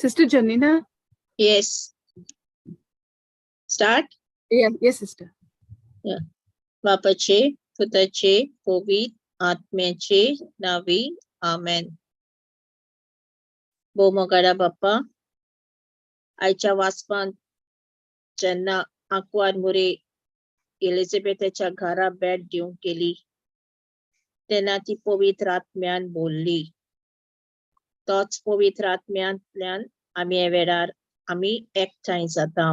Sister Janina? Yes. Start? Yes, sister. Yeah. बापाचे, पुत्राचे, पवित्र आत्म्याचे नावे आमेन. बोमोगाडा बाप्पा, आयच्या वाचपान जेन्ना आंकवार मुरे एलिझाबेथच्या घरा भेट दिवंक गेली तेन्ना ती पवित्र आत्म्यान बोलली. तोच पवित्र आत्म्यांतल्यान आमी ह्या वेळार आमी एकठांय जाता.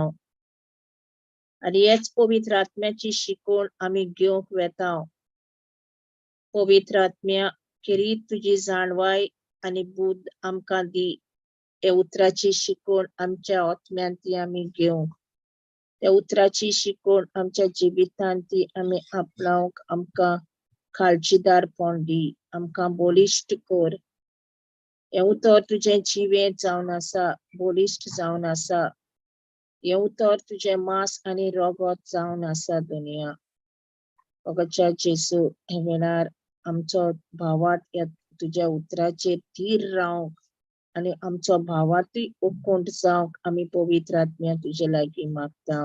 आनी हेच पवित्र आत्म्याची शिकवण आमी घेवंक वेता. पवित्र आत्म्या केरी तुजी जाणवाय आनी बुद्ध आमकां दी. हे उतराची शिकवण आमच्या आत्म्यान ती आमी घेवंक. त्या उतराची शिकवण आमच्या जिवितांत ती आमी आपणावंक आमकां काळजीदारपण दी. आमकां बलिश्ट कर. हे उतर तुजें जिवें जावन आसा, बलिश्ट जावन आसा. हे उतर तुजें मांस आनी रगत जावन आसा दुनिया. भगतच्या जेजू, हे वेळार आमचो भावात ह्या तुज्या उतराचेर थीर रावंक आनी आमचो भावातूय उकोंट जावंक आमी पवित्र आत्म्या तुजे लागीं मागता.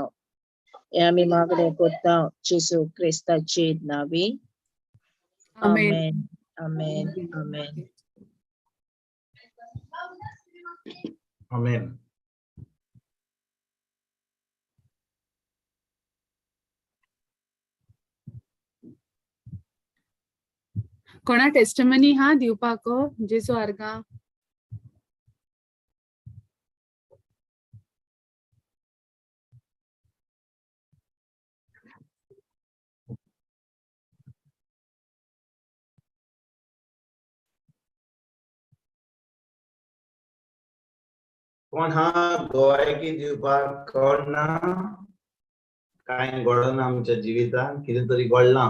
हे आमी मागणें करता जेजू क्रिस्ताचे नांवे. आमेन. आमेन. आमेन. आमेन. कोणा टेस्टमनी हा दिवपाक जेजू आर्गा? कोण हा गोवायकी दिवपाक कोण ना? कांय घडना आमच्या जिवितांत, कितें तरी घडलां.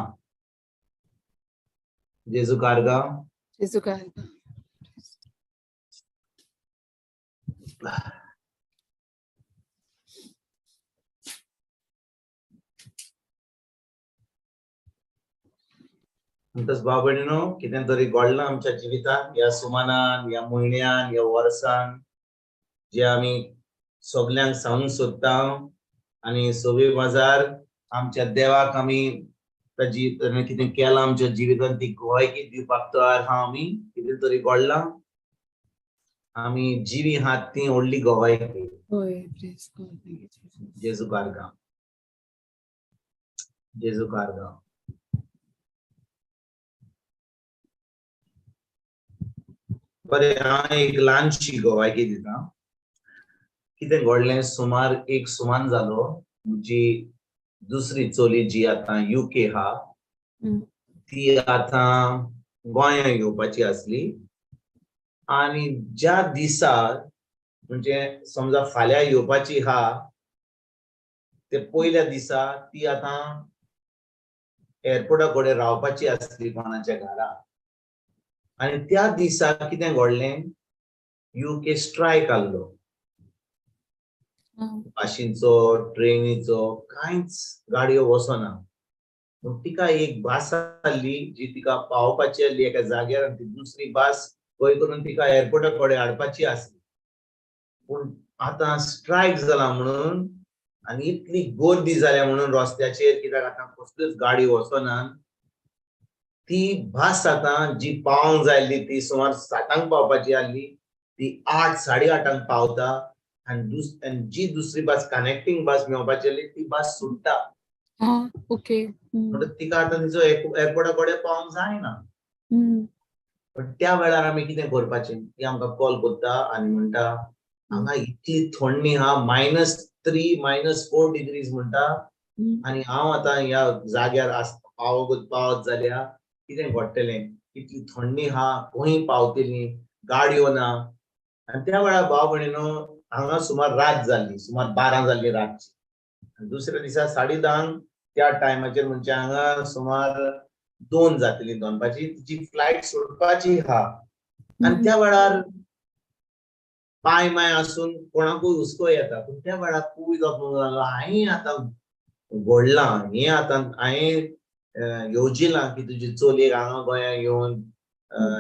जेजू कारगा. जेजू आर्गा. म्हणटच भाव भयणीनो, कितें तरी घडलां आमच्या जिवितांत ह्या सुमानान, ह्या म्हयन्यान, ह्या वर्सान, जे आमी सगल्यांक सांगूंक सोदता. आनी सगळे बाजार आमच्या देवाक आमी ताजी कितें केलां आमच्या जिवितांत ती गोवायकी दिवपाक तयार आहा आमी. कितें तरी घडलां, आमी जिवी आहात ती व्हडली गोवायकी. जेजू कारगा. जेजू कारगा. बरें, हांव एक ल्हानशी गोवायकी दिता. कितें घडलें, सुमार एक सुमान जालो. जी दुसरी चली जी आतां UK हा, ती आतां गोंया येवपाची आसली. आनी ज्या दिसा म्हणजे समजा फाल्यां येवपाची हा, ते पयल्या दिसा ती आतां एअरपोर्टा कडेन रावपाची आसली कोणाच्या घरा. आनी त्या दिसा कितें घडलें, UK स्ट्रायक आसलो. बाशींचो, ट्रेनीचो कांयच गाडयो वचना. तिका एक बास आसली जी तिका पावपाची आसली एका जाग्यार, आनी ती दुसरी बास खंय करून तिका एअरपोर्टा कडेन हाडपाची आसली. पूण आतां स्ट्रायक जाला म्हणून आनी इतली गर्दी जाल्या म्हणून रस्त्याचेर, कित्याक आतां कसल्योच गाडी वचना. ती बास आतां जी पावंक जाय आसली ती सुमार 7:00 पावपाची आसली, ती 8, 8:30 पावता. आनी जी दुसरी बास कनेक्टिंग बास मेळपाची आसली ती बास सुट्टा. ओके. म्हणटच तिका आतां तिचो एअरपोर्टा कडेन पावंक जायना. पण त्या वेळार आमी कितें करपाचें, ती आमकां कॉल करता आनी म्हणटा हांगा इतली थंडी हा, -3, -4 डिग्रीज म्हणटा. आनी हांव आतां ह्या जाग्यार पावत जाल्यार कितें घडटलें. इतली थंडी हा, खंय पावतली, गाडयो ना. आनी त्या वेळार भाव भयणीनो, हांगा सुमार रात जाल्ली, सुमार 12 जाल्ली रातची. दुसऱ्या दिसा 10:30 त्या टायमाचेर म्हणजे हांगा सुमार 2 जातली दनपारची. जी फ्लायट सुटपाची हा. आनी त्या वेळार पांय माय आसून कोणाकूय हुस्को येता. पूण त्या वेळार खूब लागलो, हांवें आतां घडलां, हें आतां हांवें येवजिलां की तुजी चलयेक हांगा गोंया येवन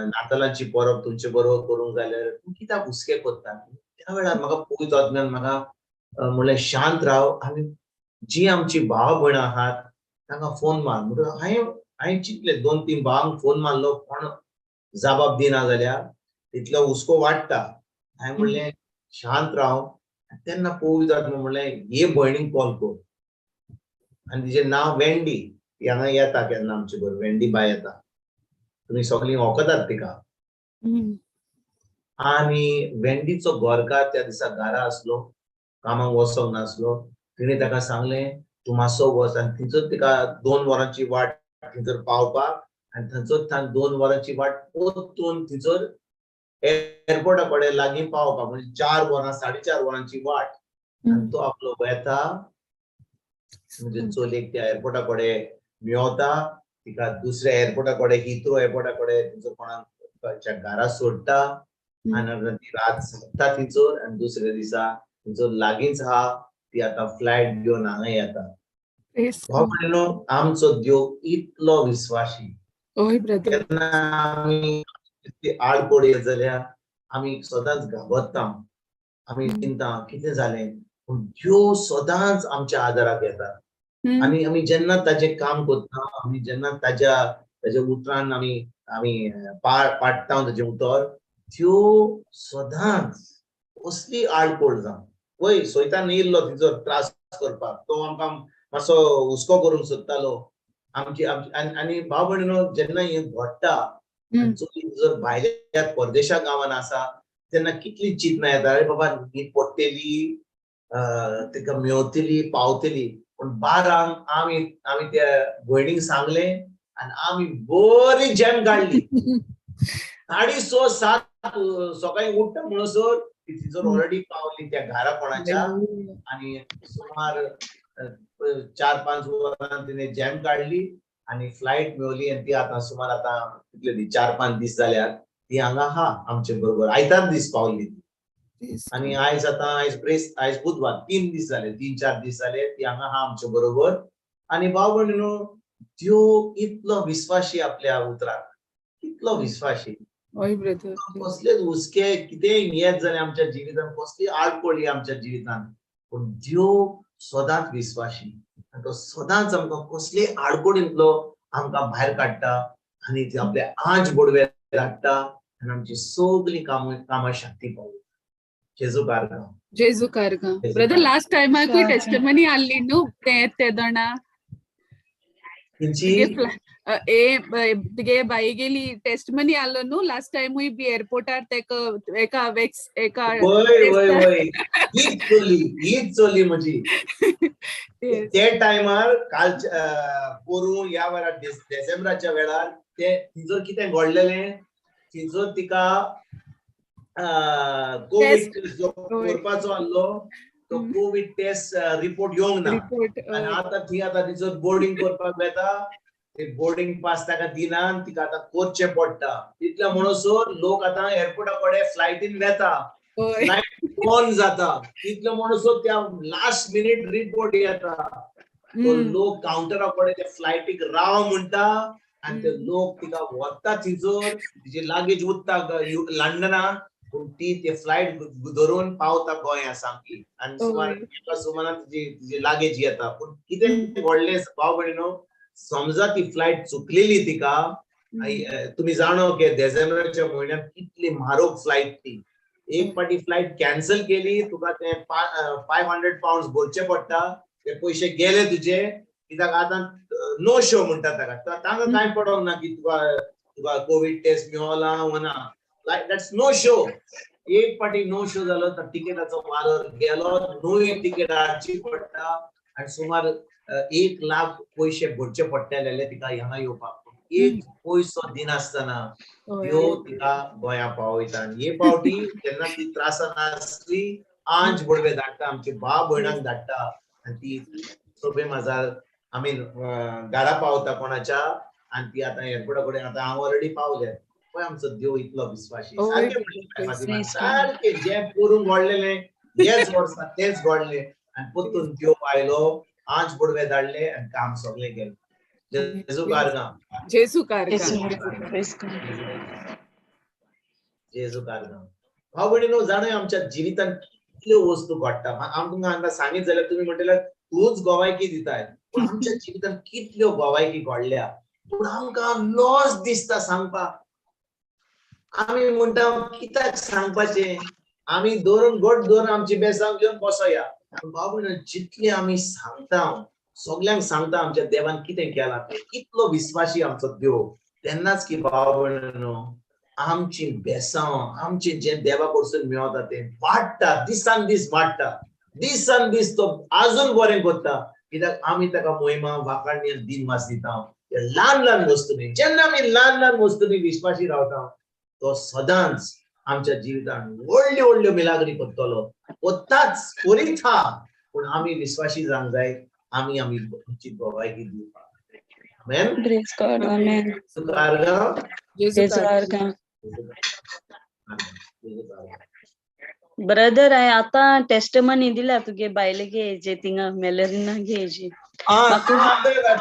नातालांची परब तुमचे बरोबर करूंक जाल्यार तूं कित्याक हुस्के करता. त्या त्या वेळार म्हाका पळयत वतना म्हाका म्हणलें शांत राव आनी जी आमची भाव भयणां आहात तांकां फोन मार म्हणून हांवें चिंतलें 2-3 भावांक फोन मारलो कोण जबाब दिना जाल्यार तितलो हुस्को वाडटा हांवें म्हणलें शांत राव तेन्ना पळयत वतना म्हणलें हे भयणीक कॉल कर आनी तिचें नांव वेंडी ती हांगा येता केन्ना आमचे बरोबर वेंडी बाय येता तुमी सगळीं वळखतात तिका आनी वेंडीचो गोरकार त्या दिसा घरा आसलो कामाक वचोंक नासलो तिणें ताका सांगलें तूं मातसो वच आनी थंयसर तिका 2 वरांची वाट थंयसर पावपाक आनी थंयसर 2 वरांची वाट परतून थंयसर एअरपोर्टा कडेन लागीं पावपाक म्हणजे 4 वरां 4.5 वरांची वाट आनी तो आपलो वेता म्हणजे चलयेक त्या एअरपोर्टा कडेन मेवता तिका दुसऱ्या एअरपोर्टा कडेन हिथ्रो एअरपोर्टा कडेन थंयसर कोणाच्या घरा सोडटा आनी ती रात सोडटा थंयसर आनी दुसऱ्या दिसा थंयसर लागींच आहा ती आतां फ्लायट घेवन हांगा येता हो म्हणलो आमचो देव इतलो विस्वासी केन्ना आमी आडकोड येत जाल्यार आमी सदांच घाबरता आमी चिंता कितें जालें पूण देव सदांच आमच्या आदाराक येता आनी आमी जेन्ना ताजें काम करता आमी जेन्ना ताज्या उतरान आमी पाडटा ताजें उतर देव सदांच कसली आडकोड जावं पळय सैतान येयल्लो तिचो त्रास करपाक तो आमकां मातसो हुस्को करूंक सोदतालो आमची आनी भाव भयणीनो जेन्ना हें घडटा जर भायल्या परदेशा गांवांत आसा तेन्ना कितली चिंतना येता अरे बाबा न्हीद पडटली तिका मेवतली पावतली पूण बारांक आमी त्या भयणीक सांगलें आनी आमी बरी जॅम काडली 6:30-7 सकाळीं उठ्ठा म्हणसर ती थंयसर ऑलरेडी पावली त्या घरा कोणाच्या आनी सुमार 4-5 वरां तिणें जॅम काडली आनी फ्लायट मेवली आनी ती आतां सुमार आतां कितले 4-5 दीस जाल्यार ती हांगा आहा आमचे बरोबर आयतार दीस पावली आनी आयज बुधवार 3 दीस जाले 3-4 दीस जाले ती हांगा आहा आमचे बरोबर आनी भाव भयणीनो देव इतलो विस्वासी आपल्या उतराक इतलो विस्वासी कसलेच हुस्के कितेंय येत जाल्यार आमच्या जिवितांत कसली आडकोळ आमच्या जिवितांत पूण देव सदांच विस्वासी आनी तो सदांच आमकां कसले आडकोळींतलो आमकां भायर काडटा आनी ते आपले आंच बोडवे धाडटा आनी आमची सगळीं कामां शांती पावता जेजू कारगा ब्रदर लास्ट टायमाक टेस्टिमनी आल्ली न्हू ते दोना तुगे बाई गेली टेस्टमनी आलो न्हू लास्ट टायमूय बी एअरपोर्टार एका हीच चली म्हजी ते टायमार काल पोरू ह्या वेळार डिसेंबराच्या वेळार ते थंयसर कितें घडलेलें थंयसर तिका कोविड करपाचो आसलो तो कोविड टेस्ट रिपोर्ट येवंक ना आनी आतां थंय आतां थंयसर बोर्डिंग करपाक येता बोर्डिंग पास ताका दिना तिका आतां करचें पडटा तितले म्हणसर लोक आतां एअरपोर्टा कडेन फ्लायटीन वेता फ्लायट बंद जाता तितले म्हणसर त्या लास्ट मिनिट रिपोर्ट येता तो लोक काउंटरा कडेन त्या फ्लायटीक राव म्हणटा आनी ते लोक तिका व्हरता थंयसर तिची लागेज उत्ता लंडना पूण ती ते फ्लायट धरून पावता गोंया सामकी आनी सुमारान तिची लागेज येता पूण कितें व्हडलें भाव भयणीनो समजा ती फ्लायट चुकलेली तिका तुम्ही जाणो की डिसेंबराच्या म्हयन्यांत कितली म्हारग फ्लायट ती एक पाटी फ्लायट कॅन्सल केली तुका ते 500 पाउंड्स भरचे पडटा ते पयशे गेले तुजे कित्याक आतां नो शो म्हणटा ताका तांकां कांय पडोंक ना की तुका कोविड टेस्ट मेवला वा ना लायक दॅट्स नो शो एक पाटी नो शो जालो तर तिकेटाचो वालोर गेलो नवी तिकेट हाडची पडटा आनी सुमार 1 लाख पयशे भरचे पडटले तिका हांगा येवपाक एक पयसो दिनासतना ह्यो तिका गोंया पावयता आनी हे पावटी जेन्ना ती त्रासान आसली आंच बोडवे धाडटा आमचे भाव भयणांक धाडटा आनी ती सोबे माजार आमी घरा पावता कोणाच्या आनी ती आतां एअरपोर्टा कडेन आतां हांव ऑलरेडी पावले पळय आमचो देव इतलो विस्वासी सारके जे करूंक घडलेलें हेच वर्सा तेच घडलें आनी परतून देव आयलो आंच बोडवे धाडले आनी काम सगळें गेलें जेजू कारगां जेजू कारगा जेजू कारगां भाव भयणीनो जाणय आमच्या जिवितांत कितल्यो वस्तू घडटा. हांव तुमकां आतां सांगीत जाल्यार तुमी म्हणटल्यार तूच गोवायकी दिताय, पूण आमच्या जिवितांत कितल्यो गोवायकी घडल्या. पूण आमकां लॉस दिसता सांगपाक. आमी म्हणटा कित्याक सांगपाचें, आमी दवरून गोट दवरून आमची बेसांव घेवन बसोया. भाव भयणीनो जितले आमी सांगता, सगळ्यांक सांगता आमच्या देवान कितें केलां तें, कितलो विस्वासी आमचो देव, तेन्नाच की भाव भयणीनो आमची बेसांव, आमचे जे देवा कडसून मेळटा तें वाडटा, दिसान दीस वाडटा, दिसान दीस तो अजून बरें करता. कित्याक आमी ताका महिमा वाखाणणी दिनवास दिता. ल्हान ल्हान वस्तूंनी, जेन्ना आमी ल्हान ल्हान वस्तूंनी विश्वासी रावता, तो सदांच आमच्या जिवितांत व्हडल्यो व्हडल्यो मिलाग्री करतलो. कोत्ताच करीत आहा, पूण आमी विश्वासी जावंक जाय. आमी आमची गोवायकी दिवपाक. आमेन. Praise God. Amen. सुकारगांव. Praise God. Brother हांवें आतां टेस्टमनी दिला तुगे बायलेगे हेजे थिंगा मेलरिना हेजी.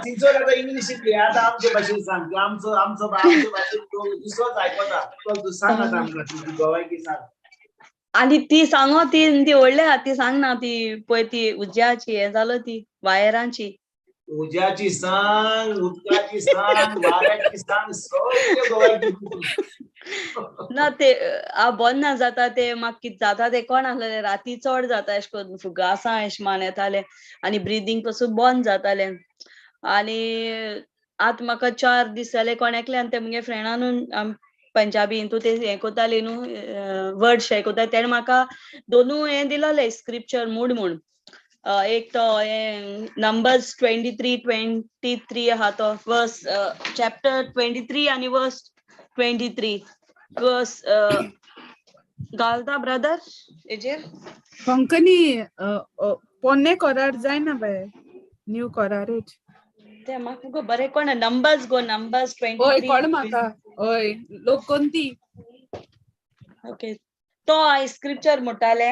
तिचो इंग्लिशींत घे, आतां आमचे भाशेन सांग. आमचो भाशेन दुसरोच आयकता. तूं सांग आतां आमकां तुजी गोवायकी सांग. आणि ती सांगो ती व्हडल्या ती सांग ना ती पळय ती उज्याची हे जालो ती वायरांची. उज्याची सांग, उदकाची सांग, वाऱ्याची सांग, सगळ्यो गोवायकी. ना ते बंद जाता ते म्हाका कितें जाता ते कोण आसलेले राती चड जाता अशें करून फुगासां अशें मान येताले आनी ब्रिदींग पासून बंद जाताले. आनी आतां म्हाका 4 दीस जाले कोण एकल्यान ते मुगे फ्रेंडान पंजाबी तूं ते हें कोताली न्हू वर्ड्स हे कोता तेणे म्हाका दोनूय हें दिलोले स्क्रिप्चर मूड म्हूण. एक तो नंबर्स 23 आहा तो वर्स चॅप्टर 23 आनी वर्स 23 वर्स घालता ब्रदर हेजेर. कोंकणी पोन्ने कोरार जायना बाय न्यू कोरारेज ते म्हाका बरें कोण नंबर्स 23. ओय कोण म्हाका ओय लोक कोणती. ओके तो स्क्रिप्चर म्हणटाले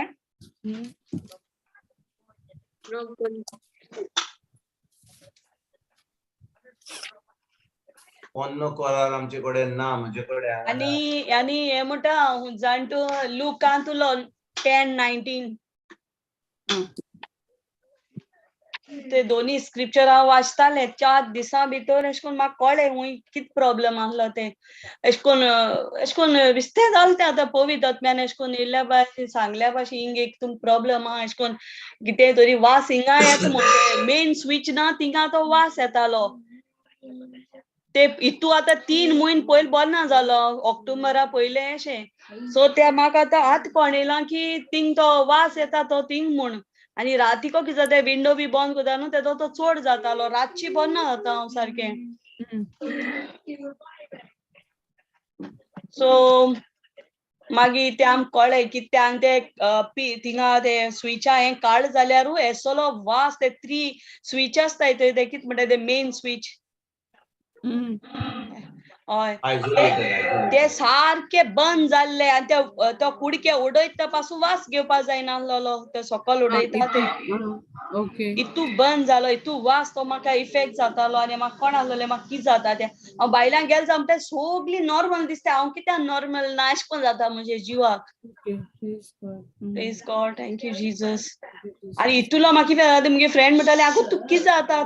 पोन्नो कोरार आमचे कडेन ना, म्हजे कडेन. आनी हे म्हणटा जाणटो लुकांतुलो 10:19 ते दोन्ही स्क्रिप्चर हांव वाचताले 4 दिसां भितर अशें करून म्हाका कळ्ळें हुंय कितें प्रॉब्लेम आसलो ते अशें करून विस्तें जालें तें आतां पवित्र आत्म्यान अशें करून येयल्ल्या भाशेन सांगल्या भाशेन हिंग एक तुमकां प्रॉब्लेम आहा अशें करून कितें तरी वास हिंगा येता म्हणटा मेन स्विच ना थिंगा तो वास येतालो. ते हितू आतां 3 म्हयने पयलीं बंद जालो ऑक्टोबरा पयलें अशें. सो ते म्हाका आतां कळयलां की थिंग तो वास येता तो थिंग म्हूण. आनी रातीको कितें जाता विंडो बी बंद करता न्हू तेजो तो चड जातालो रातची बंद जाता हांव सारकें. सो मागीर ते आमकां कळ्ळें की ते थिंगा ते स्विचा हें काड जाल्यारूय येसलो वास ते 3 स्विच आसताय ते कितें म्हणटा ते मेन स्विच. हय ते सारखे बंद जाल्ले आनी तो कुडके उडयता पासून वास घेवपाक जायनासलो ते सकल उडयता ते इतू बंद जालो इतू वास तो म्हाका इफेक्ट जातालो आनी म्हाका कोण आसलेलें म्हाका कितें जाता तें हांव बायलांक गेलें जावन ते सगळीं नॉर्मल दिसता हांव कित्याक नॉर्मल ना अशें करून जाता म्हज्या जिवाक. Praise God thank you Jesus. आनी हितूलो म्हाका कितें जाता म्हगे फ्रेंड म्हणटाले आगो तुका कितें जाता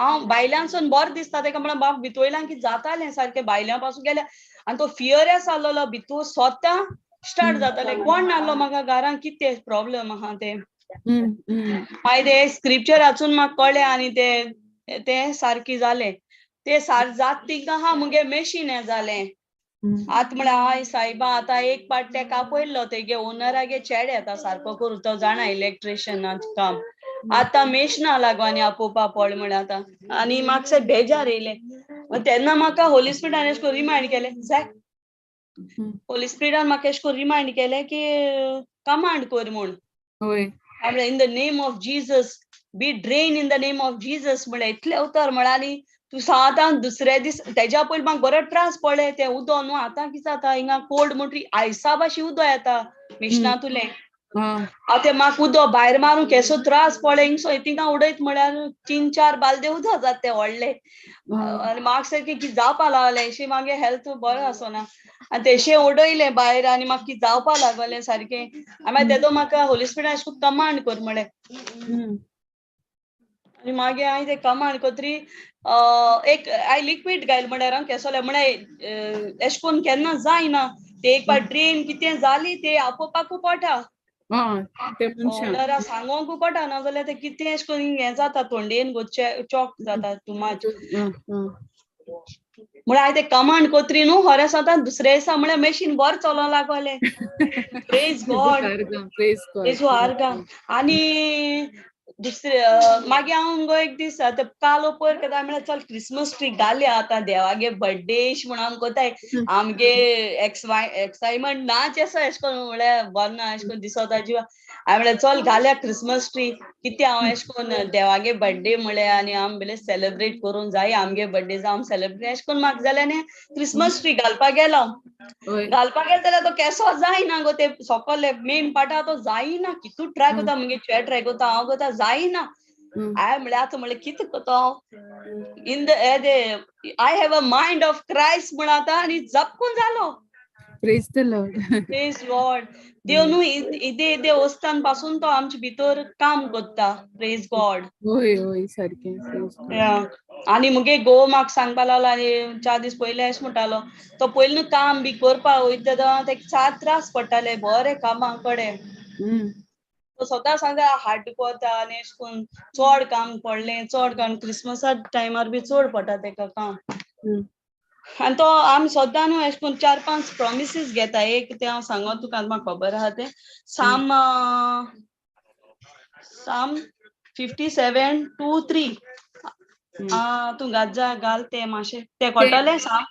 हांव बायलांसून बरें दिसता तेका म्हणून म्हाका भितोयल्यान कितें जातालें सारकें बायल्यां पासून गेलें आनी तो फियरस आसलोलो भितूर स्वता स्टार्ट जातालें कोण नासलो म्हाका घरान कितें प्रॉब्लेम आहा ते. मागीर ते स्क्रिप्चर वाचून म्हाका कळ्ळें आनी ते सारकें जालें ते जात तिका हा मुगे मेशीन हें जालें. आतां म्हळ्यार हाय सायबा आतां एक पाट तेका आपयल्लो तेगे ओनरागे चेडे येता सारको करून तो जाणा इलेक्ट्रिशियनाचें काम आतां मेशना लागोन आपोवपा पडलें म्हळ्यार आतां आनी म्हाका बेजार येयलें. तेन्ना म्हाका होली स्पिरिटान अशें करून रिमायंड केलें जाय होली स्पिरिटान म्हाका अशें करून रिमायंड केलें की कमांड कर म्हूण. In the name of Jesus B drain in the name of Jesus म्हळ्यार इतलें उतर म्हळ्यार आनी तूं आतां दुसरे दीस तेज्या पयलीं म्हाका बरो त्रास पडले तें उदो न्हू आतां कितें जाता हिंगा कोल्ड म्हणटरी आयसा भाशी उदो येता मिशनांतुलें ते म्हाका उदो भायर मारूंक केसो त्रास पडले सो तिंगा उडयत म्हळ्यार 3-4 बालदे उदक जाता ते व्हडले आनी म्हाका सारकें कितें जावपा लागलें अशें मागे हेल्थ बरो आसना आनी तेशें उडयलें भायर आनी म्हाका कितें जावपा लागलें सारकें मागीर तेदो म्हाका होली स्पिरिटान अशें करून कमांड कर म्हळें आनी मागीर हांवें तें कमांड कोत्री एक हांवें लिक्वीड घायल म्हळ्यार केसोलें म्हळ्यार अशें करून केन्ना जायना ते एक पाट ड्रेन कितें जाली ते आपोवपाकू पडटा सांगोंकू पडटा ना जाल्यार ते कितें अशें करून हें जाता थंडेन चॉक जाता टू मच म्हळ्यार हांवें तें कमांड कोत्री न्हू खरें सांगता दुसरे दिसा म्हळ्यार मशीन बरें चलोंक लागलें प्रेज गॉड येशू आर्गां आनी दुसरे मागीर हांव मुगो एक दीस कालो पयर केदा म्हळ्यार चल क्रिसमस ट्री घालया आतां देवागे बर्थडे म्हण आमी कोताय आमगे एक्सायटमेंट नाच आसा अशें करून म्हळ्यार बरें ना अशें करून दिसोता जिवा हांवें म्हळ्यार चल घालया क्रिसमस ट्री कितें हांव अशें करून देवागे बर्थडे म्हळ्यार आनी आमी बेले सेलिब्रेट करूंक जाय आमगे बर्थडे जावं सेलिब्रेट अशें करून म्हाका जाल्यार न्ही क्रिसमस ट्री घालपाक गेलो जाल्यार तो केसो जायना गो ते सकयल मेन पार्टा तो जायना कितू ट्राय कोता मुगे चेडे ट्राय कोता हांव कोता जायना हांवें म्हळ्यार आतां म्हळ्यार कितें कोता in the I have a mind of Christ म्हण आतां आनी झपकून जालो praise the Lord praise God देव न्हू इदे वस्तान पासून तो आमचे भितर काम कोत्ता प्रेज गॉड होय सारकें आनी मुगे घोव म्हाका सांगपा लागलो आनी 4 दीस पयले अशें म्हणटालो तो पयलीं काम बी करपा वयता तेका 4 त्रास पडटाले बरें कामाक कडेन तो स्वता सांगता हार्ट कोता आनी अशें करून चड काम पडलें चड काम क्रिसमसा टायमार बी चड पडटा तेका काम आनी तो आमी सद्दां न्हू अशें करून 4-5 प्रॉमिसीस घेता एक ते हांव सांगो तुका म्हाका खबर आहा तें साम 57:2-3 तूं घाल ते मातशें ते कोटोलें साम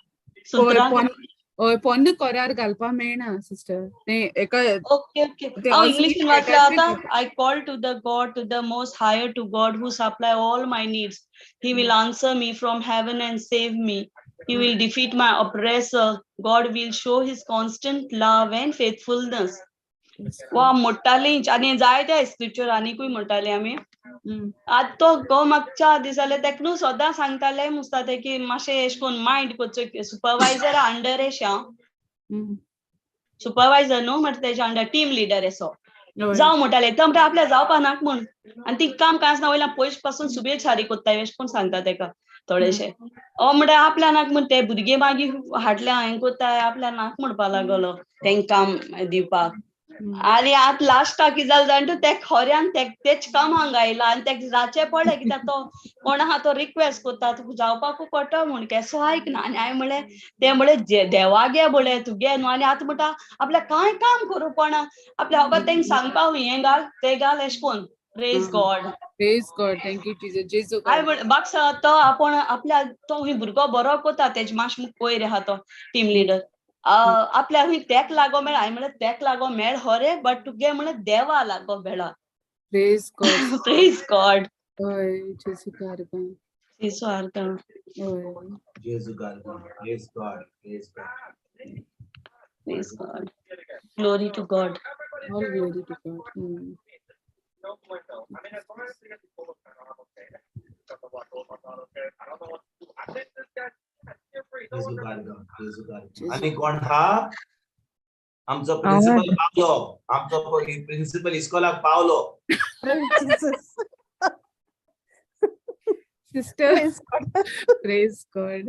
सुत्रां हय पोन्न कोरार घालपा मेळना सिस्टर तें एका ओके हांव इंग्लिशीन वाचलें आतां I call to the God to the most higher to God who supply all my needs he will answer me from heaven and save me he will defeat my oppressor God will show his constant love and faithfulness वा म्हणटालीं आनी जायते scripture आनीकूय म्हणटालीं आमी आतां तो गो म्हाका 4 दीस जाले तेका न्हू सदां सांगताले मुस्ता ते की मातशें अशें करून मायंड कोचो सुपरवायझर अंडर एश सुपरवायझर न्हू म्हणटा तेच्या अंडर टीम लिडर असो जावं म्हणटाले तो म्हणटा आपल्या जावपा नाक म्हूण आनी ती काम कांय आसना वयल्यान पयस पासून सुबेज सारी कोत्ताय अशें करून सांगता तेका थोडेशे म्हणटा आपल्या नाक म्हण ते भुरगे मागीर हाटल्या हांवें कोत्ताय आपल्या नाक म्हणपा लागलो तेंकां काम दिवपाक आनी आतां लास्टाक कितें जालें जाणा ते खऱ्यान तेच कामाक गायला आनी तेका जाचें पडलें कित्याक तो कोण आहा तो रिक्वेस्ट कोत्ता तुका जावपाकू पडटा म्हूण केसो आयकना आनी हांवें म्हळें ते म्हळें देवागे बोले तुगे न्हू आनी आतां म्हणटा आपल्याक कांय काम करूं पडना आपल्या होबोर तेंका सांगपा हें घाल तें घाल अशें कोन्न प्रेज गॉड थँक यू जेजू म्हाका तो आपूण आपल्या तो भुरगो बरो कोता तेजे मातशें पयर आहा तो टीम लिडर आपल्या तेक लागो मेळ हांवें म्हळें तेक लागो मेळ खरें बट तुगे म्हळें देवा लागो मेळा प्रेज गॉड हय जेजू आर्गां येसू आर्गां जेजू आर्गां praise God glory to God all glory to God आणि कोण हा आमचो प्रिन्सिपल पावलो आमचो प्रिन्सिपल इस्कॉलाक पावलो सिस्टर प्रेज गॉड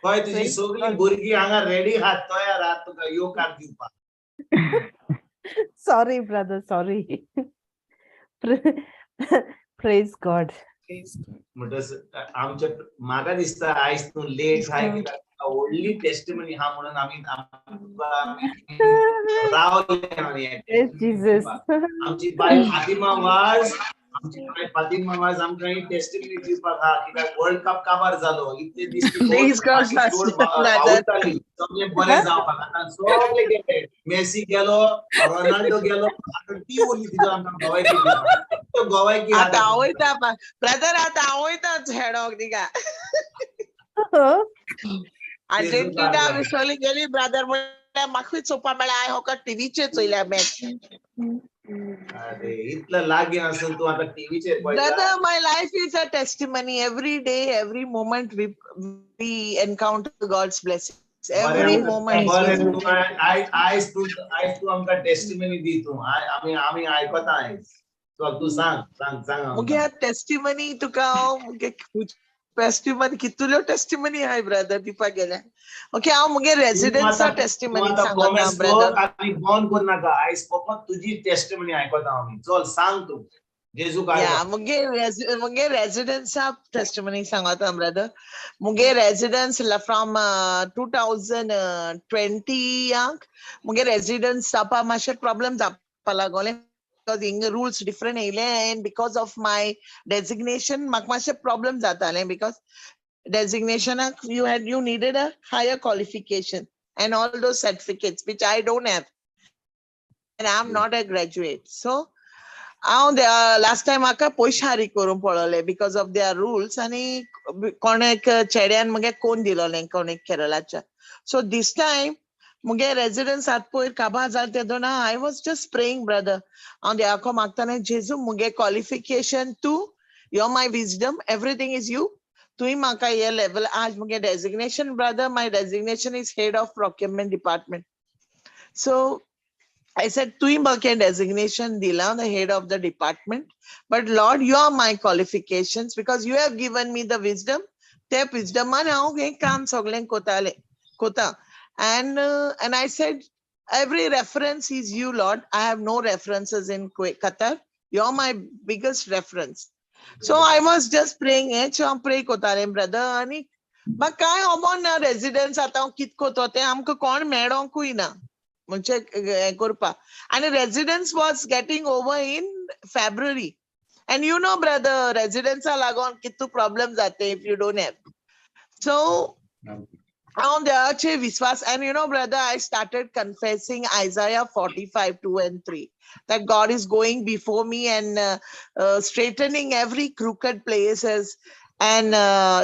पळय तुजी सगळी भुरगीं हांगा रेडी आहात तयार आहात तुका योकार दिवपाक sorry brother sorry praise God म्हणटच आमच्या म्हाका दिसता आयज तूं लेट जाय कित्याक व्हडली टेस्टिमनी हा म्हणून आमी रावले जीसस आमची बाय फातिमा वाज आमकां टेस्टिमनी दिवपाक हा कित्याक वर्ल्ड कप काबार जालो इतले दीस सगळे बरें जावपाक आतां सगळे गेले मेसी गेलो रोनाल्डो गेलो आतां ती उरली तिजो आमकां गोवायकी आतां हांव वयता ब्रदर आतां हांव वयता झेडोक तिका अर्जेंटिना विसरली गेली ब्रदर म्हाका चोवपा मेळ्ळा हांव होका टीव्हीचेर चोयल्या मॅच. अरे इतलं लागीं आसून तूं आतां टीव्हीचेर पळयता. Brother, my life is a testimony. Every day, every moment we encounter God's blessings. Every moment. आयज तूं आमकां टेस्टिमनी दी तूं. आमी आयकोता आयज. चल तूं सांग मुगे आमकां. टेस्टिमनी तुका हांव मुगे टेस्टिमनी कितुल्यो टेस्टिमनी हाय ब्रदर दिवपा गेल्या. ओके हांव मुगे रेजिडेंसा टेस्टिमनी सांगता ब्रदर. आनी बंद कर नाका. आयज फकत तुजी टेस्टिमनी आयकोता आमी. चल सांग तूं. जेजू काय Yeah, मुगे residence testimony सांगता brother. मुगे residence from 2020 मुगे residence जावपा मातशे problem जावपा लागोले because इंग rules different येयले and because of my designation म्हाका मातशे problem जाताले because designation you needed a higher qualification and all those certificates which I don't have and I'm not a graduate. So last time म्हाका पयशारी करून पळोवले because of their rules आनी कोणेक चेड्यान मुगे कोण दिलोलें कोणेक केरलाच्या. So this time मुगे residence आत पयर काबार जालें तें दोना I was just praying brother. हांव देवाको मागतालें जेजू मुगे qualification तूं, you're my wisdom, everything is you. तुई म्हाका हे level आज मुगे designation brother, my designation is head of procurement department. So I said, "Tui mbake designation dila, the head of the department. But Lord, you are my qualifications because you have given me the wisdom. Te wisdom man aunge kam soglen kota." And I said, every reference is you, Lord. I have no references in Qatar. You're my biggest reference. So I was just praying, pray kotale brother. Ani, but kai amon residence ata kit kotote amko kon medon kuina. And residence was getting over in February. And you know, brother, residence are lagon kittu problems ate if you don't have. So on the Arche Viswas, and you know, brother, I started confessing Isaiah 45:2-3 that God is going before me and straightening every crooked places, and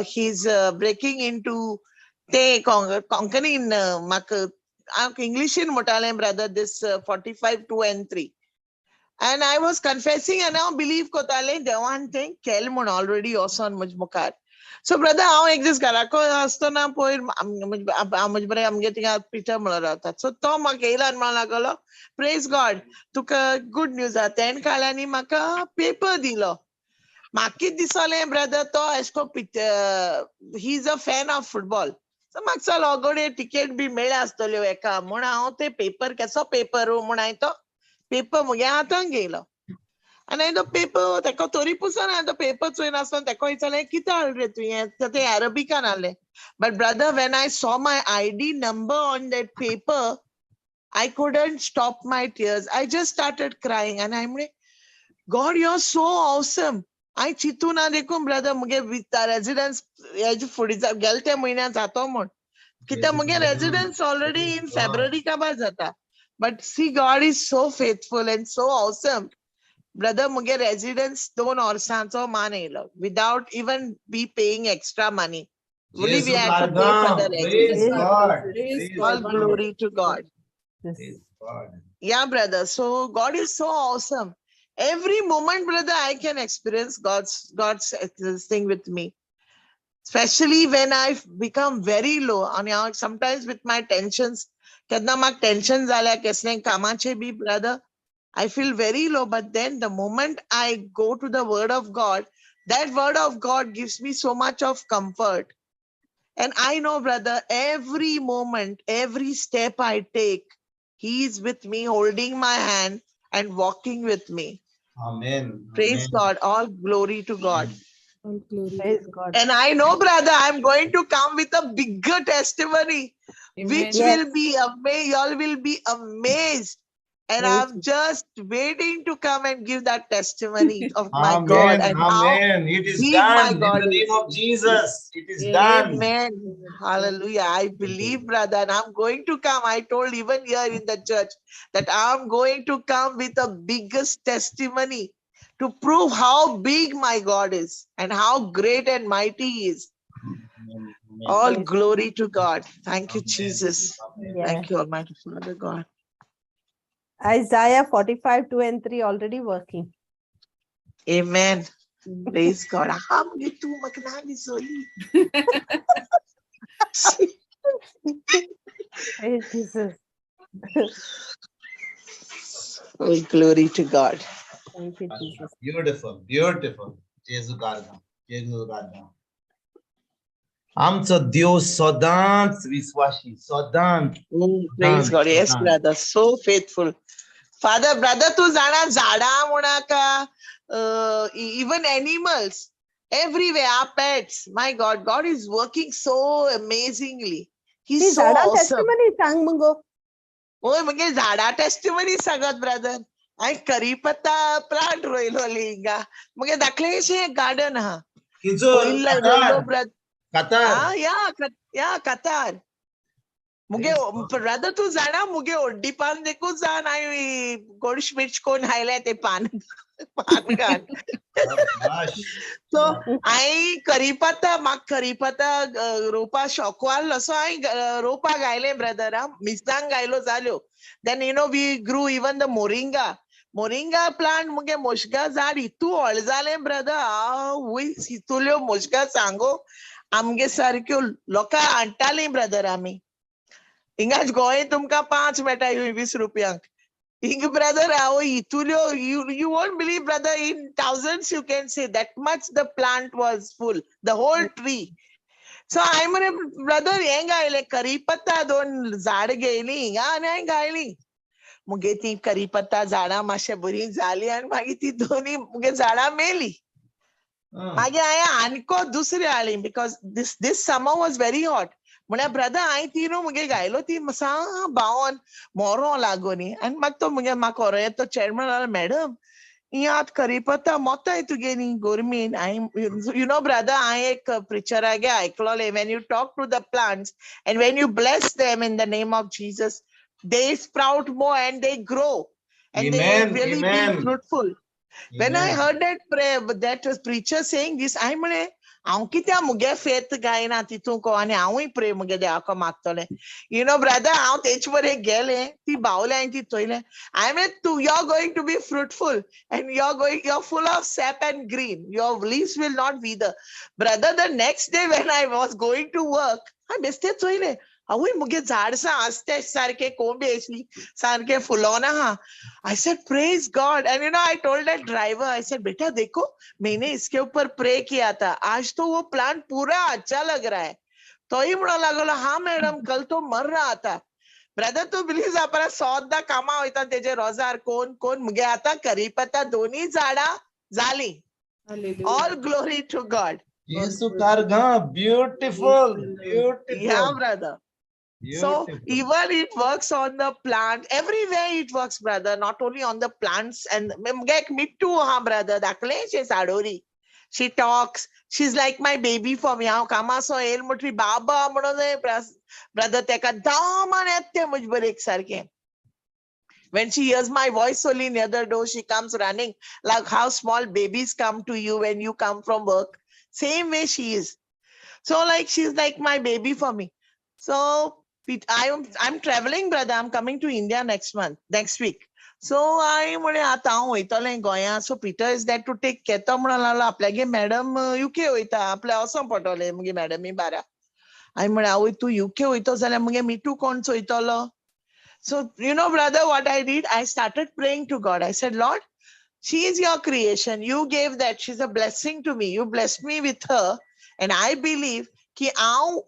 he's breaking into conquering English in Motale, brother, this 45:2-3. And I was confessing, and now believe Kotale, the one thing, Kelmun already also on Mujmukar. So, brother, how exist Garako Astona poet Mujbare Amgeting Peter Mularata. So, Tom Makela and Malagolo, praise God, took a good news at 10 Kalani Maka paper dilo. Maki disale, brother, to Esco he's a fan of football. So Maxal Ogode ticket be made as the Leveka Mona paper, Casso paper, Monaito, paper Mugatangelo. And I the paper, the Kotori Pusan and the paper to Inasan, the Koitale Kita the Arabic anale. But brother, when I saw my ID number on that paper, I couldn't stop my tears. I just started crying and I'm like, God, you're so awesome. I chituna dekum brother muge with the residence food is a gelte muina jato mon. Kita muge residence already in February ka ba jata. But see, God is so faithful and so awesome. Brother muge residence don't or sanso mane lo without even be paying extra money. Only we have to pay for the residence. All glory to God. Yeah, brother. So God is so awesome. Every moment, brother, I can experience God's thing with me. Especially when I've become very low. And sometimes with my tensions, tensions brother, I feel very low. But then the moment I go to the word of God, that word of God gives me so much of comfort. And I know, brother, every moment, every step I take, He is with me, holding my hand and walking with me. Amen. Praise God. All glory to God. All glory. Praise God. And I know, brother, I'm going to come with a bigger testimony, which will be amazed. Y'all will be amazed. And I'm just waiting to come and give that testimony of my God. And Amen. It is done in the name of Jesus. It is done. Amen. Hallelujah. I believe, brother, and I'm going to come. I told even here in the church that I'm going to come with the biggest testimony to prove how big my God is and how great and mighty He is. All glory to God. Thank you, Jesus. Yeah. Thank you, Almighty Father God. Isaiah 45, 2 and 3 already working. Amen. Praise God. Gitu magnanimous. Praise Jesus. Oh, glory to God. Thank you, Jesus. Beautiful, beautiful. Jesu garda, Jesu garda. आमचो देव सदांच विश्वासी सदांच Praise God. Yes, brother. So faithful. Father, brother, tu jana zada munaka, even animals, everywhere, our pets. My God, God is working so amazingly. He's so awesome. testimony sang mungo. Oh, mage zada testimony sagat, brother. I karipata plant roilo linga. Mage dakle she garden ha. Qatar, brother. Qatar. Ah, yeah, Qatar. मुगे brother तू जाणा मुगे ओड्डी पान देखू जा नाही गोडिश मिर्च कोण हायलाय ते पान घाल so I karipata mak karipata ropa shokwal so I ropa gaile brother misang gailo zalyo. Then we grew even the moringa plant मुगे मोशगा झाड इतू हळ जाले brother we situlyo मोशगा सांगो आमगे सारक्यो लोका आणटाली brother आमी इंगाच गोय तुमका 5 मेटा 20 रुपयांक Ing brother, you won't believe, brother, in thousands you can say that much the plant was full, the whole tree. So I'm a brother, yenga karipata don zad gaili, inga gaili. Mugeti karipata zada mashe buri zali and magiti doni muge zada meli. Mage aya anko dusri ali because this summer was very hot. Muna brother I tino muge gailo ti masa baon moro lagoni and magto muge makore to chairman madam yaad karipata mota tu geni gormin I'm brother I ek preacher age aiklole when you talk to the plants and when you bless them in the name of Jesus they sprout more and they grow and they really be fruitful. When I heard that prayer, that preacher saying this, I'm like, "Aunkitia muge faith guy na titu ko ane aui pray muge de ako maktole." Brother, out echvare gele ti baule and ti toile. I'm like, you're going to be fruitful and you're full of sap and green. Your leaves will not wither. Brother, the next day when I was going to work, I missed it toile. Aui muge झाडसा आस्ते सारखे कोंबे असली सारखे फुलवना हा. I said, praise God. And I told that driver, I said, बेटा देखो मैंने इसके ऊपर प्रे KIA था आज तो वो प्लांट पूरा अच्छा लग रहा है तो ही मुड़ा लगा हाँ मैडम कल तो मर रहा था ब्रदर तो प्लीज आपला सौदा कामा होता तेजे रोजार कोण मुगे आता करीपत्ता दोन्ही झाडा झाली all glory to God. Jesu karga, beautiful. Yeah, brother. So even it works on the plant. Everywhere it works, brother. Not only on the plants. And me too, brother. She talks. She's like my baby for me. Kama so el mutri baba brother teka damanette mujbar ek sarke. When she hears my voice only near the door, she comes running like how small babies come to you when you come from work. Same way she is. So she's like my baby for me. So I'm traveling, brother. I'm coming to India next week. So I'm Goya. So Peter is there to take care. Madam, UK awesome madam I'm to UK me too So brother, what I did, I started praying to God. I said, Lord, she is your creation. You gave that. She's a blessing to me. You blessed me with her. And I believe कि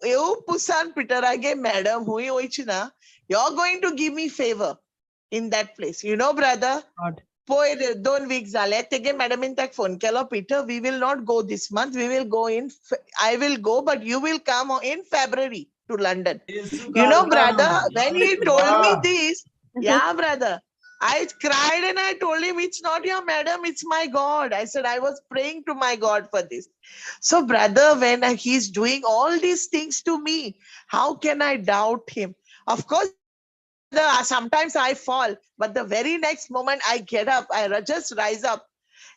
eu pusan pitarage madam hui oichina you're going to give me favor in that place brother poe 2 weeks zale tege madam in tak phone kelo Peter we will not go this month we will go I will go but you will come in February to London brother when he told me this yeah brother I cried and I told him, it's not your madam, it's my God. I said, I was praying to my God for this. So brother, when he's doing all these things to me, how can I doubt him? Of course, sometimes I fall, but the very next moment I get up, I just rise up.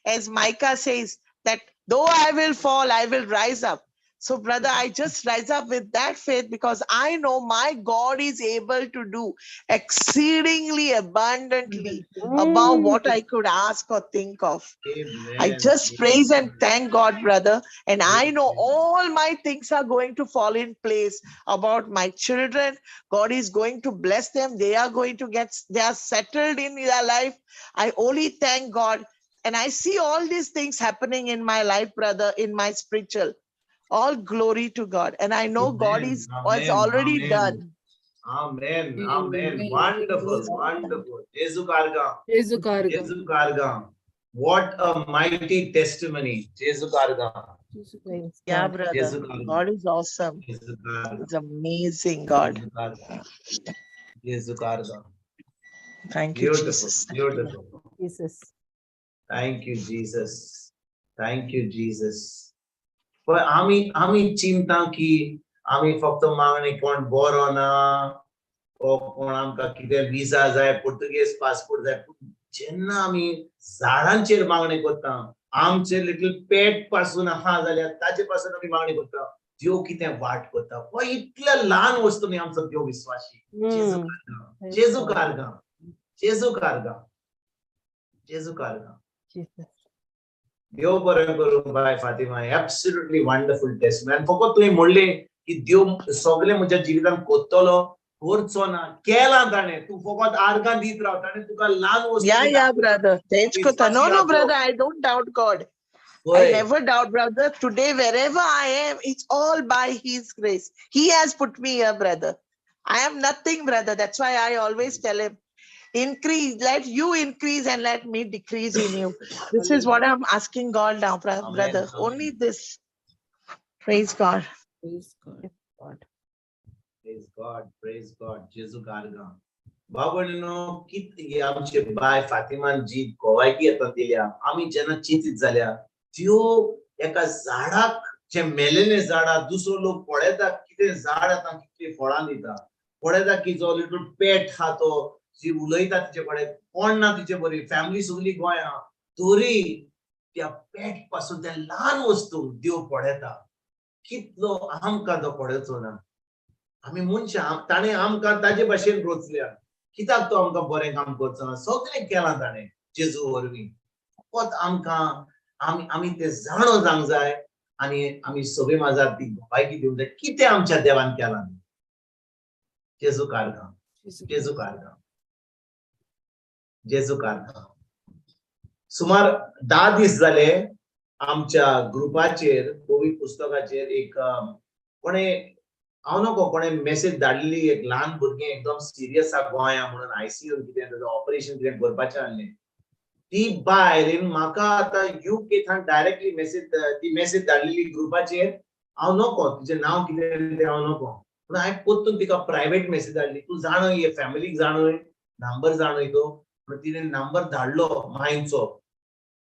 As Micah says, that though I will fall, I will rise up. So, brother, I just rise up with that faith because I know my God is able to do exceedingly abundantly above what I could ask or think of. Amen. I just praise and thank God, brother. And I know all my things are going to fall in place about my children. God is going to bless them. They are settled in their life. I only thank God. And I see all these things happening in my life, brother, in my spiritual. All glory to God. And I know God is already done. Amen. Amen. Amen. Wonderful. Praise Wonderful. Jesu Karga. Jesu Karga. Jesu Karga. What a mighty testimony. Jesu Karga. Yeah, brother. Jesu Karga. God is awesome. Jesu Karga. He's amazing, God. Jesu Karga. Jesu Karga. Thank you, Beautiful. Jesus. Beautiful. Jesus. Thank you, Jesus. Thank you, Jesus. पण आम्ही चिंता की आम्ही फक्त मागणे कोण बरो ना कोण आमकां कितें विजा जाय पोर्तुगेज पासपोर्ट जाय जेन्ना आम्ही झाडांचेर मागणी करता आमचे लिटल पेट पासून आहा जाल्यार ताचे पासून आम्ही मागणी करता देव कितें वाट करता व इतल्या ल्हान वस्तूंनी आमचो देव विश्वासी जेजू कारगा जेजू कारगा जेजू कारगा जेजू कारगा देव बरें करूं बाय फातिमा एब्सोल्युटली वंडरफुल टेस्टमेंट फकत तुवें म्हणलें की देव सगळें म्हज्या जिवितांत करतलो करचो ना केला ताणें तूं फकत आर्गां दीत राव ताणें तुका ल्हान वस्तू Yeah, brother. No, brother, I don't doubt God. I never doubt, brother. Today, wherever I am, it's all by His grace. He has put me here, brother. I am nothing, brother. That's why I always tell him, increase, let you increase and let me decrease in you. This is what I'm asking God now, brother. Amen. Only this. Praise God. Praise God. Praise God, praise God. जेजू कारगा बाबळनो कित आमचे bye फातिमान जी गोवायकी येता दिल्या आमी जेन्ना चिंतीत जाल्या त्यो एका झाडाक जे मेलेले झाडा दुसरो लोक पळयता कितें झाड आतां कितली फळां दिता पळयता की जो लिटल पेट हा तो जी उलयता तिचे कडेन कोण ना तिचे बरी फॅमिली सगळी गोंया तरी त्या पेट पासून त्या ल्हान वस्तू देव पळयता कितलो आमकां तो पळोवचो ना आम्ही मनशां ताणें आमकां ताजे भाशेन रोचल्या कित्याक तो आमकां बरें काम करचो ना सगळें केलां ताणें जेजू वरवीं फकत आमकां आमी तें जाणो जावंक जाय आनी आमी सगळे माझार ती गोवायकी दिवंक जाय कितें आमच्या देवान केलां जेजू कारगा जेजू कारगा जेजू कारगा सुमार 10 दीस जाले आमच्या ग्रुपाचेर कोविड पुस्तकाचेर एक कोणें हांव नको कोणें मेसेज धाडलेली एक ल्हान भुरगें एकदम सिरियस आसा गोंया म्हणून आयसीयू कितें ताचो ऑपरेशन कितें करपाचें आसलें ती बायलेन म्हाका आतां यूकेथान डायरेक्टली मेसेज धाडलेली ग्रुपाचेर हांव नको तिचें नांव कितें तें हांव नको पूण हांवें परतून तिका प्रायवेट मेसेज धाडली तूं जाणय हे फॅमिलीक जाणय नंबर जाणय तो म्हणून तिणें नंबर धाडलो मांयचो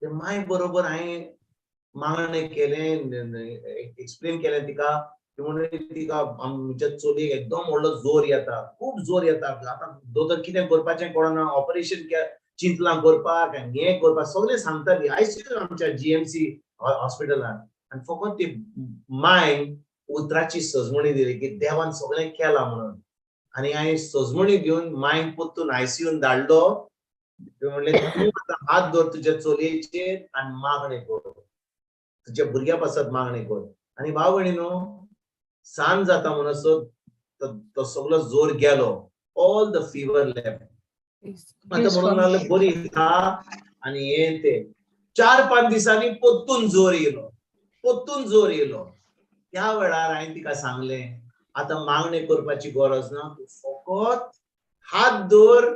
ते मांय बरोबर हांवें मागणें केलें एक्सप्लेन केलें तिका तिका आमच्या चलयेक एकदम व्हडलो जोर येता खूब जोर येता आतां दोतोर कितें करपाचें कळना ऑपरेशन चिंतलां करपाक हें करपाक सगळें सांगताली आयसीयू आमच्या जीएमसी हॉस्पिटलान आनी फकत ती मांयक उतराची सजमणी दिली की देवान सगळें केलां म्हणून आनी हांवें सजमणी दिवन मांयक परतून आयसीयून धाडलो म्हणलें तूं आतां हात धर तुज्या चलयेचेर आनी मागणें कर तुज्या भुरग्या पासत मागणें कर आनी भाव भयणीनो सांज जाता म्हणसर तो सगळो जोर गेलो ऑल द फीवर लेफ्ट आता म्हणून लागले बरी खा आणि हे ते 4-5 दिसांनी परतून जोर येयलो त्या वेळार हांवें तिका सांगलें आता मागणें करपाची गरज ना तूं फकत हात धर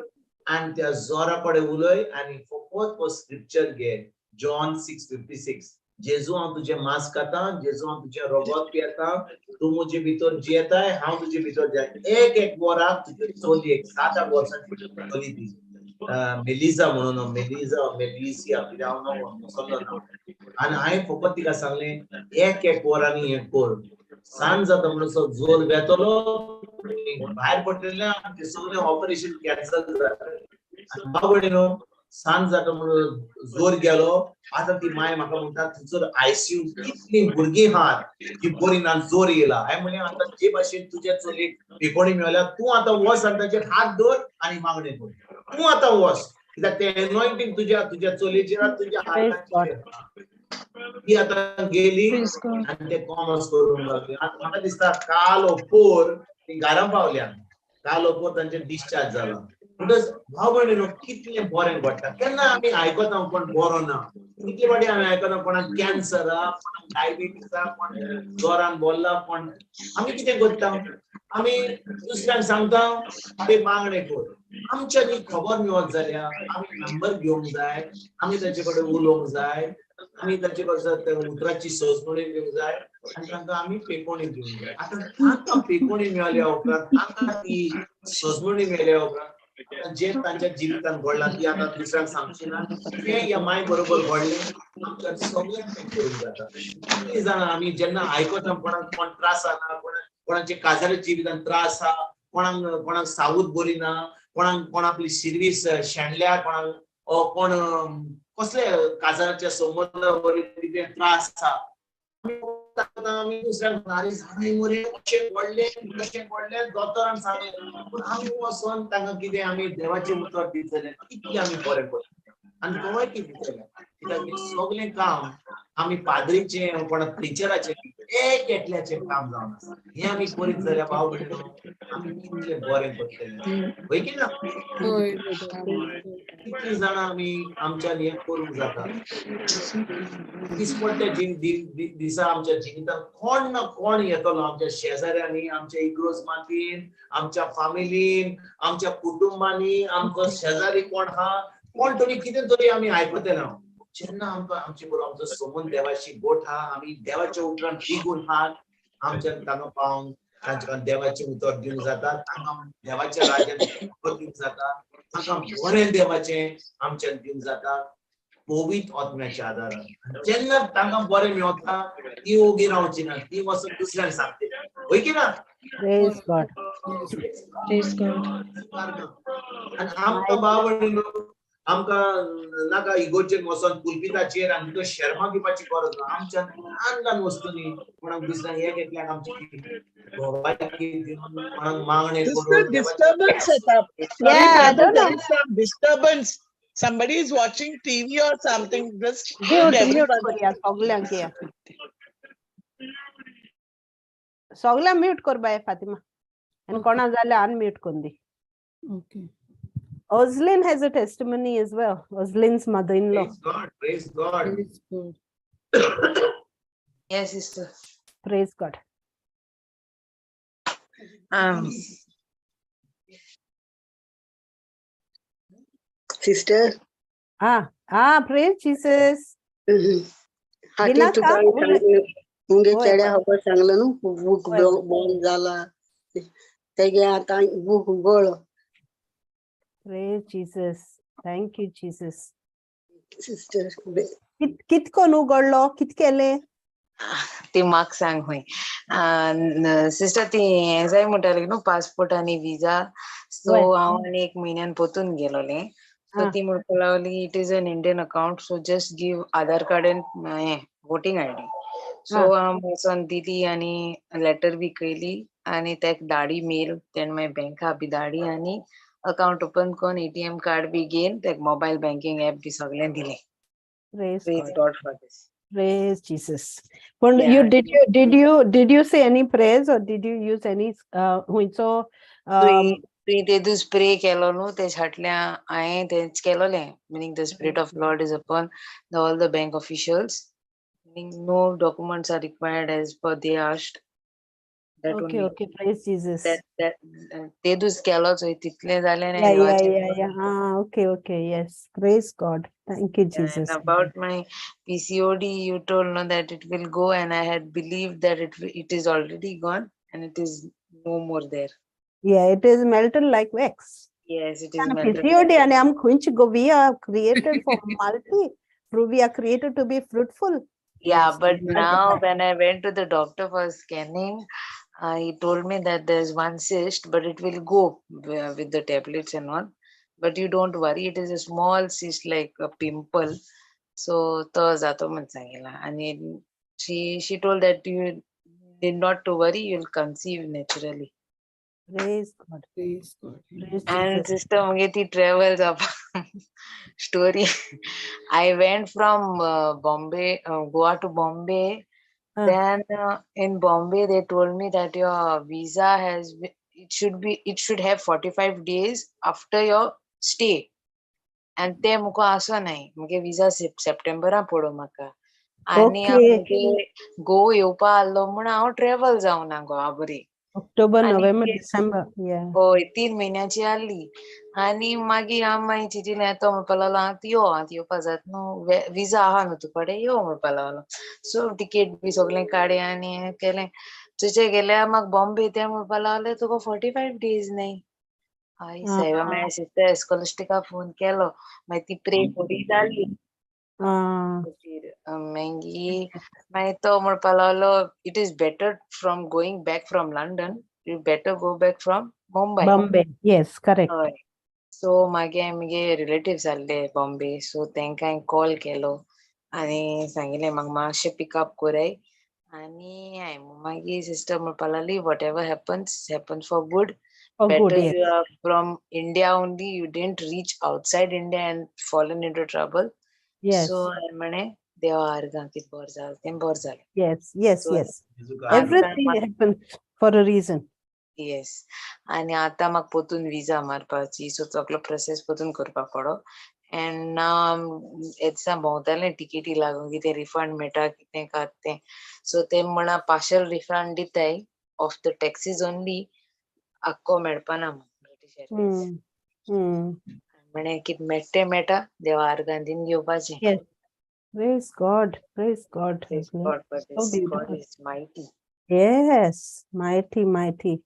आनी त्या जोरा कडेन उलय आनी फकत हो स्क्रिप्चर घे जॉन 6:56 जेजू हांव तुजें मांस खाता जेजू हांव तुजें रगत पियेता तूं म्हजे भितर जियेताय हांव तुजे भितर जियेतां एक वराक तुजे चलयेक 7-8 वर्सांची चली ती मेलिसा म्हणून मेलिसिया कितें हांव नांव विसरलो ना आनी हांवें फकत तिका सांगलें एक वरांनी हें कर सांज जाता म्हणसर जोर बेतलो भायर पडटलें आनी तें सगळें ऑपरेशन कॅन्सल जालें भाव भयणीनो सांज जाता म्हणून जोर गेलो आता ती माय म्हाका म्हणटा थंयसर आयसीयू कितली भुरगीं आहात की बरी ना जोर येयला हांवें म्हणलें आता जे भाशेन तुज्या चलयेक पेकोणी मेळ्ळ्या तूं आतां वच आनी ताचेर हात दवर आनी मागणें कर तूं आतां वच कित्याक ते एनॉयंटींग तुज्या चलयेचेर तुज्या हाताचेर ती आतां गेली आनी ते कॉमर्स करून लागली आतां म्हाका दिसता काल ओपोर ती घरा पावल्या काल ओपोर तांचे डिस्चार्ज जाला म्हणटच भाव भयणीनो कितलें बरें घडटा केन्ना आमी आयकता कोण बरो ना कितले फावटी आमी आयकता कोणाक कॅन्सरा कोणाक डायबिटीसा कोण जोरान बोल्ला कोण आमी कितें करता आमी दुसऱ्यांक सांगता ते मागणें कर आमच्यानी खबर मेळत जाल्यार आमी नंबर घेवंक जाय आमी ताचे कडेन उलोवंक जाय आमी ताचे कडसून उतराची सोजमणी घेवंक जाय आनी तांकां आमी पेकोणी दिवंक जाय आतां तांकां पेकोणी मेळ्ळ्या उपरांत तांकां ती सोजमणी मेळ्ळ्या उपरांत जे तांच्या जिवितांत घडलां ती आतां दुसऱ्यांक सांगची ना तें ह्या माय बरोबर घडलें आमच्या सगळ्यांक तें करूंक जाता कितलीं जाणां आमी जेन्ना आयकता कोण त्रास आसा कोणाचे काजाऱ्या जिवितांत त्रास आहा कोणाक सावूत बरी ना कोणाक आपली सिरवीस शेणल्या कोणाक कोण कसले काजाराच्या संबंधावरील त्रास आसा आमी दुसऱ्यांक नारी झाडाय मरे अशें घडलें दोतोरान सांगलें पूण आमी वचोन तांकां कितें आमी देवाचें उतर दितले कितलें आमी बरें करतले आनी गोंय कितें दितले कित्याक हें सगळें काम आमी पाद्रीचें कोणा प्रिचराचें एक एकल्याचें काम जावन आसा हें आमी करीत जाल्यार भाव भयणीनो आमी कितलें बरें करतले होय की ना कितलीं जाणां आमी आमच्यान हें करूंक जाता दिसपट्ट्या दिसा आमच्या जिवितांत कोण ना कोण येतलो आमच्या शेजाऱ्यांनी आमच्या इग्रोज मातीन आमच्या फामिलीन आमच्या कुटुंबांनी आमचो शेजारी कोण आहा कोण तरी कितें तरी आमी आयकतले ना जेन्ना आमकां आमचे बरोबर आमचो संबंद देवाशी गोठ आहा आमी देवाच्या उतरान तिगून आहात आमच्यान तांकां पावंक तांच्या देवाचें उतर दिवंक जाता तांकां देवाच्या राज्यात उतर दिवंक जाता तांकां बरें देवाचें आमच्यान दिवंक जाता पवित्र आत्म्याच्या आदारान जेन्ना तांकां बरें मेळटा ती ओगी रावची ना ती वचून दुसऱ्यांक सांगतली होय की ना Praise God. आनी आमकां भाव भयणीनो आमकां नाका इगोचेर वचोन पुलपिताचेर आनी तो शर्मा घेवपाची गरज ना आमच्यान ल्हान ल्हान वस्तूंनी कोणाक दुसऱ्यांक एक एकल्याक आमची कोणाक मागणें करून Disturbance setup. Yeah, I don't know. There is some disturbance. Somebody is watching TV or something. Just Mute करूया सगळ्यांक या सगळ्यांक म्यूट कर बाय फातिमा आनी कोणा जाल्यार अनम्यूट करून दी Okay. Oslin has a testimony as well. Oslin's mother-in-law. Praise God. Praise God. Yes, sister. Praise God. Sister. Praise Jesus. हाती तुका मुंगे चेड्या खबर सांगलं न्हू बूक बंद जाला तेगे आतां बूक उगडलो Praise Jesus. Thank you, Jesus. Sister कित कोण उगडलो कित केले ती म्हाका सांग खंय सिस्टर ती हें जाय म्हणटाली न्हू पासपोर्ट आनी विजा सो हांव आनी 1 म्हयन्यान पोतून गेलोलें सो ती म्हणपाक लागली it is an Indian account so just give Aadhaar card end हें वोटींग आयडी सो हांव वचोन दिली आनी लेटर बी केली आनी तेका धाडी मेल तेणें मागीर बँका बी धाडी आनी अकाउंट ओपन करून एटीएम कार्ड बी घेवन तेका मोबायल बँकिंग ऍप बी सगळें दिलें Praise Praise God for this. Praise Jesus. But Yeah. did you say any prayers or did you use any तुवें तेदू स्प्रे केलो न्हू ते छाटल्या हांवें तेच केलोलें meaning the spirit of Lord is upon all the bank officials meaning no documents are required as per they asked that okay only praise Jesus that तेदूच केलो चोय तितलें जालें yeah okay yes praise God thank you Jesus and about my PCOD you told no that it will go and I had believed that it is already gone and it is no more there. Yeah, it is melted like wax. Yes, it is melted. PCOD and I'm going to go. We are created for we are created to be fruitful. Yeah, but now when I went to the doctor for scanning, he told me that there's one cyst, but it will go with the tablets and all. but you don't worry, it is a small cyst like a pimple. So to जातो म्हणून सांगितला. आणि she told that you need not to worry, you'll conceive naturally. Praise God. Praise God. Praise And Jesus. sister mage ती travels up story. I went from Bombay, Goa to Bombay. Then in Bombay they told me that your visa it should have 45 days after your stay. And ते मुको असं नाही मुगे विजा सप्टेंबरा पडो म्हाका. आणि हांव गो येवपा आसलो म्हण हांव ट्रॅव्हल जावना गोवा बरी. October, November, December. Yeah. होय 3 महिन्याची आली. आणि मागीर हांव मागीर चिंतिलें येतो म्हणपा लागलो हांव येवपा जात न्हू विजा आहा न्हू तुजे कडेन यो म्हणपा लागलो. सो टिकेट बी सगळें काडलें आनी हें केलें. थंयचे गेल्यार म्हाका बॉम्बे ते म्हणपा लागले तुका 45 days नाही. आई सायबा माझ्या सिस्टर एस्कोलिस्टिका फोन केलो मागीर ती प्रे करी जाली. मागीर तो म्हणपा लागलो it is better from going back from London, you better go back from Mumbai. Bombay, yes, correct. हय. सो मागीर म्हगे रिलेटिव्स आसले बॉम्बे, सो तांकां हांवें कॉल केलो आनी सांगिल्लें म्हाका मातशें पिकअप कोराय. आनी हांवें मागीर सिस्टर म्हणपा लागली what ever happens for good. Better yes. you are from India only, you didn't reach outside India and fallen into trouble. Yes. So I म्हणे देवा आर्गां कित बोर जालें तें बोर जालें. Yes. So, Everything happens for a reason. Yes. आनी आतां म्हाका पोतून विजा मारपाची, सो सगलो प्रोसेस पोतून करपाक पडो. एंड नाव एदिसा भोंवतालें टिकेटी लागून कितें रिफंड मेळटा कितें काय तें. सो ते म्हणा पार्शल रिफंड दिताय ऑफ द टॅक्सीज ओनली, आक्को मेळपाना ब्रिटीश एअरवेज. म्हणे कितें मेळटा तें मेळटा, देवा आर्गां दिन घेवपाचें. Yes. Praise God. Praise God. Praise God for So this. God beautiful. is mighty. Yes, mighty.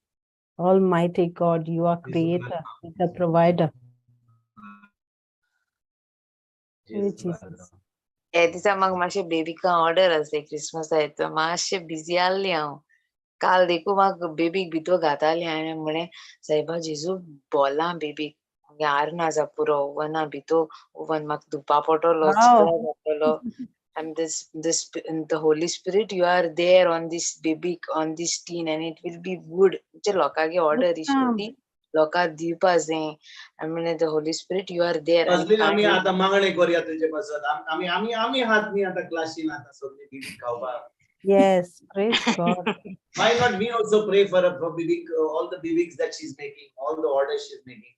Almighty God, you are creator, the provider. Jesus. दिसा म्हाका मातशें बेबीका ऑर्डर आसले क्रिस्मसा येता, मातशें बिजी आसली हांव. काल देखून म्हाका बेबीक भितर घातालें हांवें म्हळें सायबा जेजू बोलां बेबीक म्हगे आर ना जा पुरो ओवना भितर ओवन म्हाका धुवपा पडटलो, चिकला जातलो. And the Holy Spirit, you are there on this baby, on this teen, and it will be good. जे लोकांगे ऑर्डर इश्टी लोकां दिवपा जाय. I mean the Holy Spirit, you are there. आम्ही आता मागणी करूया तुझे पासून. आम्ही हात मी आता क्लासीन आता सगळी बेबी खावपा. Yes, praise God. Why not we also pray for baby, all the babies that she's making, all the orders she's making.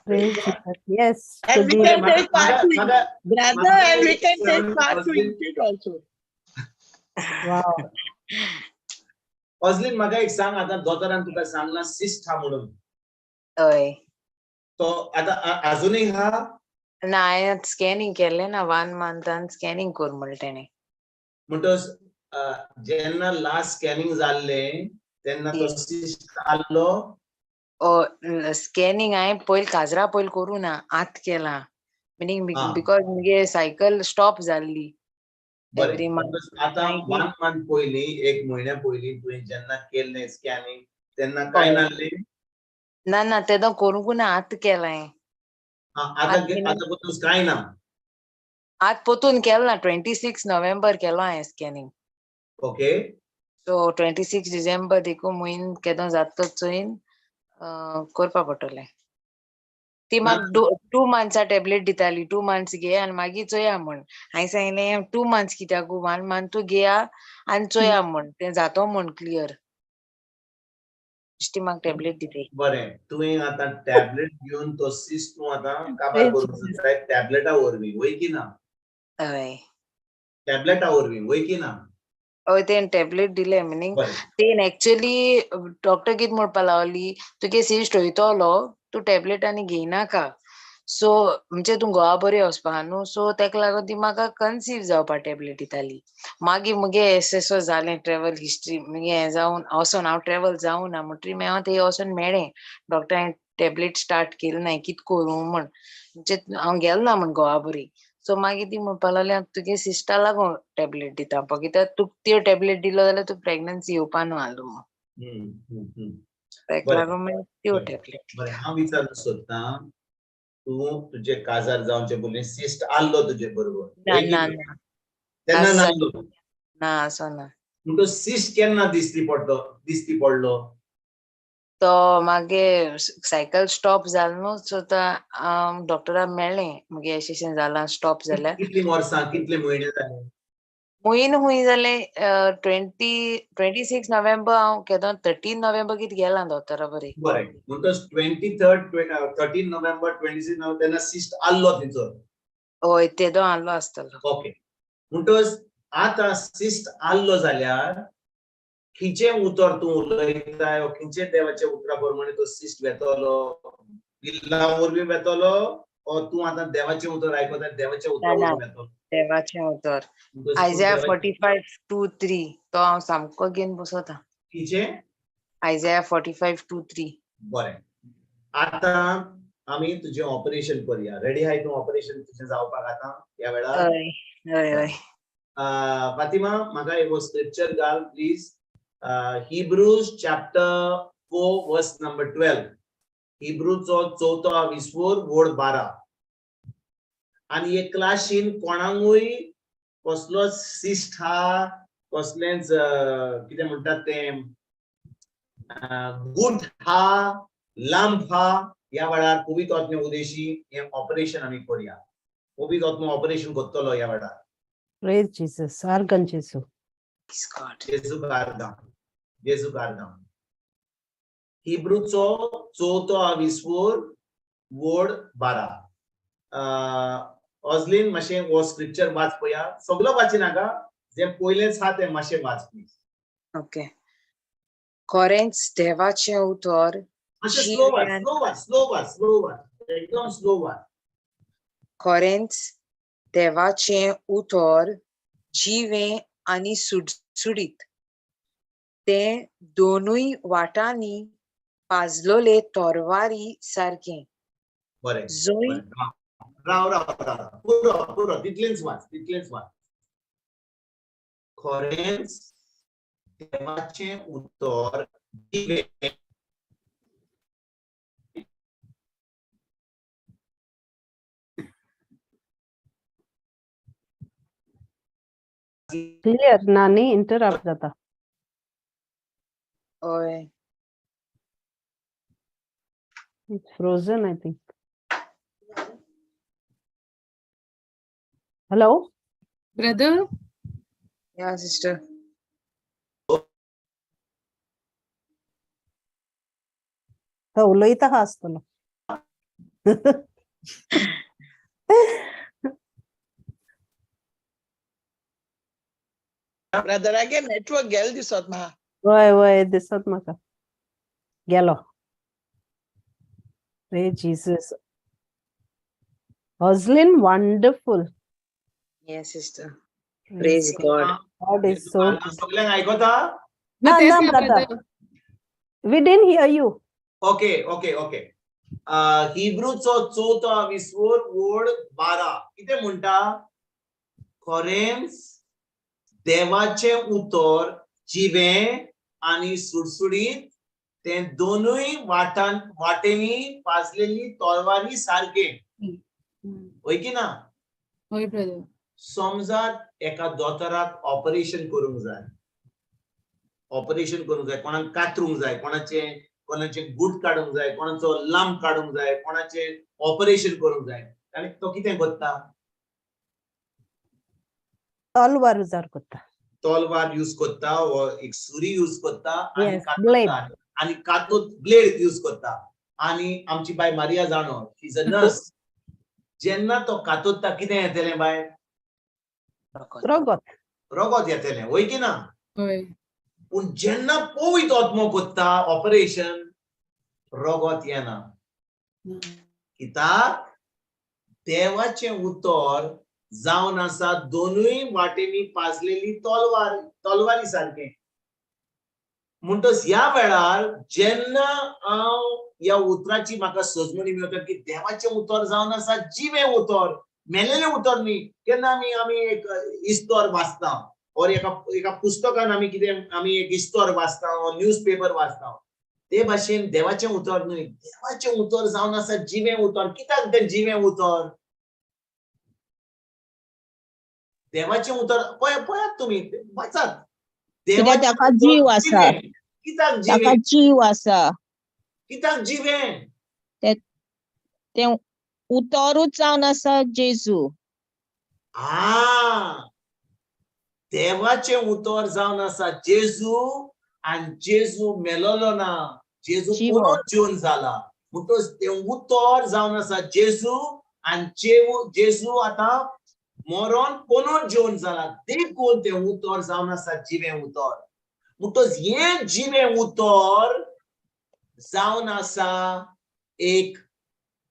Praise Jesus. Yes. And we can take part to it, brother, and we can take part to it also. Wow. ऑझलिन म्हाका एक सांग, आता दोतोरान तुका सांगला cyst हा म्हणून. हय. तो आता अजूनही हा ना हांवें स्कॅनिंग केलें ना 1 month स्कॅनिंग कर म्हणलें तेणें. म्हणटोस जेन्ना लास्ट स्कॅनिंग जाल्लें तेन्ना तो सिस्ट आल्लो. स्कॅनिंग हांवें पयलीं काजरा पयलीं करूं ना, आत केलां. मिनींग बिकॉज मुगे सायकल स्टॉप जाल्ली. बरें, आता 1 month पयलीं 1 म्हयन्या पयलीं तुवें जेन्ना केल्लें स्कॅनिंग तेन्ना काय नासलें. ना तेदो करूंक ना, आत केलां. आता पोतून काय ना. आत पोतून केलो ना, 26 November केलो हांवें स्कॅनिंग. ओके. सो 26 December देखून मुईन केदो जाता चोयन करपा पडटलें. ती म्हाका 2 months टॅबलेट दिताली, 2 months घे आनी मागीर चोया म्हण. हांवें सांगलें 2 months कित्याक 1 month घेया आनी चोया म्हण, तें जातो म्हण क्लियर. म्हाका टॅबलेट दिताय. बरें, तुवें आतां टॅबलेट घेवन तो सिस्ट तूं आतां काबार करूंक जाय टॅबलेटा वरवीं, वय की ना? हय. टॅबलेटा वरवीं, वय की ना? हय, तें टॅबलेट दिलें. मिनींग तें एक्चुअली डॉक्टर कितें म्हणपा लागली, तुगे सिस्ट वयतलो, तूं टॅबलेट आनी घेयनाका. सो म्हणजे तूं गोवा बरें वचपा न्हू, सो तेका लागून ती म्हाका कन्सीव जावपा टॅबलेट दिताली. मागीर मुगे एस जालें ट्रॅव्हल हिस्ट्री मुगे हें जावन वोसोन हांव ट्रॅव्हल जावना म्हणटरी हांव थंय वोसोन मेळ्ळें. डॉक्टरान टॅबलेट स्टार्ट केली ना, कितें करूं म्हण. म्हणजे हांव गेलो ना म्हण गोवा बरी. सो मागीर ती म्हणपा लागली तुगे सिस्टा लागून टॅबलेट दिता पळय, कित्याक तुका त्यो टॅबलेट दिलो जाल्यार तूं प्रेग्नन्सी येवपा न्हू आसलो म्हण. ताका लागून मागीर त्यो टॅबलेट. बरें, हांव विचारूंक सोदतां तू तुझे काजार जावचे बोलले सिस्ट आल्लो तुझे बरोबर ना होय की ना ना? ना तेन्ना असं नासलो ना असो ना म्हणटो सिस्ट केन्ना दिसती पडलो तो मागे सायकल स्टॉप जालो न्हू सो डॉक्टरा मेळ्ळें मागे एसेशन जाला स्टॉप जाल्यार कितली वर्सां कितले म्हयने जाले हुयन हुंय जाले 26 नोव्हेंबर हांव केदोन 13 नोव्हेंबर कितें गेला दोतोरा बरें बरें म्हणटच 13 नोव्हेंबर 26 नोव्हेंबर तेन्ना सिस्ट आल्लो थिंचो हय तेदो आसलो आसतलो ओके म्हणटच आतां सिस्ट आल्लो जाल्यार खिचे उतर तूं उलयताय खिचे देवाचे उतरा प्रमाणे तो सिस्ट वेतलो बिल्ला वरवीं वेतलो ओ तूं आतां देवाचे उतर आयकोता देवाचे उतरा ना वरवीं वेतलो देवाचें उतर म्हणटच तूं आयजाया देवाचे 45:2-3 तो हांव सामको घेवन बसोता खिचे आयजाया 45:2-3 बरें आतां आमी तुजें ऑपरेशन करूया रेडी आहाय तूं ऑपरेशन तुजें जावपाक आतां ह्या वेळार हय हय हय फातिमा म्हाका एक स्क्रिप्चर घाल प्लीज हिब्रूज चॅप्टर 4 वर्स नंबर 12 हिब्रूचो 4 विस्वोर वोड 12 आनी हे क्लासीन कोणाकूय कसलोच सिस्ट हा कसलेंच कितें म्हणटात तें गुड हा लांब हा ह्या वेळार पवित्र आत्मे उदेशी हे ऑपरेशन आमी करूया पवित्र आत्मो ऑपरेशन करतलो ह्या वेळार Praise Jesus. Argan Jesu. Praise God. जेजू कारदाम हिब्रूचो 4 विस्वोर वोड 12 ऑजलीन मातशें हो स्क्रिप्चर वाच पया सगळो वाची नाका जे पयलेच हा ते मातशें वाच प्लीज ओके कोरेंच देवाचें उतर मातशें स्लो वाच एकदम स्लो वाच कोरेंच देवाचें उतर जिवें आनी सुडसुडीत ते दोनूय वाटांनी पाजलोले तोरवारी सारकें बरें जोय राव पुरो तितलेंच वाच खरेंच देवाचें उतर जिवें Clear, Nani, interrupt jata. हय It's frozen, I think. Hello? Brother, या सिस्टर तो उलयता हा आसतलो. ब्रदरागे नेटवर्क गेल दिसत म्हा वय दिसत म्हाका. गेलो. Praise Jesus. Oslin, wonderful. Yes sister praise God God is so good. सगळ्यांक आयकोता No, तेच no, ना, brother. brother. We didn't hear you. Okay हिब्रूचो 4 विस्वोर वोड 12 कितें म्हणटा खरेंच देवाचें उतर जिवें आनी सुडसुडीत ते दोनूय वाटेनी पाजलेली तलवारी सारकें होय की ना होय ब्रदर समजात एका दोतोराक ऑपरेशन करूंक जाय कोणाक कातरूंक जाय कोणाचे गुट काडूंक जाय कोणाचो लांब काडूंक जाय कोणाचे ऑपरेशन करूंक जाय आनी तो कितें करता तलवार उजार करता. तलवार यूज करता व एक सुरी यूज करता आणि Yes, blade. आणि कातूत ब्लेड यूज करता आणि आमची बाय मारिया जाणो शी इज अ नर्स जेन्ना तो कातोत्ता कितें येतलें बाय रोगोत येतलें होय की ना होय पूण जेन्ना पवित्र आत्मो करता ऑपरेशन रोगोत येना कित्याक देवाचें उतर जावन आसा दोनूय वाटेनी पाजलेली तलवारी सारकें म्हणटच ह्या वेळार जेन्ना हांव ह्या उतराची म्हाका सजमणी मेळटा की देवाचें उतर जावन आसा जिवें उतर मेलेलें उतर न्ही केन्ना आमी एक इस्तोर वाचता और एका पुस्तकान आमी एक इस्तोर वाचता न्यूज पेपर वाचता ते भाशेन देवाचें उतर न्हय, देवाचें उतर जावन आसा जिवें उतर. कित्याक तें जिवें उतर? देवाचें उतर पळयात तुमी, वाचात. कित्याक ताका जीव आसा. कित्याक ताका जिवें? जीव आसा. कित्याक जिवें? ते उतरूच जावन आसा जेजू. देवाचें उतर जावन आसा जेजू, आनी जेजू मेलोलो ना. जेजू जिवो. परत जिवन जाला. म्हणटच तें उतर जावन आसा जेजू, आनी जेजू आतां मरोन परत जिवन जाला. देखून तें उतर जावन आसा जिवें उतर. म्हणटच हें जिवें उतर जावन आसा एक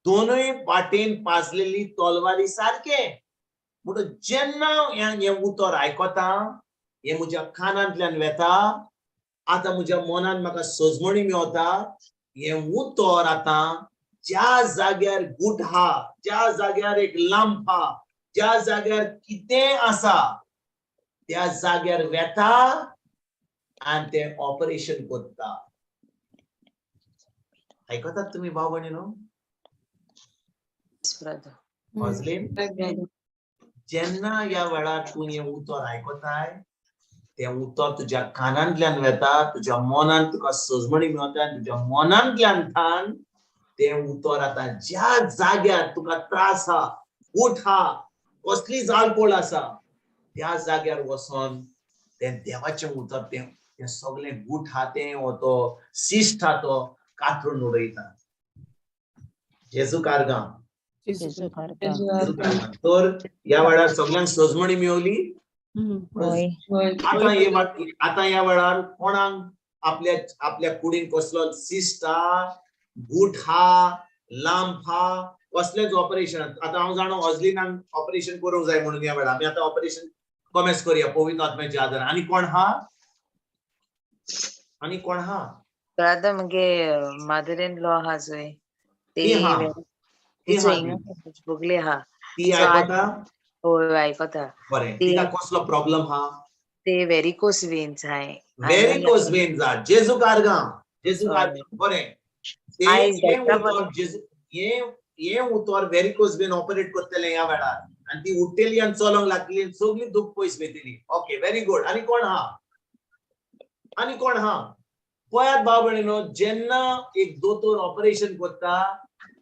दोनूय वाटेन पाजलेली तलवारी सारकें. म्हणटच जेन्ना हें उतर आयकता, हें म्हज्या कानांतल्यान वेता, आतां म्हज्या मनान म्हाका सजमणी मेवता. हें उतर आतां ज्या जाग्यार गूट आहा, ज्या जाग्यार एक लांप आहा, ज्या जाग्यार कितें आसा, त्या जाग्यार वेता आनी तें ऑपरेशन करता. आयकतात तुमी भाव भयणीनो? जेन्ना ह्या वेळार तूं हें उतर आयकताय, तें उतर तुज्या कानांतल्यान वेता, तुज्या मनान तुका सजमणी मेवता, आनी तुज्या मनांतल्यान तें उतर आतां ज्या जाग्यार तुका त्रास आहा, गूट आहा, कसली जाळपोळ आसा, त्या जाग्यार वचोन तें देवाचें उतर तें सगळें गूट आहा तें वो तो शिश्ट आहा तो कातरून उडयता. जेजू कारगां. तर ह्या वेळार सगळ्यांक सजमणी मेवली. आतां ह्या वेळार कोणाक आपल्या कुडीन कसलो शिश्ट आहा, गूट आहा, लांप आहा, कसलेंच ऑपरेशन. आतां हांव जाणो ऑजलिनाक ऑपरेशन करूंक जाय म्हणून ह्या वेळार आमी आतां ऑपरेशन कमेस करुया पवित्र आत्म्याच्या आदारान. आनी कोण आहा? आनी कोण आहा? ब्रदर मगे मदर इन लॉ आहा चोय बगले आहा. ती आयकता? होय आयकता. बरें. तिका कसलो प्रॉब्लेम आहा? ते व्हेरिकोस वेन्स आहाय. व्हेरिकोस वेन्स आहा. जेजू कारगां. जेजू कारगां. बरें. हें उतर व्हेरिकोस वेन ऑपरेट करतलें ह्या वेळार. आनी ती उठ्ठेली आनी चलोंक लागली, सगळी दूख पयस वयतली. Okay, very good. आनी कोण आहा? आनी कोण आहा? पळयात भाव भयणीनो, जेन्ना एक दोतोर ऑपरेशन करता,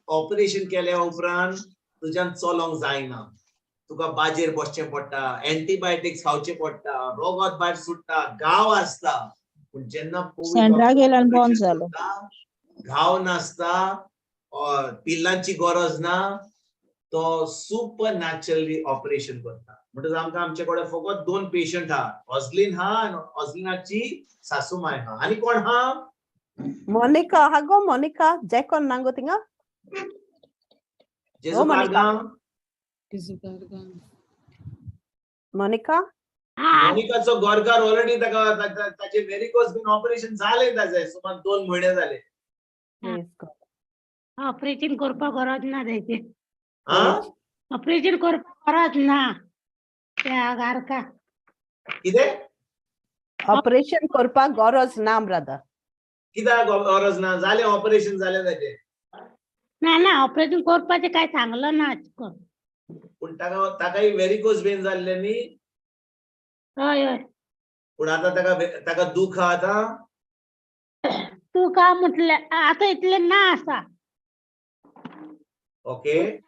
ऑपरेशन केल्या उपरांत तुज्यान चलोंक जायना. तुका बाजेर बसचें पडटा, एंटीबायोटिक्स खावचें पडटा, रोगत भायर सुट्टा, घाव आसता. पूण जेन्ना घाव नासता, पिल्लांची गरज ना, तो सुपर नॅचरली ऑपरेशन करता. म्हणटच आमकां आमचे कडेन फकत 2 पेशंट आहा. ऑजलीन आहा आनी ऑजलिनाची सासूमाय आहा. आनी कोण आहा? मोनिका आहा गो. मोनिका जॅकॉन नांगो थिंगा. जेजू कारगां. मोनिका मोनिकाचो गोरकार ऑलरेडी ताचे व्हेरिकोस बीन ऑपरेशन जालें ताजें. सुमार 2 म्हयने जाले. ऑपरेशन करपाक गरज ना तेचे. ऑपरेशन करपाक गरज ना त्या गारका. कितें? ऑपरेशन करपाक गरज ना ब्रदर. कित्याक गरज ना? जालें ऑपरेशन जालें ताजें. ना ऑपरेशन करपाचें काय सांगलं ना. पूण ताकाय व्हेरिकोस वेन जाल्ले न्ही. हय. पूण आतां ताका दूख आहा आतां. तू का म्हटलें आतां इतलें ना आसा. ओके.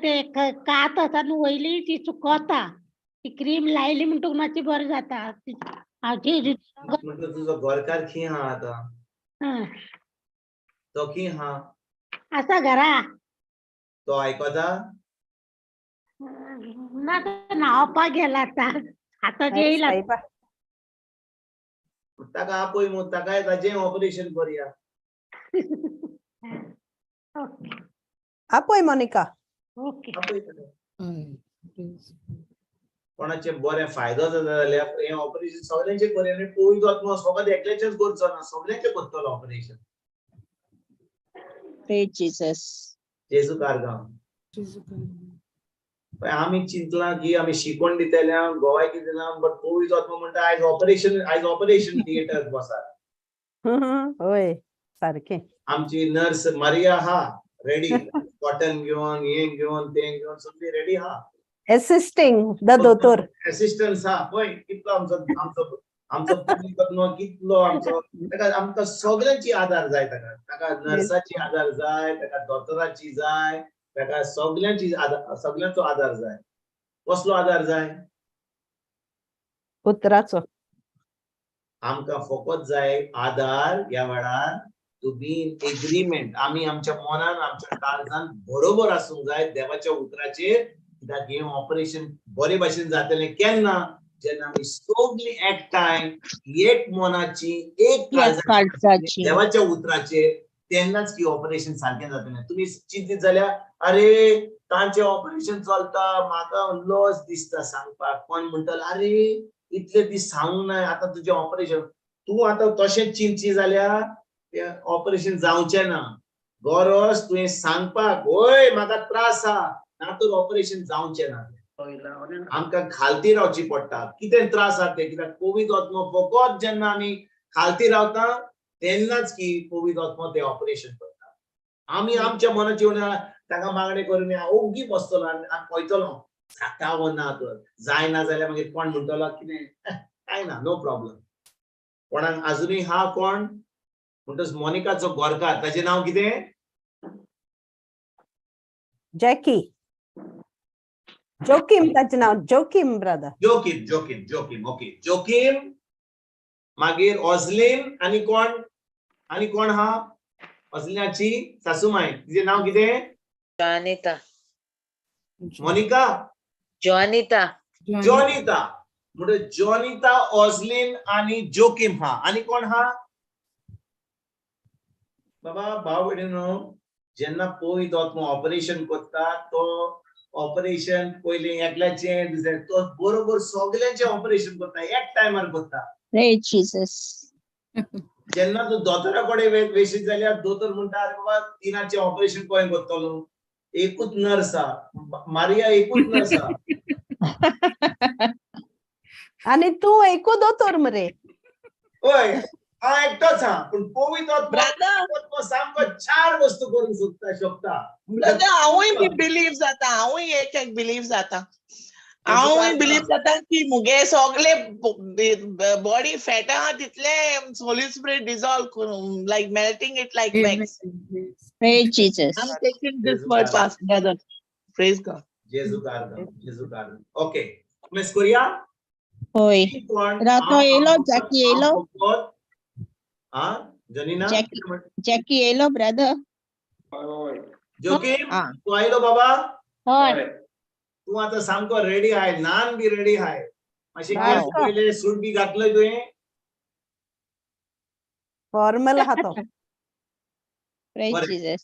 ते कात आसा न्हू वयली ती चुकता. ती क्रीम लायली म्हणटूच मातशी बरें जाता. तुजो गोरकार खंय आहा आतां? तो खंय आहा? आसा घरा. तो आयकता? ना न्हावपाक गेला आतां जेयला. ताका आपय मग ताकाय ताजें ऑपरेशन करुया. आपय मोनिका. ओके. कोणाचे बरें फायदो जाता जाल्यार हें ऑपरेशन सगळ्यांचें करूया. आनी पवित्र आत्मा फकत एकल्याचेंच करचो ना, सगळ्यांचें करतलो ऑपरेशन. Praise Jesus. जेजू कारगां. आमी चिंतलां की आमी शिकवण दितल्या, गोवाय कितें ना, बट पवित्र आत्मा म्हणटा आयज ऑपरेशन थिएटर बसात. होय सारखे. आमची नर्स मारिया हा रेडी, कॉटन घेऊन हे घेऊन ते घेऊन सगळी रेडी हा. असिस्टिंग द दोतोर. असिस्टंट हा होय. कितलो आमचो कितलो आमकां सगळ्यांची आधार जाय. ताका नर्साची आधार जाय, ताका दोतोराची जाय, ताका सगळ्यांचो आधार जाय. कसलो आधार जाय? उतराचो. आमकां फकत जाय आधार ह्या वेळार टू बी इन एग्रीमेंट. आमी आमच्या मनान आमच्या काळजान बरोबर आसूंक जाय देवाच्या उतराचेर. कित्याक हे ऑपरेशन बरे भाशेन जातले केन्ना? जेन्ना आमी सगळी एकठांय एक मनाची एक काळजाची देवाच्या उतराचेर, तेन्नाच की ऑपरेशन सारकें जातलें. तुमी चिंतीत जाल्यार अरे तांचे ऑपरेशन चलता, म्हाका लॉस दिसता सांगपाक. कोण म्हणटलो अरे इतले दीस सांगूंक ना आतां तुजें ऑपरेशन. तूं आतां तशेंच चिंतची जाल्यार तें ऑपरेशन जावचें ना. गरज तुवें सांगपाक होय म्हाका त्रास आहा, ना तर ऑपरेशन जावचें ना. आमकां खालती रावची पडटा. कितें त्रास आहा ते? कित्याक कोवीड वचनो फकत जेन्ना आमी खालती रावता तेन्नाच की कोवीड वचनो ते ऑपरेशन करता. आमी आमच्या मनाची ताका मागणें करून ओग्गी बसतलो आनी पळयतलो जाता वो ना तर. जायना जाल्यार मागीर कोण म्हणटलो कितें काय ना, नो प्रॉब्लेम. कोणाक अजुनूय हा कोण म्हणटच मोनिकाचो गोरकार, ताचें नांव कितें? जॅकी. जोकीम ताचें नांव. जोकीम ब्रदर. जोकीम ओके. जोकीम, मागीर ऑझलीन आनी कोण हा? ऑझलिनाची सासूमाय, तिचें नांव कितें? जॉनिता. मोनिका? जॉनिता. म्हणजे जॉनिता, ऑझलिन आणि जोकीम हा. आणि कोण हा? बाबा भाव भयणीनो, जेन्ना पळयत वचून ऑपरेशन करता तो ऑपरेशन पयलीं एकल्याचें दुसरें तो बरोबर सगळ्यांचें ऑपरेशन करता, एक टायमार करता. जेन्ना तूं दोतोरा कडेन वेशीत जाल्यार दोतोर म्हणटा अरे बाबा तिनाचें ऑपरेशन कोण करतलो? एकूच नर्स आहा, मारिया एकूच नर्स आहा. आणि तू एकू दोतोर मरे. होय हा एकटोच हा. पण कोवीड वचनो सामको चार वस्तू करूंक शकता. हांवूय बी बिलीव जाता. हांवूय एक बिलीव जाता. हांवूय बिलीव जाता की मुगे सगळे बॉडी फॅट आहा तितले होली स्पिरिट डिसॉल्व करून like melting it like wax. Praise Jesus. I'm taking this word fast together. Praise God. जेजू कार. ओके. मिस कोरिया? होय. रातो येलो, जॅकी येलो. हाँ जनीना? जॅकी येलो ब्रदर. जोकीम तू आयलो बाबा? होय. तू आता सामको रेडी आहे. नान बी रेडी आहे. मातशें केस पयले सूट बी घातलोय तुवें? फॉर्मल हा तो. Praise Jesus.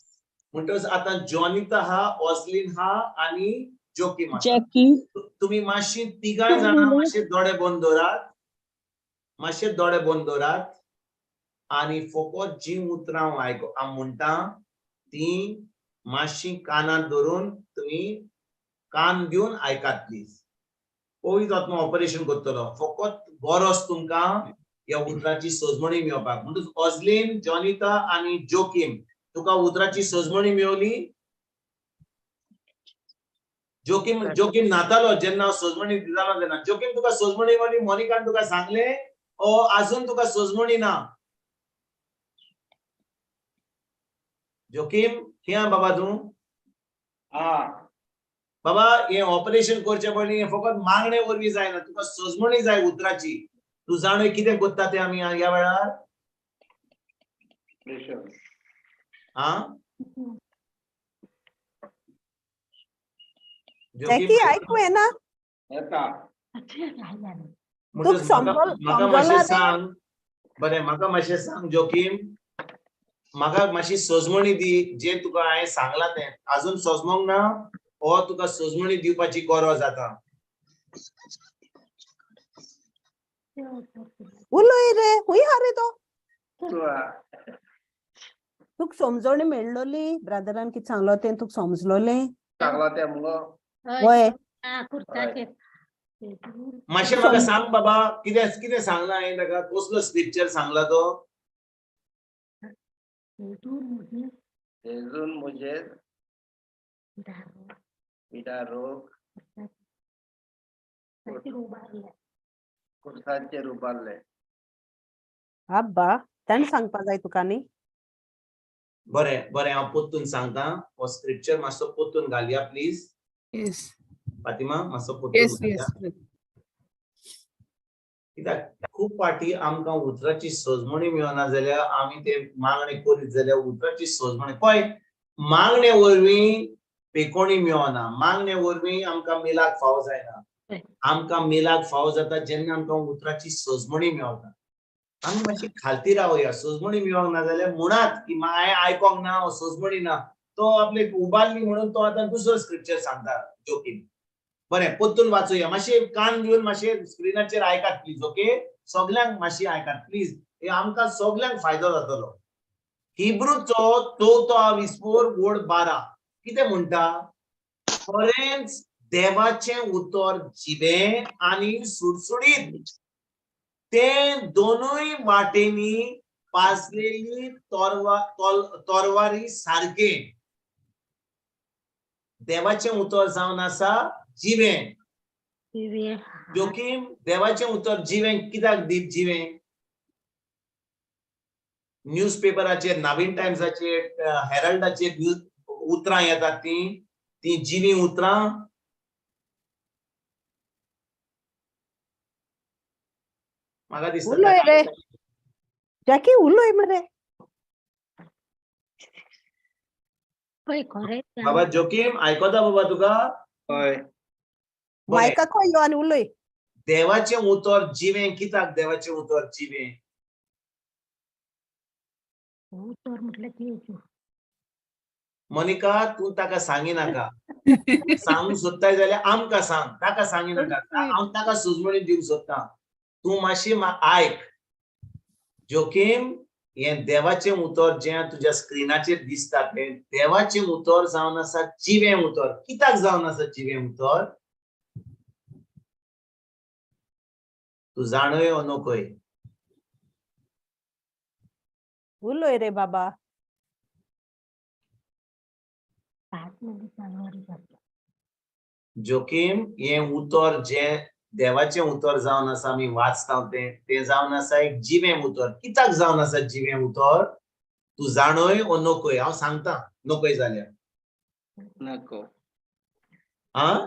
म्हणटच आता जॉनिता हा, ऑझलिन हा आणि जोकीम हा. जॅकी. तुम्ही मातशी तिगाय जाणां मातशे दोळे बंद दवरात. आणि फकत जी उतरां हांव म्हणटा ती मातशी कानात धरून तुम्ही कान दिवन आयकात प्लीज. पळयत वचून ऑपरेशन करतलो. फकत गरज तुमकां ह्या उतराची सजमणी मेळपाक. म्हणटच ऑझलिन, जॉनिता आणि जोकीम तुका उतराची सजमणी मेळवली? जोकीम नातालो जेन्ना सजमणी दितालो तेन्ना. जोकीम तुका सजमणी मेळवली? मोनिकान तुका सांगले ओ अजून तुका सजमणी ना? जोकीम खंय बाबा तूं? बाबा हे ऑपरेशन करचे पयलीं फकत मागणे वरवीं जायना, तुका सजमणी जाय उतराची. तूं जाणय कितें करता ते आमी ह्या वेळार? जॅकी ऐकू येना? म्हाका मातशें सांग. बरें म्हाका मातशें सांग जोकीम, म्हाका मातशी सजमणी दी. जे तुका हांवें सांगलां तें अजून सजमोंक ना? ओ तुका सजमणी दिवपाची गरज आतां? उलय रे, हुंय हा रे तो. तुक समजोणी मेळ्ळोली ब्रदरान कितें सांगलो तें तुका समजलोलें? होय. मातशें म्हाका सांग बाबा कितें सांगला हांवें ताका? कसलो स्क्रिप्चर सांगला तो? Jezun mujhe ida roग kursache ruballe. अब्बा त्यान सांगपा जाय तुका न्ही बरें बरें हांव पोत्तून सांगता हो स्क्रिप्चर मातसो पोत्तून घालया प्लीज Yes. फातिमा मातसो पोत्तून Yes. घालया Yes. कित्याक खूब फाटी आमकां उतराची सोजमणी मेळना जाल्यार आमी ते मागणे करीत जाल्यार उतराची सोजमणी पळय मागणे वरवीं पेकोणी मेळना मागणे वरवीं आमकां मेलाक फाव जायना आमकां मेलाक फाव जाता जेन्ना आमकां उतराची सोजमणी मेळटा आमी मातशी खालती रावया सोजमणी मेळोंक ना जाल्यार म्हणत की हांवें आयकोंक ना सोजमणी ना तो आपले उबारली म्हणून तो आतां दुसरो स्क्रिप्चर सांगता जोकीन बरें पोत्तून वाचूया मातशे कान घेवन मातशे स्क्रिनाचेर आयकात प्लीज ओके सगल्यांक मातशी आयकात प्लीज हे आमकां सगल्यांक फायदो जातलो हिब्रूचो 4 वड 12 कितें म्हणटा खरेंच देवाचें उतर जिबें आनी सुडसुडीत ते दोनूय वाटेनी पासलेली तोरवारी सारके देवाचें उतर जावन आसा जिवें जोकीम देवाचें उतर जिवें कित्याक दीत जिवें न्यूजपेपराचेर नवीन टाइम्साचेर हेरल्डाचेर उतरां येतात ती जिवी उतरां म्हाका उलोय रे दिसता जॅकी उलोय मरे बाबा जोकीम आयकोता बाबा तुका हय मायकाक यो आनी उलोय देवाचें उतर जिवें कित्याक देवाचें उतर जिवें मोनिका तू ताका सांगी नाका सांगूंक सोदताय जाल्यार आमकां सांग ताका सांगी नाका हांव ताका सुजमणी दिवंक सोदतां तूं मातशी आयक जोकीम हें देवाचें उतर जें तुज्या स्क्रिनाचेर दिसता तें देवाचें उतर जावन आसा जिवें उतर कित्याक जावन आसा जिवें उतर तूं जाणय ओ नोकय उलोय रे बाबा जोकीम हें उतर जें देवाचें उतर जावन आसा आमी वाचता तें जावन आसा एक जिवें उतर कित्याक जावन आसा जिवें उतर तूं जाणय ओ नोकय हांव सांगता नोकय जाल्यार नको आं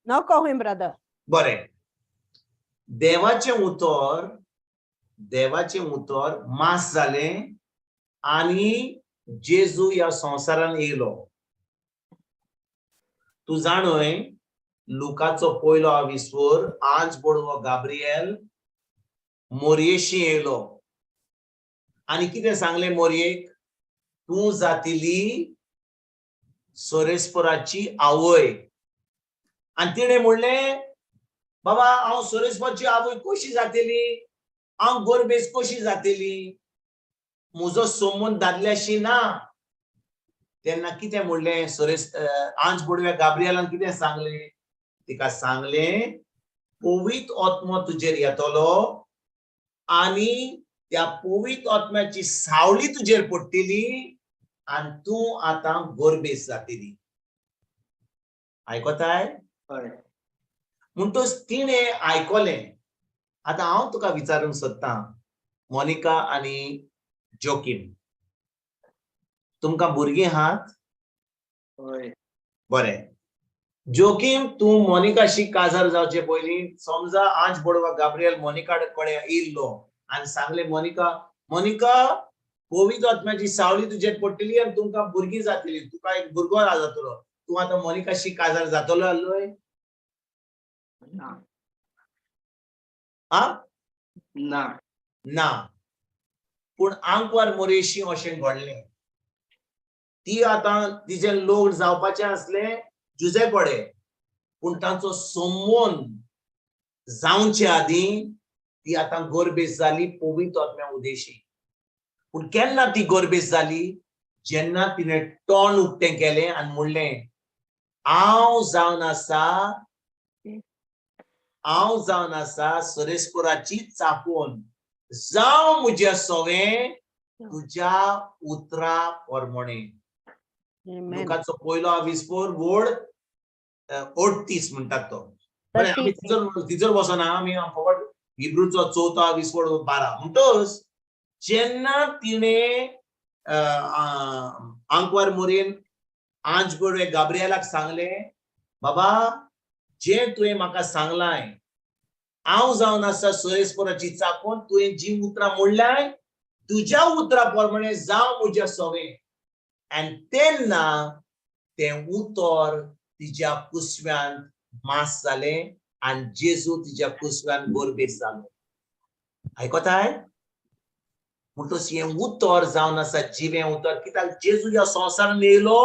नको हुंय ब्रदर बरें देवाचें उतर मास जालें आनी जेजू ह्या संवसारान येयलो तूं जाणय लुकाचो पयलो आविस्वर आज बोडवो गाब्रिएल मोरयेशी येयलो आनी कितें सांगलें मोरयेक तूं जातिली सोरेस्पराची आवय आनी तिणें म्हणलें बाबा हांव सोरेस्पराची आवय कशी जातली हांव गोरबेज कशी जातली म्हजो संबंद दादल्याशी ना तेन्ना कितें म्हणलें आंच बोडव्या गाब्रिएलान कितें सांगलें तिका सांगलें पवित्र आत्मो तुजेर येतलो आनी त्या पवित्र आत्म्याची सावळी तुजेर पडटली आनी तूं आतां गोरबेज जातली आयकोताय म्हणटच तिणें आयकोलें आतां हांव तुका विचारूंक सोदतां मोनिका आनी जोकीम तुमकां भुरगीं आहात बरें जोकीम तूं मोनिकाशी काजार जावचे पयलीं समजा आज बोडवा गाब्रिएल मोनिका कडेन येयल्लो आनी सांगलें मोनिका पवित्र आत्म्याची सावळी तुजेर पडटली आनी तुमकां भुरगीं जातली तुका एक भुरगो जातलो तूं आतां मोनिकाशी काजार जातलो आसलोय ना पूण आंकवार मोरयेशी अशें घडलें ती आतां तिचें लोक जावपाचें आसलें जुजेपडे पूण तांचो संबंद जावचे आदीं ती आतां गोरबेज जाली पवित्र आत्म्या उदेशी पूण केन्ना ती गोरबेज जाली जेन्ना तिणें तोंड उक्तें केलें आनी म्हणलें हांव जावन आसा सोरेस्पराची चापोन जावं म्हजें सगळें तुझ्या उतरा प्रमाणे. Amen. लुकाचो पहिलो विस्पोर वोड 38 म्हणतात तो. बरें आमी तिजोर बसना आमी फकत हिब्रूचो 4 विस्पोर 12 म्हणटोस जेन्ना तिणे आंकवार मोरेन आंज बरोबर गाब्रिएलाक सांगले बाबा जे तुवें म्हाका सांगलाय हांव जावन आसा सोयेस्पराची चाकोन तुवें जी उतरां म्हणल्याय तुज्या उतरा प्रमाणे जावं म्हज्या सवे. आनी तेन्ना तें उतर तिच्या कुसव्यान मास जालें आनी जेजू तिच्या कुसव्यान गोरबेस जालो. आयकोताय म्हणटोच हें उतर जावन आसा जिवें उतर. कित्याक जेजू ह्या संवसारान येयलो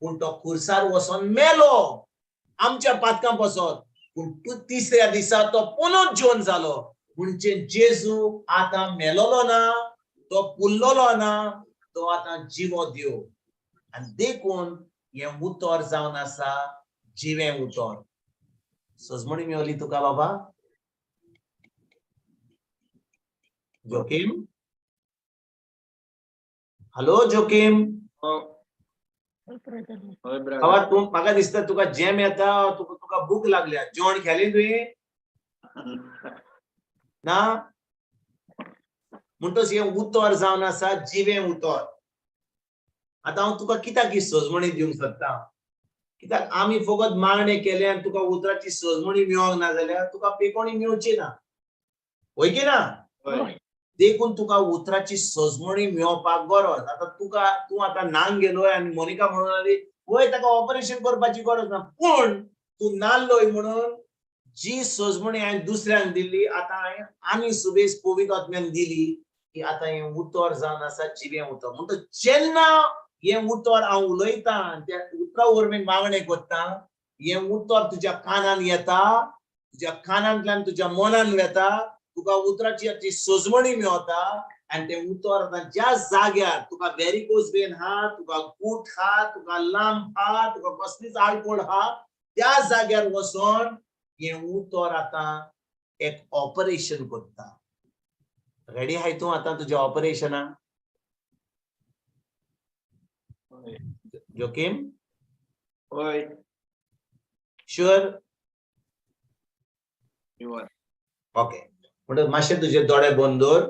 पूण तो खुर्सार वचोन मेलो आमच्या पातकां बसत. पूण तिसऱ्या दिसा तो पुनूच जिवन जालो. म्हणजे जेजू आतां मेलोलो ना, तो पुल्लोलो ना, तो आतां जिवो दिव. आनी देखून हें उतर जावन आसा जिवें उतर. सजमणी मेवली तुका बाबा? जोकीम? हॅलो जोकीम? बाबा तू म्हाका दिसता तुका जेम येता, तुका भूक लागल्या. जेवण केलें तुवें? ना? म्हणटोच हें उतर जावन आसा जिवें उतर. आतां हांव तुका कित्याक ही सजमणी दिवंक सोदतां? कित्याक आमी फकत मागणें केलें आनी तुका उतराची सजमणी मेळोंक ना जाल्यार तुका पेकोणी मेळची ना. होय की ना? देखून तुका उतराची सजमणी मेळोवपाक गरज. आतां तूं आतां नांग गेलोय आनी मोनिका म्हणून आली वय ताका ऑपरेशन करपाची गरज ना. पूण तूं नाल्लोय म्हणून जी सजमणी हांवें दुसऱ्यांक दिल्ली आतां हांवें आनी सुबेज पवित्र आत्म्यान दिली की आतां हें उतर जावन आसा जिवें उतर. म्हणटच जेन्ना हें उतर हांव उलयतां त्या उतरा वरवीं मागणें करता हें उतर तुज्या कानान येता, तुज्या कानांतल्यान तुज्या मनान वेता, तुका उतराची सजमणी मेळटा आनी तें उतर आतां ज्या जाग्यार तुका व्हेरिकोज वेन हा, तुका गूट हा, तुका लांब हा, तुका कसलीच आडकोड हा, त्या जाग्यार वचोन हें उतर आतां एक ऑपरेशन करता. रेडी आहाय तूं आतां तुज्या ऑपरेशनाक? जोकीम? होय. शुअर? शुअर. ओके. म्हणटच मातशे तुजे दोळे बंद दवर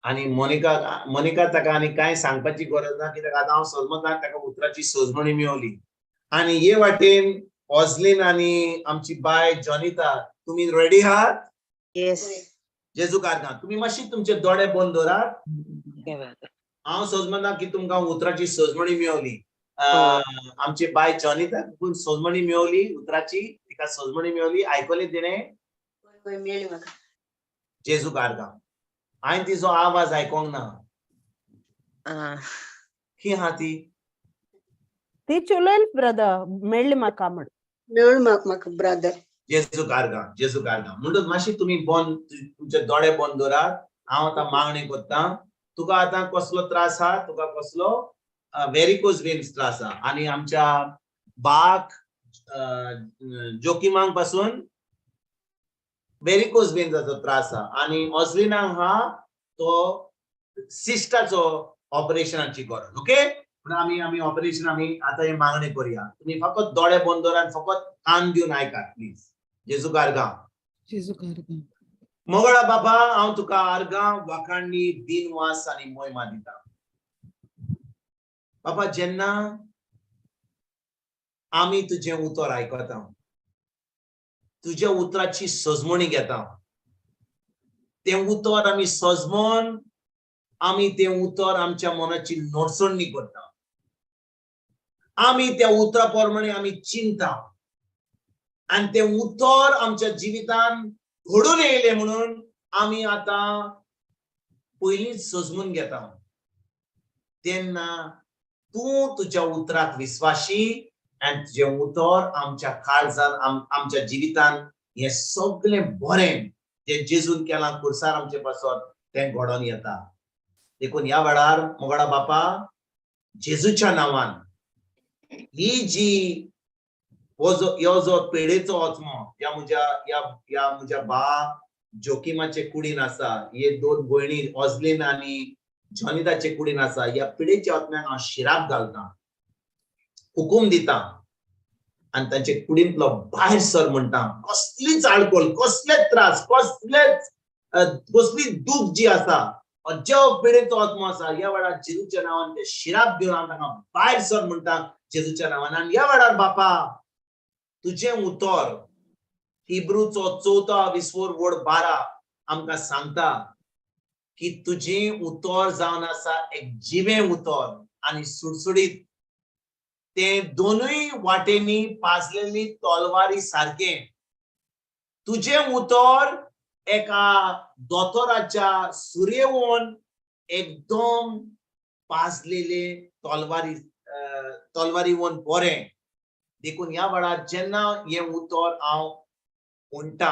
आनी मोनिका ताका आनी कांय सांगपाची गरज ना कित्याक आतां हांव सजमतां ताका उतराची सजमणी मेळवली. आनी हे वाटेन ऑझलीन आनी आमची बाय जॉनिता तुमी रेडी आहात? येस. जेजू कारगां तुमी मातशी तुमचे दोळे बंद दवरात. हांव सजमतां की तुमकां उतराची सजमणी मेळवली. आमची बाय जॉनिता सजमणी मेळवली उतराची, तिका सजमणी मेळवली. आयकली तिणें? मेळ्ळी म्हाका. जेजू कारगां हांवें तिचो आवाज आयकोंक ना. खी हा ती? ती चुलयली ब्रदर मेळ्ळी म्हाका म्हण. मेळ्ळी म्हाका ब्रदर. जेजू कारगां, जेजू कारगां. म्हणटच मातशी तुमी तुमचे दोळे बंद दवरात. हांव आतां मागणी करतां. तुका आतां कसलो त्रास हा? तुका कसलो व्हेरिकोज वेन्स त्रास हा. आनी आमच्या बाक जोकिमांक पासून व्हेरिकोज वेन्साचो त्रास हा. आनी ऑझलिनाक हा तो सिस्टाचो ऑपरेशनाची गरज. ओके? म्हणून आमी ऑपरेशन आतां हे मागणी करूया. तुमी फकत दोळे बंद दवरात, फकत कान दिवन आयकात प्लीज. जेजू कारगां. जेजू कारगां. मोगळा बाबा हांव तुका आर्गां वाखाणणी दिनवास आनी मोहिमा दिता. बाबा जेन्ना आमी तुजें उतर आयकता, तुज्या उतराची सजमणी घेता, तें उतर आमी सजमोन आमी तें उतर आमच्या मनाची नडसणणी करता. आमी त्या उतरा प्रमाणे आमी चिंता आनी तें उतर आमच्या जिवितान घडून येयलें म्हणून आमी आतां पयलींच सजमून घेता. तेन्ना तूं तुज्या उतराक विस्वाशी आनी तुजें उतर आमच्या काळजान आमच्या जिवितान हें सगळें बरें जें जेजून केलां खुर्सार आमचे पासत तें घडोवन येता. देखून ह्या वेळार मोगडा बापा जेजूच्या नांवान ही जी हो जो पिडेचो आत्मो या म्हज्या बा जोकिमाचे कुडीन आसा, हे दोन भयणी ऑझलीन आणि जॉनिताचे कुडीन आसा, ह्या पिडेच्या आत्म्याक हांव शिराप घालता, हुकूम दिता आणि तांचे कुडींतलो भायर सर म्हणटा. कसलीच आडकोळ, कसलेच त्रास, कसली दूख जी आसा, ज्यो पिडेचो आत्मो आसा, ह्या वेळार जेजूच्या नांवान ते शिराप दिवन हांव तांकां भायर सर म्हणटा जेजूच्या नांवान. आनी ह्या वेळार बापा तुझे उतर हिब्रूचो 4:24-12 आमकां सांगता की तुझे उतर जावन आसा एक जिवे उतर आनी सुडसुडीत, ते दोनूय वाटेनी पाजलेली तलवारी सारखे. तुझे उतर एका दोतोराच्या सुरयेवन एकदम पाजलेले तलवारीवन बरें. देखून ह्या वेळार जेन्ना हे उतर हांव म्हणटा,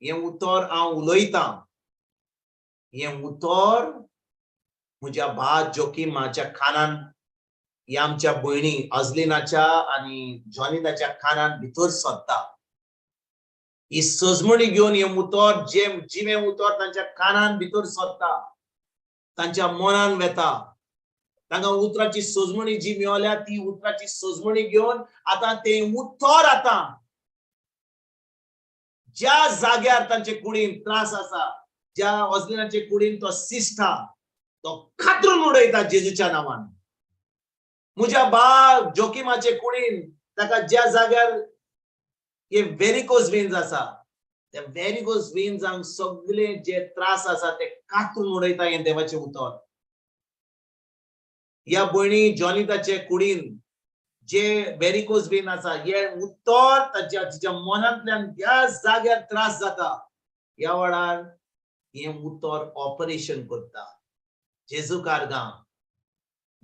हे उतर हांव उलयता, हे उतर म्हज्या भाव जोकिमाच्या कानान, ह्या आमच्या भयणी अजलिनाच्या आणि जॉनिताच्या कानान भितर सरता. ही सजमणी घेवन हे उतर, जे जिवे उतर तांच्या कानान भितर सरता, तांच्या मनान वेता. तांकां उतराची सजमणी जी मेळल्या, ती उतराची सजमणी घेवन आतां ते उतर आतां ज्या जाग्यार तांचे कुडीन त्रास आसा, ज्या अजलिनाचे कुडीन तो सिस्टा, तो खात्रून उडयता जेजूच्या नांवान. म्हज्या भाव जोकिमाचे कुडीन ताका ज्या जाग्यार हे व्हेरिकोज वेन्स आसा, त्या व्हेरिकोज वेन्सांक सगळे जे त्रास आसा ते कातरून उडयता हे देवाचे उतर. ह्या भयणी जॉनिताचे कुडीन जे व्हेरिकोज वेन आसा, हे उतर तिच्या मनांतल्यान ज्या जाग्यार त्रास जाता, ह्या वेळार हे उतर ऑपरेशन करता. जेजू कारगा,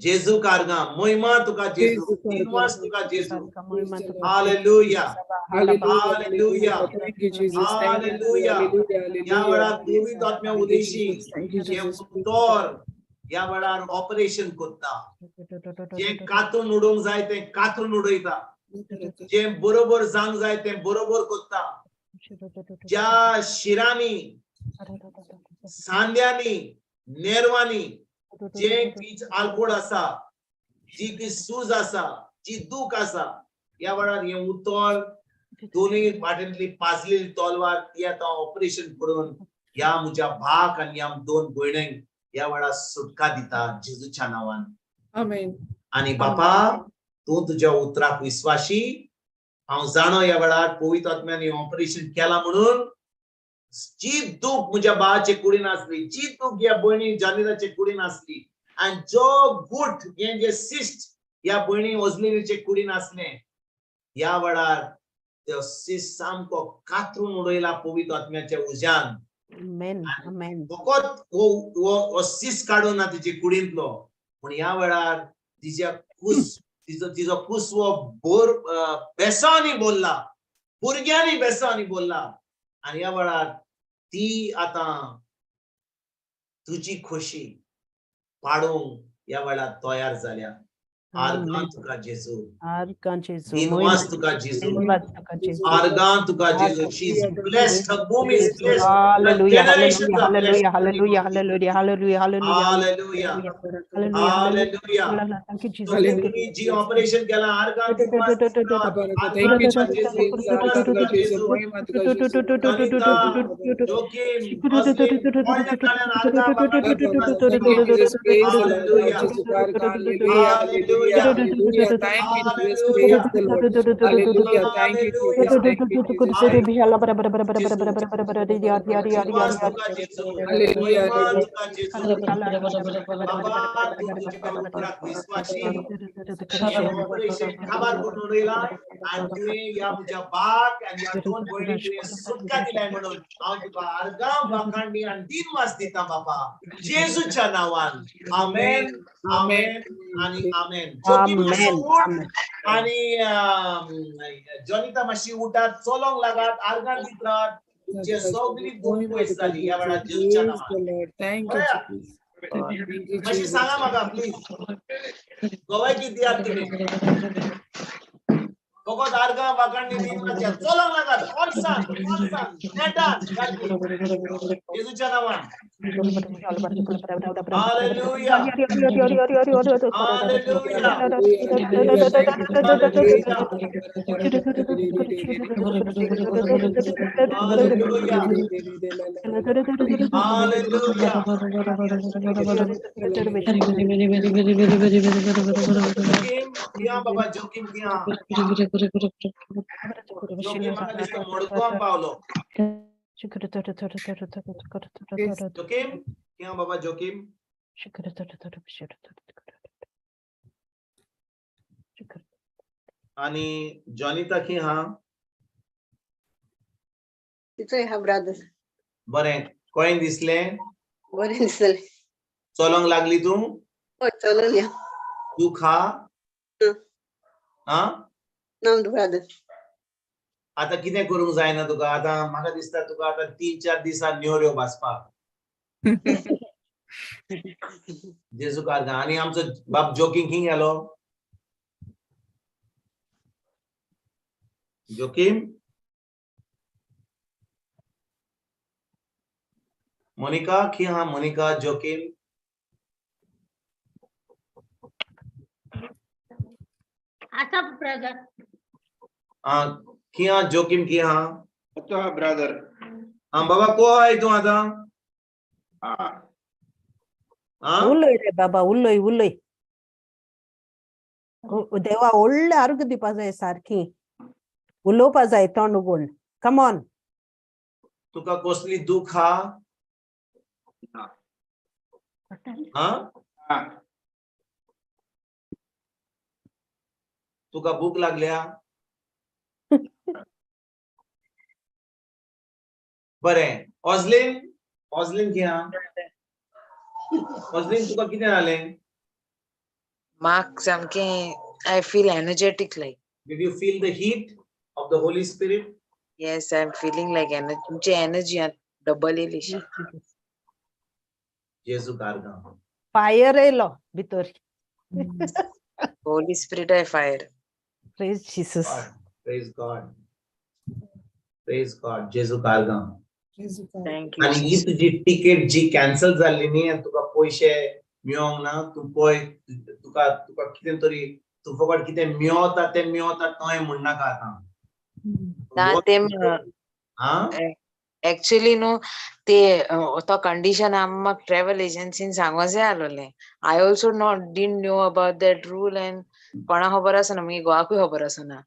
जेजू कारगा, महिमा तुका जेजू, दिनवास तुका जेजू. Hallelujah, hallelujah, hallelujah. या वेळार पवित्र आत्म्या उदेशी हे उतर या वेळार ऑपरेशन करता. जे कातरून उडोवंक जाय ते कातरून उडयता, जे बरोबर जावंक जाय ते बरोबर करता. ज्या शिरांनी, सांद्यांनी, नेरवांनी जे किच आळकोळ आसा, जी की सूज आसा, जी दूख आसा, या वेळार हे उतर दोनूय वाटेंतली पाजलेली तलवार ती आतां ऑपरेशन करून ह्या म्हज्या भाक आनी ह्या दोन भयणींक या वेळार सुटका दिता जेजूच्या नांवान. आमेन. आणि बापा तू तुझ्या उतराक विश्वासी. हांव जाणो या वेळार पवित्र आत्म्यान ऑपरेशन केला म्हणून जी दूख म्हज्या भावाचे कुडीन आसली, जी दूख ह्या भयणी जॉनिताचे कुडीन आसली, आणि जो गुट हे जे सिस्ट ह्या भयणी अजलिनीचे कुडीन आसले, ह्या वेळार तो सिस्ट सामको कातरून उडयला पवित्र आत्म्याच्या उज्यान. फकत वो सिस्ट काडून ना तिचे कुडींतलो, पूण ह्या वेळार तिच्या तिजो कुसवो बेसांनी बोलला, भुरग्यांनी बेसांनी बोलला. आणि ह्या वेळार ती आतां तुजी खोशी पाडूंक ह्या वेळार तयार जाल्या. आर्गां तुका जेजू, दिनवास तुका जेजू, आर्गां तुका जेजू. She is blessed, her womb is blessed, her generations are blessed. Hallelujah, hallelujah, hallelujah, hallelujah, Hallelujah, hallelujah. तुम्ही जी ऑपरेशन केला आर्गां दिनवास तुका, आर्गां तुका जेजू, दिनवास तुका जेजू. जॉनिता, जोखीम, असलीम, कोणत्या काळान आर्गां बाबा तुका जेजू. Hallelujah. Hallelujah. Thank you, Jesus. Praise the Lord. Hallelujah. Thank you, Jesus. Thank you, Jesus. Hallelujah. Operation खबर करून उडयला आणि तुवें ह्या म्हज्या भाक आनी ह्या दोन भयणी तुवें सुटका दिलाय म्हणून हांव तुका आर्गां वाखाणणी आनी दिनवास दिता बाबा जेजूच्या नांवान. आमेन, आमेन आणि आमेन. जोखीम मातसो उठ आणि जॉनिता मातशी उठात, चलोंक लागात, आर्गां दित राहात. तुमची सगळी दूख पयस जाली ह्या वेळार जेजूच्या नांवान. Thank you, Jesus. Thank you, मातशी Jesus. सांगा म्हाका प्लीज, गवायकी दियात तुमी. Pokot arga wakandi nimacha. Tolong lagat. Konsan. Netan. Galbi. Yesucha naman. Hallelujah. Hallelujah. Hallelujah. Hallelujah. Jokim, kiya baba Jokim kiya. Jokim maka disko modkom Paulo. Jokim, kiya baba Jokim. आणि Jonita KIA. तिथं हा brother बरें कोण दिसले. बरें दिसले. चलोंक लागली तू. हय चलया. तू खा. ना ब्रदर. आता कितें करूंक जायना तुका. आता म्हाका दिसता तुका आता 3-4 दिसा नेवऱ्यो भाजपाक. जेजू कारगा. आणि आमचो बाप जोकिंग खिंग गेलो. जोकिम. मोनिका खी हा. मोनिका जोकिम. आता ब्रदर किया जोकिम किया. तो ब्रदर. हाँ बाबा को आहे तू आता. उलय रे बाबा उलय उलय. देवा ಒಳ್ಳೆ ಆರೋಗ್ಯ दिवपा जाय सारखी. उलोवपा जाय तोंड उगडून. Come on. तुका कसली दुख हा. तुका भूक लागल्या. बरें ऑझलिन. ऑझलिन किया. ऑझलिन तुका कितें जालें. म्हाका सामकें I feel energetic like. Did you feel the heat of the Holy Spirit? Yes, I'm feeling like energy double येयली. जेजू कारगा. फायर येयलो भितर. Holy Spirit I fire. Praise Jesus. Praise God. Praise God. जेजू कारगा. Thank you. आणि ही तुझी ticket जी cancel जाल्ली न्ही आनी तुका पयशे मेळोंक ना. तू पळय तुका कितें तरी तू फकत कितें मेळता तें मेळता तोय म्हणनाका आतां. ना ते एक्चुअली न्हू ते तो कंडिशन आमकां ट्रॅव्हल एजन्सीन सांगो जाय आसलोलें. I also didn't know about that rule and कोणा खबर आसना. मागीर गोवाकूय खबर आसना.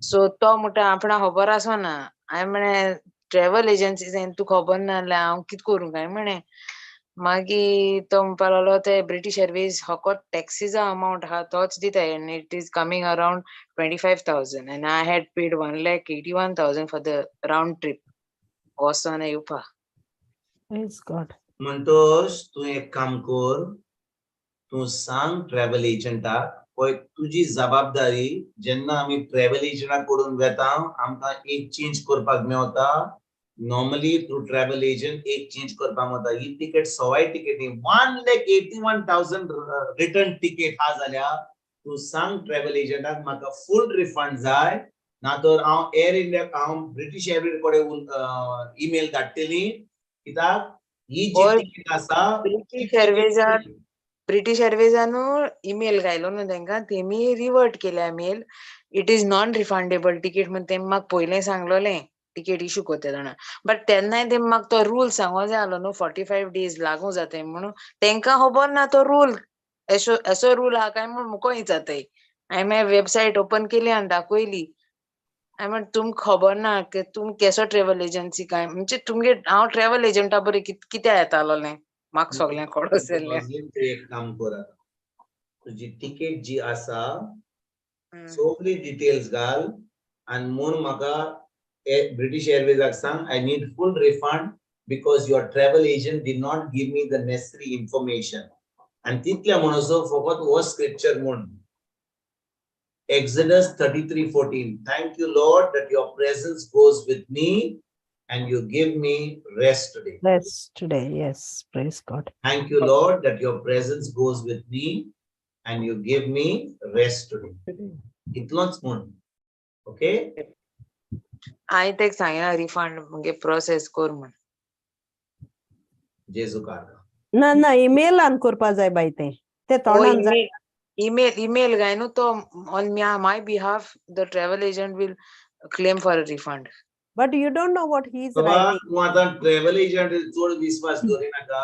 सो तो म्हणटा आपणा खबर आसना. हांवें म्हळें ट्रॅव्हल एजन्सी जायन तू खबर ना जाल्यार हांव कितें करूं काय म्हणें. मागीर तो म्हणपा लागलो ते ब्रिटीश एअरवेज होकोत टॅक्सीचो अमावंट आहा तोच दिता end it is coming around 25,000 end I had paid 1,81,000 for the round trip. वचोन येवपा. Praise God. म्हणटोस तू एक काम कर. तू सांग ट्रॅव्हल एजंटाक पळय तुजी जबाबदारी जेन्ना आमी ट्रॅव्हल एजंटाकडून वेता आमकां एक चेंज करपाक मेळटा. नॉर्मली थ्रू ट्रॅव्हल एजंट एक चेंज करपाक मेळटा. ही तिकेट सवाय तिकेट 1,81,000 रिटर्न तिकेट हा जाल्यार तू सांग ट्रॅव्हल एजंटाक म्हाका फुल रिफंड जाय. ना तर हांव एअर इंडिया हांव ब्रिटीश एअरवेज कडेन ईमेल धाडटली. कित्याक ही जी तिकेट आसा ब्रिटीश एअरवेजानू ईमेल घायलो न्हू तांकां. तेमी रिवर्ट केल्या mail. It is non refundable ticket म्हण तेमी म्हाका पयलें सांगलोलें तिकेट इशू कोत्ता जाणा. बट तेन्नाय तेमी म्हाका तो रूल सांगो जाय आसलो न्हू 45 days लागूं जाताय म्हणून. तांकां खबर ना तो रूल असो रूल आहा काय म्हूण मुको जाताय. हांवें मागीर वेबसायट ओपन केली आनी दाखयली. हांवें म्हण तुमकां खबर ना की तुमी केसो ट्रॅव्हल एजन्सी काय म्हणजे तुमगे हांव ट्रॅव्हल एजंटा बरें कित्याक येतालोलें. म्हाका सगळें कळोस जालें. तू एक काम कर. तुजी तिकेट जी आसा सगळी डिटेल्स घाल आनी म्हूण म्हाका ब्रिटीश एअरवेजाक सांग I need full refund because your travel agent did not give me the necessary information. आनी तितलें म्हणसो फकत हो स्क्रिप्चर म्हूण Exodus 33:14. Thank you, Lord, that your presence goes with me and you give me rest today. Rest today. Yes. Praise God. Thank you, Lord, that your presence goes with me and you give me rest today. Itlonch mun. Okay हांवें तेका सांगला refund म्हणजे process कर म्हण. जेजू card ना ना ईमेलान करपा जाय बाय ते तोंडान जाय. email guy no to on my behalf the travel agent will claim for a refund. But you don't know what he is बाबा writing. तू आता ट्रॅव्हल एजंट चड विश्वास दवरी नाका.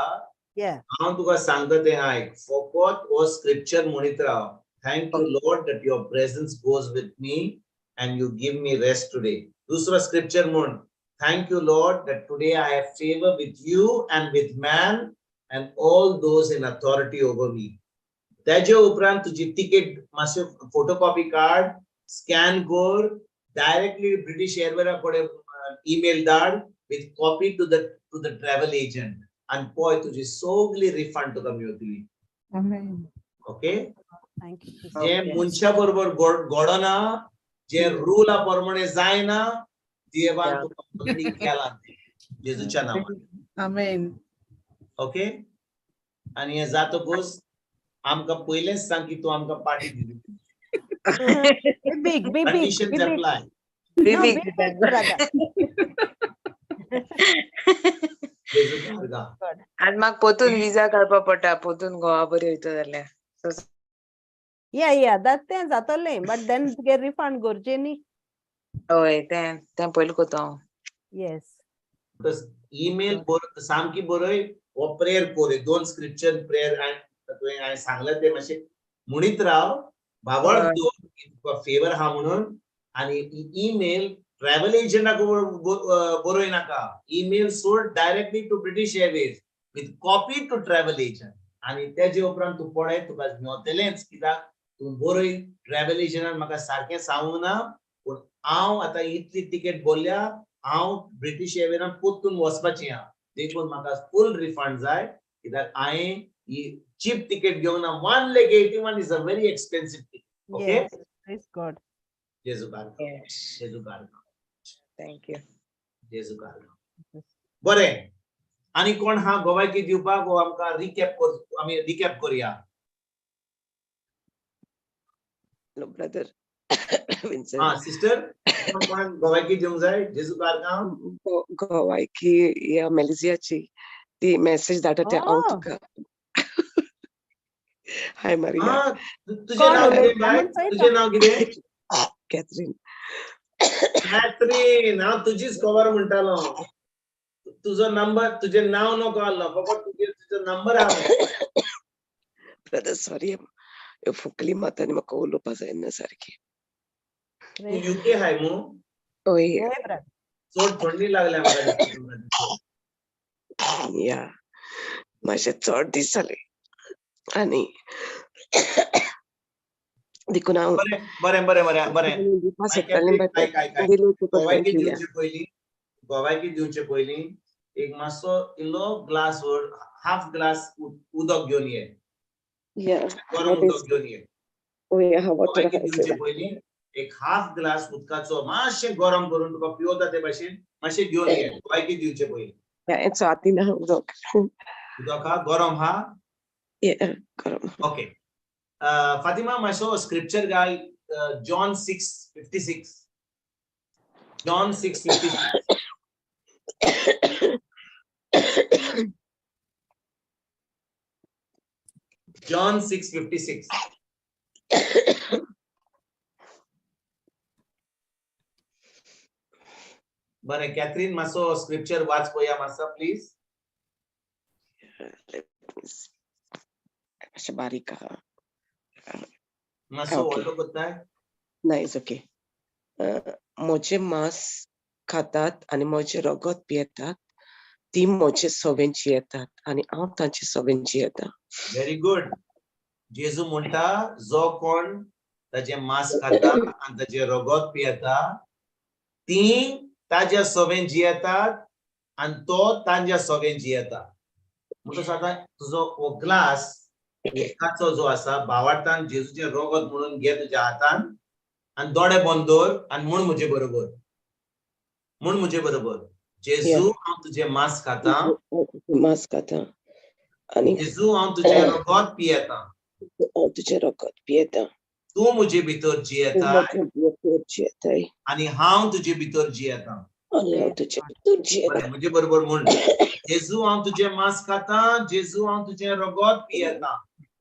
Yeah. हांव तुका सांगता तें आयक. फकत हो स्क्रिप्चर म्हणीत राव. Thank you Lord that your presence goes with me and you give me rest today. दूसरा स्क्रिप्चर म्हण. Thank you Lord that today I have favor with you and with man and all those in authority over me. त्याचे उपरांत तुझी ticket मातशें photocopy काड, scan कर, directly British एअरवेजा कडेन ईमेल धाड with copy to the travel agent आणि पळय तुजी सगळी रिफंड तुका मेळटली. Okay Thank you. जे मनशा बरोबर घडना, जे रुला प्रमाणे जायना, देवान तुका ऑलरेडी केला जेजूच्या नांवान. आमेन. ओके आणि हे जातकूच आमकां पयलेच सांग की तू आमकां पार्टी दिली. Big. Conditions apply. No, big, brother. जेजू कार्गा. आनी म्हाका पोतून विजा काडपा पडटा, पोतून गोवा बरी वयता जाल्यार. Yeah, that तें जातलें, but then तुगे refund गरजे न्ही. हय तें पयलीं कोता हांव. Yes. ईमेल सामकी बरय हो प्रेयर कोर, दोन स्क्रिप्चर प्रेयर तुवें हांवें सांगलें तें मातशें म्हणीत राव, बाबळ दवर फेवर हा म्हणून. आनी ईमेल ट्रॅव्हल एजंटाक बरोय नाका. ईमेल सोड directly to British Airways with copy to travel agent. आनी तेजे उपरांत तूं पळय तुका मेळटलेंच, कित्याक तूं बरोय ट्रॅव्हल एजंटान म्हाका सारकें सांगूंक ना. पूण हांव आतां इतली तिकेट बोल्ल्या, हांव ब्रिटिश एअरवेजान पोत्तून वचपाचें आहा. देखून म्हाका फुल रिफंड जाय, कित्याक हांवें ही चीप तिकेट घेवंक ना. 1,81,000 is a very expensive ticket. Okay Yes. Praise God. जेजू कार्गा. जेजू कार्गा. Thank you. जेजू कार्गा. बरें आनी कोण हा गोवायकी दिवपाक वो आमकां आमी रिकॅप करुया. Brother Vincent. हा सिस्टर कोण गोवायकी दिवंक जाय जेजू कार्गा. गोवायकी या मेलिजियाची ती मेसेज धाडटा हांव तुका. हाय मारिया. तुजें नांव कितें बाय? तुजें नांव कितें? कॅथरीन. कॅथरीन. हांव तुजीच खबर म्हणटालो. तुजो नंबर, तुजें नांव नको आसलो, फकत तुजो नंबर आहा. ब्रदर सॉरी फुकली मातांनी म्हाका उलोवपा जायना सारकी. तूं यूके हाय मू? हय. चड थंडी लागल्या म्हाका. या मातशें चड दीस जाले आनी देखून हांव बरें गोवायकी दिवचे पयलीं एक मातसो इल्लो ग्लास हाफ ग्लास उदक घेवन ये. गरम उदक घेवन ये. गोवायकी दिवचे पयलीं एक हाफ ग्लास उदकाचो मातशें गरम करून तुका पिवता ते भाशेन मातशें घेवन ये. गोवायकी दिवचे पयलीं. उदक हा गरम हा. गरम. ओके फातिमा मातसो स्क्रिप्चर घाल. जॉन 6:56. जॉन 6:56. John 6:56. बरें कॅथरीन मातसो स्क्रिप्चर वाच पळोवया मातसो प्लीज. अशें बारीक आहा. मातसो व्हडलो कोत्ताय. ना इट्स ओके. म्हजें मांस खातात आनी म्हजें रगत पियेतात ती म्हजे सवेंची येतात आनी हांव तांचे सवेंची येता. Very good. जेजू म्हणटा जो कोण ताचे मांस खाता आनी ताचे रगत पियेता ती ताज्या सवेन जियेतात आनी तो तांच्या सवेन जियेता. म्हणटच आतां तुजो हो ग्लास उदकाचो जो आसा भावार्थान जेजूचें रगत म्हणून घे तुज्या हातान आनी दोळे बंद दवर आनी म्हण म्हजे बरोबर. म्हण म्हजे बरोबर. जेजू हांव तुजें मांस खाता. मांस खाता आनी जेजू हांव तुजें रगत पियेता. हांव तुजें रगत पियेता. तू मुझे भितर जियेताय आणि हांव तुजे भितर जियेता म्हणजे बरोबर म्हण जेजू हांव तुझे मांस खाता जेजू हांव तुझे रगत पियेता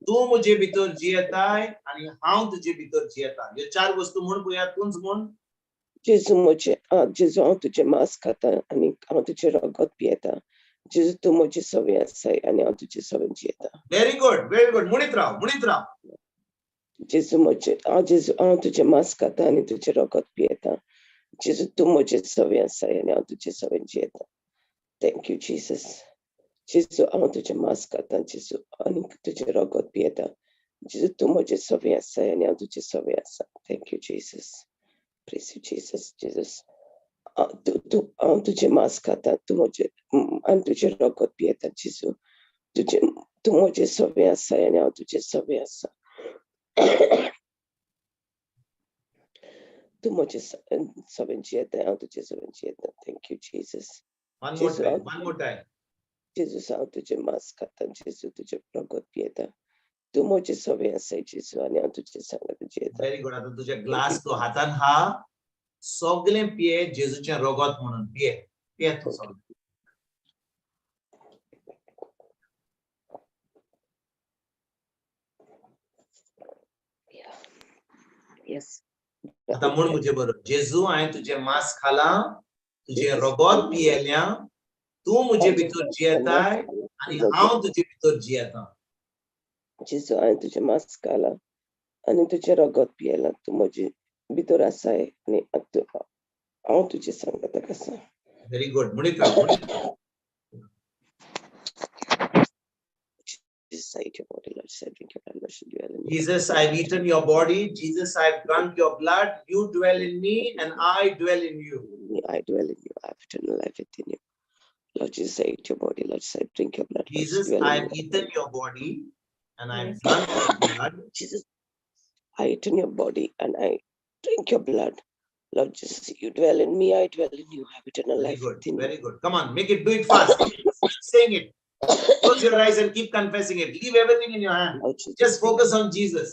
तू मुझे भितर जियेताय आणि हांव तुजे भितर जियेता ह्यो 4 वस्तू म्हण पळया तूच म्हण जेजू हांव तुझे मांस खाता आणि हांव तुझे रगत पियेता जेजू तू म्हजी सवय आसाय आणि हांव तुजे सवय जियेता व्हेरी गुड म्हणीत राव जेजू हांव तुझे मांस खाता आणि तुझे रगत पियेता जेजू तू म्हजे सवय आसाय आणि हांव तुजे सवय जियेता थँक यू जीसस जेजू हांव तुझे मांस खाता जेजू आणि तुझे रगत पियेता जेजू तू म्हजे सवय आसाय आणि हांव तुजे सवय आसा thank you Jesus praise you Jesus Jesus हांव तुझे मांस खाता आणि तुझे रगत पियेता जेजू तू म्हजे सवय आसाय आणि हांव तुजे सवय आसा तू म्हजे सवय जियेता हांव तुजे सवय जियेता thank you Jesus one more time जेजू हांव तुझे मांस खाता जेजू तुझे रगत पियेता तू म्हजे सवय आसाय जेजू आणि हांव तुजे सांगत जियेता व्हेरी गुड आता तुझे ग्लास तो हातान हा सगळे पिये जेजूचे रगत म्हणून पिये तू सगळे यस आता म्हण मुझे बरोबर जेजू हांवें तुझे मांस खाला तुझे रगत पियेल्या तू मुझे भितर जियेताय आणि हांव तुजे भितर जियेता जेजू हांवें तुझे मांस खाला आणि तुझे रगत पियेला तू म्हजे भितर आसाय आणि हांव तुजे सांगत आसा व्हेरी गुड म्हणीत राव Jesus, I've eaten your body. Jesus, I've drunk your blood. You dwell in me and I dwell in you. I dwell in you. I have eternal life within you. Lord Jesus, I eat your body. Lord Jesus, I drink your blood. Jesus, I've eaten your body and I've drunk your blood. Jesus, I eaten your body and I drink your blood. Lord Jesus, you dwell in me. I dwell in you. I have eternal life within you. Very good. Come on, make it. Do it fast. Keep saying it. Close your eyes and keep confessing it. Leave everything in your hand. Just focus on Jesus.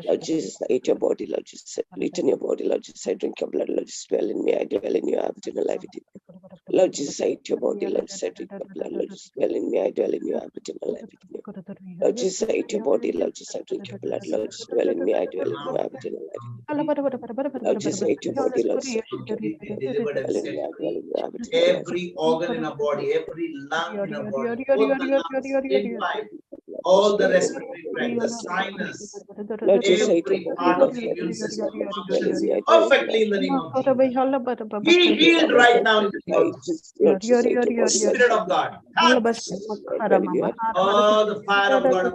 Lord Jesus, I eat your body. Lord Jesus, I eat in your body. Lord Jesus, I drink your blood. Lord Jesus, dwell in me. I dwell in you. I have eternal life within you. Lord Jesus, I eat your body. Lord Jesus, I drink your blood. Lord Jesus, dwell in me. I dwell in you. I have eternal life within you. Lord Jesus, I eat your body. Lord Jesus, I drink your blood. Lord Jesus, dwell in me. I dwell in you. I have eternal life within you. Lord Jesus, I eat your body. Lord Jesus, I drink your blood. Delivered and Dwell in set me. I dwell in you. I have free. eternal life. Every organ in our body, every lung in our body, both the lungs, windpipe, all the respiratory tract, the sinus, every part of the immune system functions perfectly in the name of Jesus. Be healed right now in the name of Jesus. Spirit of God, touch. Oh, the fire of God.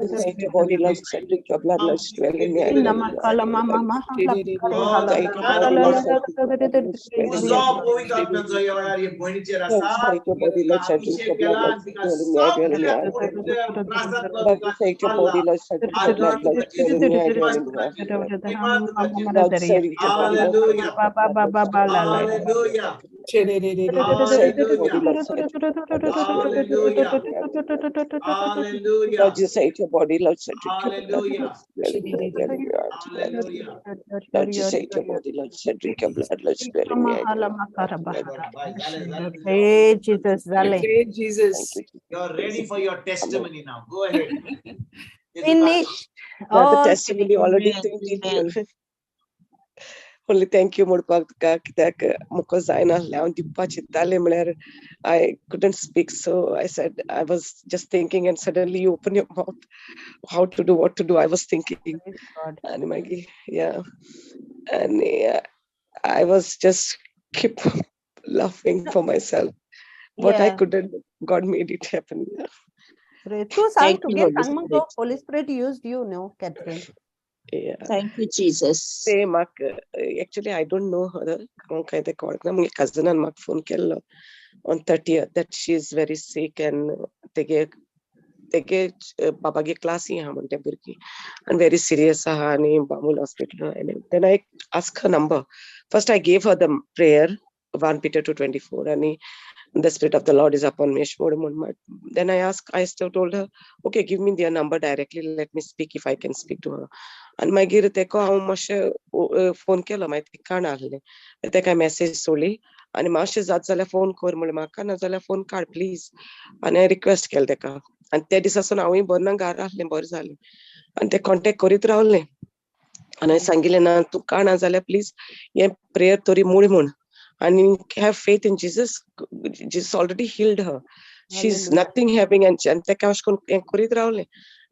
जो पवित्र आत्म्याचो वेळार हे भयणीचेर आसा तिका अभिषेक केला आणि तिका सगळ्या पवित्र त्रासांतलो तिका काडला आत्मा hallelujah hallelujah Hallelujah. Lord Jesus, I eat your body. Lord Jesus, I drink your blood. Hallelujah. Hallelujah. Lord Jesus, I eat your body. Lord Jesus, I drink your blood. Lord Jesus, dwell in me. Hey, Jesus. Hey, Jesus. You're ready for your testimony now. Go ahead. Finished. The testimony already finished. Only thank you, Mudpaka, kitak muko zaina leon dippa chittale mler. I couldn't speak, so I said I was just thinking, and suddenly you open your mouth. How to do, what to do? I was thinking, and yeah, and I was just keep laughing for myself. What I couldn't, God made it happen. Thank you, Holy Spirit used you, no, Catherine. Yeah. Thank you, Jesus. Say, Mark, actually, I don't know her. My cousin and Mark phone call on 30th that she is very sick and they Baba ge class and very serious Bamul hospital. And then I asked her number. First, I gave her the prayer 1 Peter 2:24 आणि the spirit of the Lord is upon me. Then I still told her, okay, give me their number directly, let me speak if I can speak to her. And मागीर तेका हांव मातशें phone केलो, मागीर काण आहलें, तेका मेसेज सोडली आनी मातशें जात जाल्यार फोन कर म्हणलें म्हाका, ना जाल्यार फोन काड प्लीज. आनी हांवें रिक्वेस्ट केलें तेका, आनी त्या दिसासून हांवूय बरो ना घरा आहलें, बरें जालें. आनी ते कॉन्टेक्ट करीत रावलें आनी हांवें सांगिल्लें ना तूं काणा जाल्यार प्लीज हें प्रेयर तरी मूड म्हूण. And have faith in Jesus. Jesus already healed her. She's nothing having and तेका अशें करून हें करीत रावलें.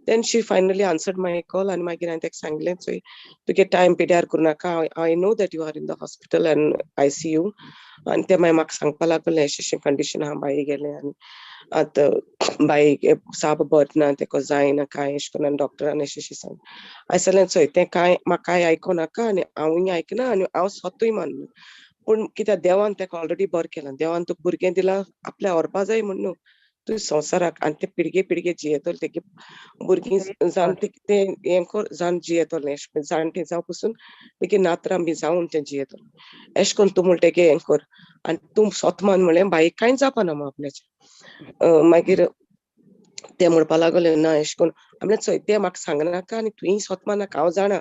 Then she finally answered my call and मागीर हांवें तेका सांगलें चोय तुगे टायम पिड्यार करूं नाका, I know that you are in the hospital and ICU. आनी ते मागीर म्हाका सांगपा लागलें अशें कंडिशन आहा, बाई गेलें आनी आतां बाई साप बरें ना, तेका जायना कांय अशें करून डॉक्टरान अशें सांग. हांवें सांगलें चोय तें कांय म्हाका कांय आयको नाका आनी हांवूय आयकना आनी हांव स्वतूय मानना. पूण कित्याक देवान तेका ऑलरेडी बरें केलां, देवान तुका भुरगें दिलां आपल्या व्हरपा जाय म्हण न्हू, तूं संवसाराक आनी ते पिळगे जियेतलो तेगे भुरगीं जाणटी ते हें कर जावन जियेतलो, जाणटी जावं पसून तेगे नातरां बी जावन ते जियेतलो अशें करून तूं म्हूण तेगे हें कर आनी तूं स्वतमान म्हळें बाईक कांय जावपाना मग आपल्याचें. मागीर ते म्हणपा लागले ना अशें करून आमलें चोय ते म्हाका सांगनाका आनी तुयी स्वतमान नाका, हांव जाणा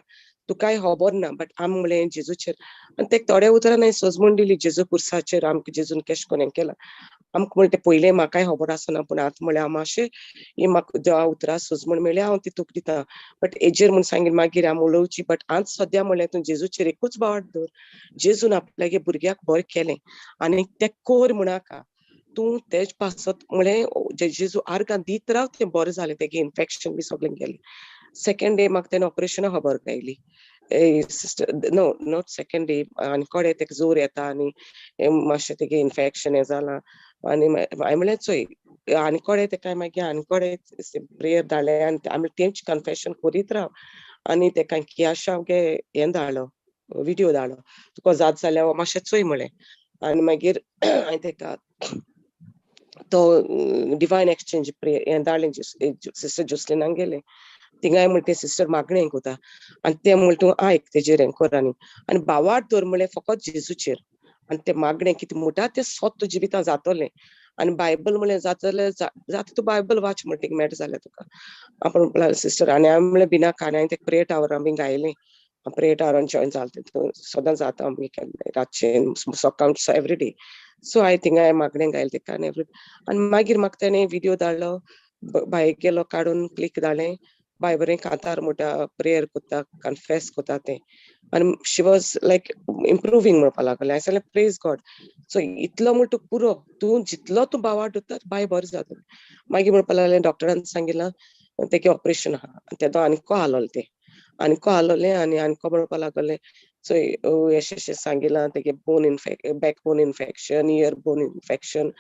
तुकाय खबर ना, बट आम म्हळें जेजूचेर आनी तेका थोड्या उतरां हांवें सजमून दिली जेजू पुरसाचेर आमकां जेजून केश कोन्न हें केलां. आमकां म्हळें तें पयलें म्हाकाय खबर आसना, पूण आतां म्हळें हांव मातशें ही म्हाका देवा उतरां सजमूण मेळ्ळें हांव ती तुका दितां, बट हेजेर म्हूण सांगीन मागीर हांव उलोवची. बट आज सद्या म्हळें तूं जेजूचेर एकूच बावाट दवर, जेजून आपल्यागे भुरग्याक बरें केलें आनी तें कोर म्हणाका तूं तेज पासत म्हळें जेजू आर्गां दीत राव, तें बरें जालें तेगे इन्फेक्शन बी सगळें गेलें. सेकंड डे म्हाका तेन्ना ऑपरेशना खबर गायली sister, no not second day, आनी कोडे तेका जोर येता आनी मातशें तेगे इन्फेक्शन हें जालां आनी हांवें म्हळें चोय आनी कोडे तेका मागीर आनी कोडे प्रेयर धाडलें आनी आमी तेंच कन्फेशन करीत राव आनी तेका कियाशा गे हें धाडलो विडियो धाडलो, तुका जात जाल्यार मातशें चोय म्हळें. आनी मागीर हांवें तेका तो डिवायन एक्सचेंज प्रेयर हें धाडलें सिस्टर जोसलिनाक गेलें, थिंगाय म्हण ते सिस्टर मागणें हें कोता आनी ते म्हण तूं आयक तेजेर हें कर आनी बावाट दवर म्हळें फकत जेजूचेर आनी तें मागणें कितें म्हणटा तें सोत तुजें भितर जातोलें. आनी बायबल म्हळें जाता जाल्यार जाता तूं बायबल वाच म्हण थिंग मेळटा जाल्यार तुका. आपण म्हणलें सिस्टर आनी हांवें म्हळें भिनाका आनी हांवें तें प्रेयर टावरां बीन गायलें, प्रेयर टावरान जॉयन जालें सदां जाता आमी रातचें सकाळ एवरीडे. सो हांवें थिंगा मागणें गायलें तेका आनी मागीर म्हाका तेणें विडियो धाडलो, बायक गेलो काडून क्लिक धाडलें, बाय बरें कांतार म्हणटा प्रेयर कोत्ता कन्फेस कोता तें आनी शी वॉज लायक इम्प्रुवींग म्हणपा लागलें. हांवें सांगलें प्रेज गॉड. सो इतलो म्हूण तुका पुरो, तूं जितलो तूं बावाट दोत्ता बाय बरें जाता. मागीर म्हणपा लागलें डॉक्टरान सांगिलां तेगे ऑपरेशन आहा आनी तेदो आनीको हालोलें तें आनीको हालोलें आनी आनीको म्हणपा लागलें चोय अशें सांगिलां तेगे bone back bone infection, year bone infection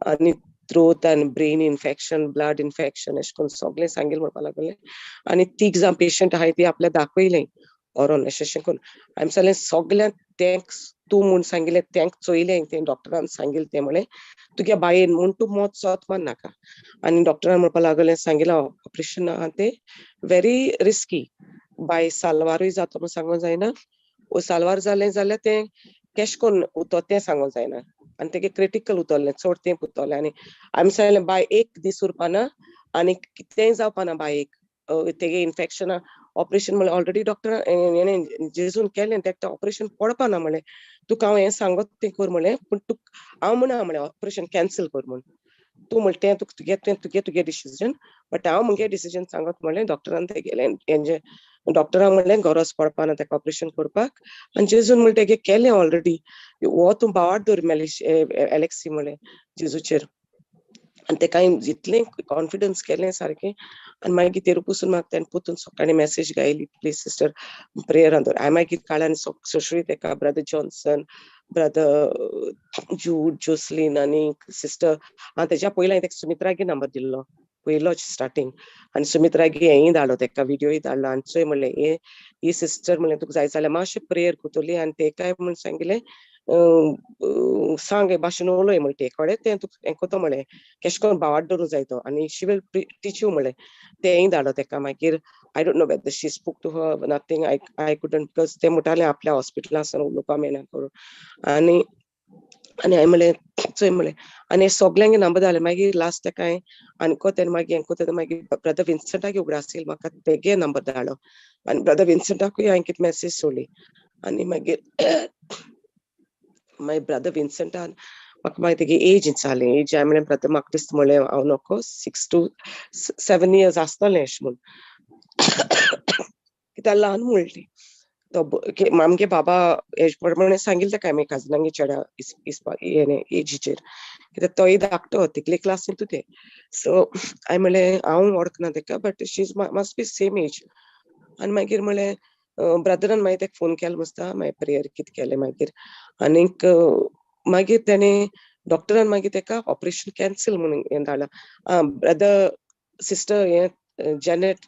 आनी थ्रोट आनी ब्रेन इन्फेक्शन, ब्लड इन्फेक्शन अशें करून सगळें सांगिलें म्हणपा लागलें. आनी तीग जावन पेशंट आहाय ती आपल्या दाखयलें व्हरोन अशें करून. हांवें सांगलें सगळ्यांक तेंक तूं म्हूण सांगिल्लें तेंक चोयलें तें डॉक्टरान सांगिल्लें तें म्हळें तुगे बायेन म्हूण तूं मोत सोत मान नाका. आनी डॉक्टरान म्हणपा लागलें सांगिलां ऑपरेशन आहा तें व्हेरी रिस्की, बाय सालवारूय जाता म्हूण सांगूंक जायना, सालवार जालें जाल्यार तें केश कोन्न उतो तें सांगूंक जायना आनी तेगे क्रिटिकल उतोलें चड तेंप उरतोलें. आनी हांवें सांगलें बाय एक दीस उरपाना आनी कितेंय जावपाना बायेक तेगे इन्फेक्शना ऑपरेशन म्हळें ऑलरेडी डॉक्टर हेणें जेजून केलें तेका ऑपरेशन पडपाना म्हळें. तुका हांव हें सांगत तें कर म्हळें, पूण हांव म्हणा म्हळें ऑपरेशन कॅन्सल कर म्हूण. तूं म्हळें तें तुगे डिसिजन, बट हांव मुगे डिसिजन सांगत म्हळें. डॉक्टरान तेगेलें हेंजें डॉक्टरान म्हणलें गरज पडपाना तेका ऑपरेशन करपाक आनी जेजून म्हळें तेगे केलें ऑलरेडी. हो तूं बावाट दवर एलेक्सी म्हळें जेजूचेर. आनी तेका हांवें जितलें कॉन्फिडन्स केलें सारकें आनी मागीर तेरू पसून म्हाका तेन्ना पोतून सकाळीं मेसेज गायली प्लीज सिस्टर प्रेयरान दवर. हांवें मागीर काळान सोशळी तेका ब्रदर जॉन्सन, ब्रदर जूड, जोसलीन आनी सिस्टर तेज्या पयलीं हांवें तेका सुमित्रागे नंबर दिल्लो पयलोच स्टार्टींग आनी सुमित्रागे हेंय धाडलो तेका विडियोय धाडलो आनी चोय म्हणलें ही सिस्टर म्हणलें तुका जाय जाल्यार मातशें प्रेयर कोतोली आनी तेकाय म्हूण सांगिलें सांग हे भाशेन उलोय म्हण ते कडेन तें तुका हें कोतो म्हळें केश कोन्न बावाट दवरूं जाय तो आनी शी वील टीच यू म्हळें. तेंय धाडलो तेका. मागीर I don't know whether she spoke to her nothing, I couldn't because ते म्हणटालें आपल्या हॉस्पिटलांत उलोवपा मेळना करून. आनी आनी हांवें म्हळें चोय म्हळें आनी सगल्यांगे नंबर जालें मागीर लास्ट तेका हांवें आनीको तेन्ना मागीर हें कोता मागीर ब्रदर विन्संटाक उगडासील म्हाका तेगे नंबर धाडलो आनी ब्रदर विन्संटाकूय हांवें कितें मेसेज सोडली आनी मागीर ब्रदर विन्संटान म्हाका मागीर तेगे एज विचारलें एज हांवें म्हळें ब्रदर म्हाका दिसता म्हळें हांव नोको 6 to 7 years आसतलें अशें म्हूण कित्याक ल्हान म्हणली तो आमगे बाबा एज प्रमाणे सांगिल्लें तेका हांवें काजनांगे चेड्या एजीचेर कित्याक तोय धाकटो तिकले क्लासींत ते सो हांवें म्हळें हांव वळखना तेका but she must be same age आनी मागीर म्हळें ब्रदरान मागीर तेका फोन केलो मस्ता मागीर प्रेयर कितें केलें मागीर आनीक मागीर तेणें डॉक्टरान मागीर तेका ऑपरेशन कॅन्सल म्हणून हें धाडलां ब्रदर सिस्टर हें जेनेट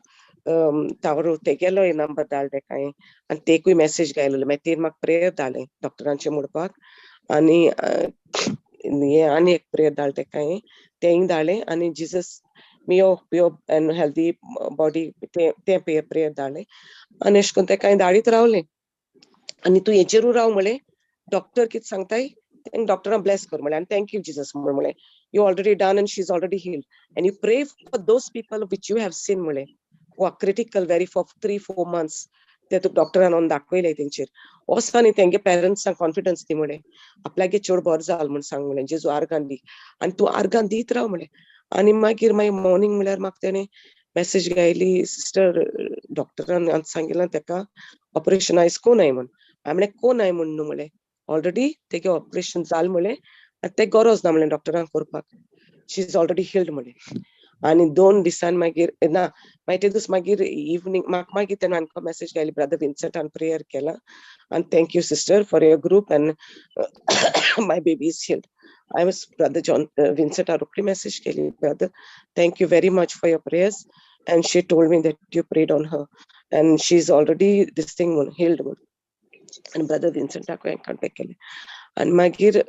तावरो तेगेलो हे नंबर धाडलो तेका हांवें आनी तेकूय मेसेज घायलो मागीर तें म्हाका प्रेयर धाडलें डॉक्टरांचें म्हणपाक आनी हें आनी एक प्रेयर धाडलें तेका हांवें तेंय धाडलें आनी जिजस मियो प्यो एंड हेल्दी बॉडी तें प्रेयर धाडलें आनी अशें करून तेका हांवें धाडीत रावलें आनी तूं हेचेरूय राव म्हळें डॉक्टर कितें सांगताय तेंक डॉक्टरान ब्लेस कर म्हळें आनी थँक्यू जिजस म्हळें you already done and she is already healed and you pray for those people which you have seen म्हळें who are critical very for 3-4 months ते तुका डॉक्टरान ऑन दाखयलें तेंचेर वोस आनी तेंगे पेरंट्सांक कॉन्फिडन्स दी म्हळें आपल्यागे चड बरो जाल म्हूण सांग म्हळें जेजू आर्गान दी आनी तूं आर्गान दीत राव म्हळें आनी मागीर मॉर्निंग म्हळ्यार म्हाका तेणें मेसेज घायली सिस्टर डॉक्टरान सांगिल्लें तेका ऑपरेशन आयज कोनाय म्हूण हांवें म्हळें कोनाय म्हूण न्हू म्हळें ऑलरेडी तेगे ऑपरेशन जालें म्हळें आनी तें गरज ना म्हळें डॉक्टरान करपाक शी इज ऑलरेडी हिल्ड म्हळें आनी 2 दिसान मागीर ना मागीर ते दीस मागीर इवनिंग म्हाका मागीर तेणें आनीक मेसेज घायली ब्रदर विन्संटान प्रेयर केला आनी thank you sister for your group and my baby is healed I was brother John Vincent रोखडी मेसेज केली brother thank you very much for your prayers and she told me that you prayed on her and she's already this thing healed and brother Vincent हांवें contact केलें आनी मागीर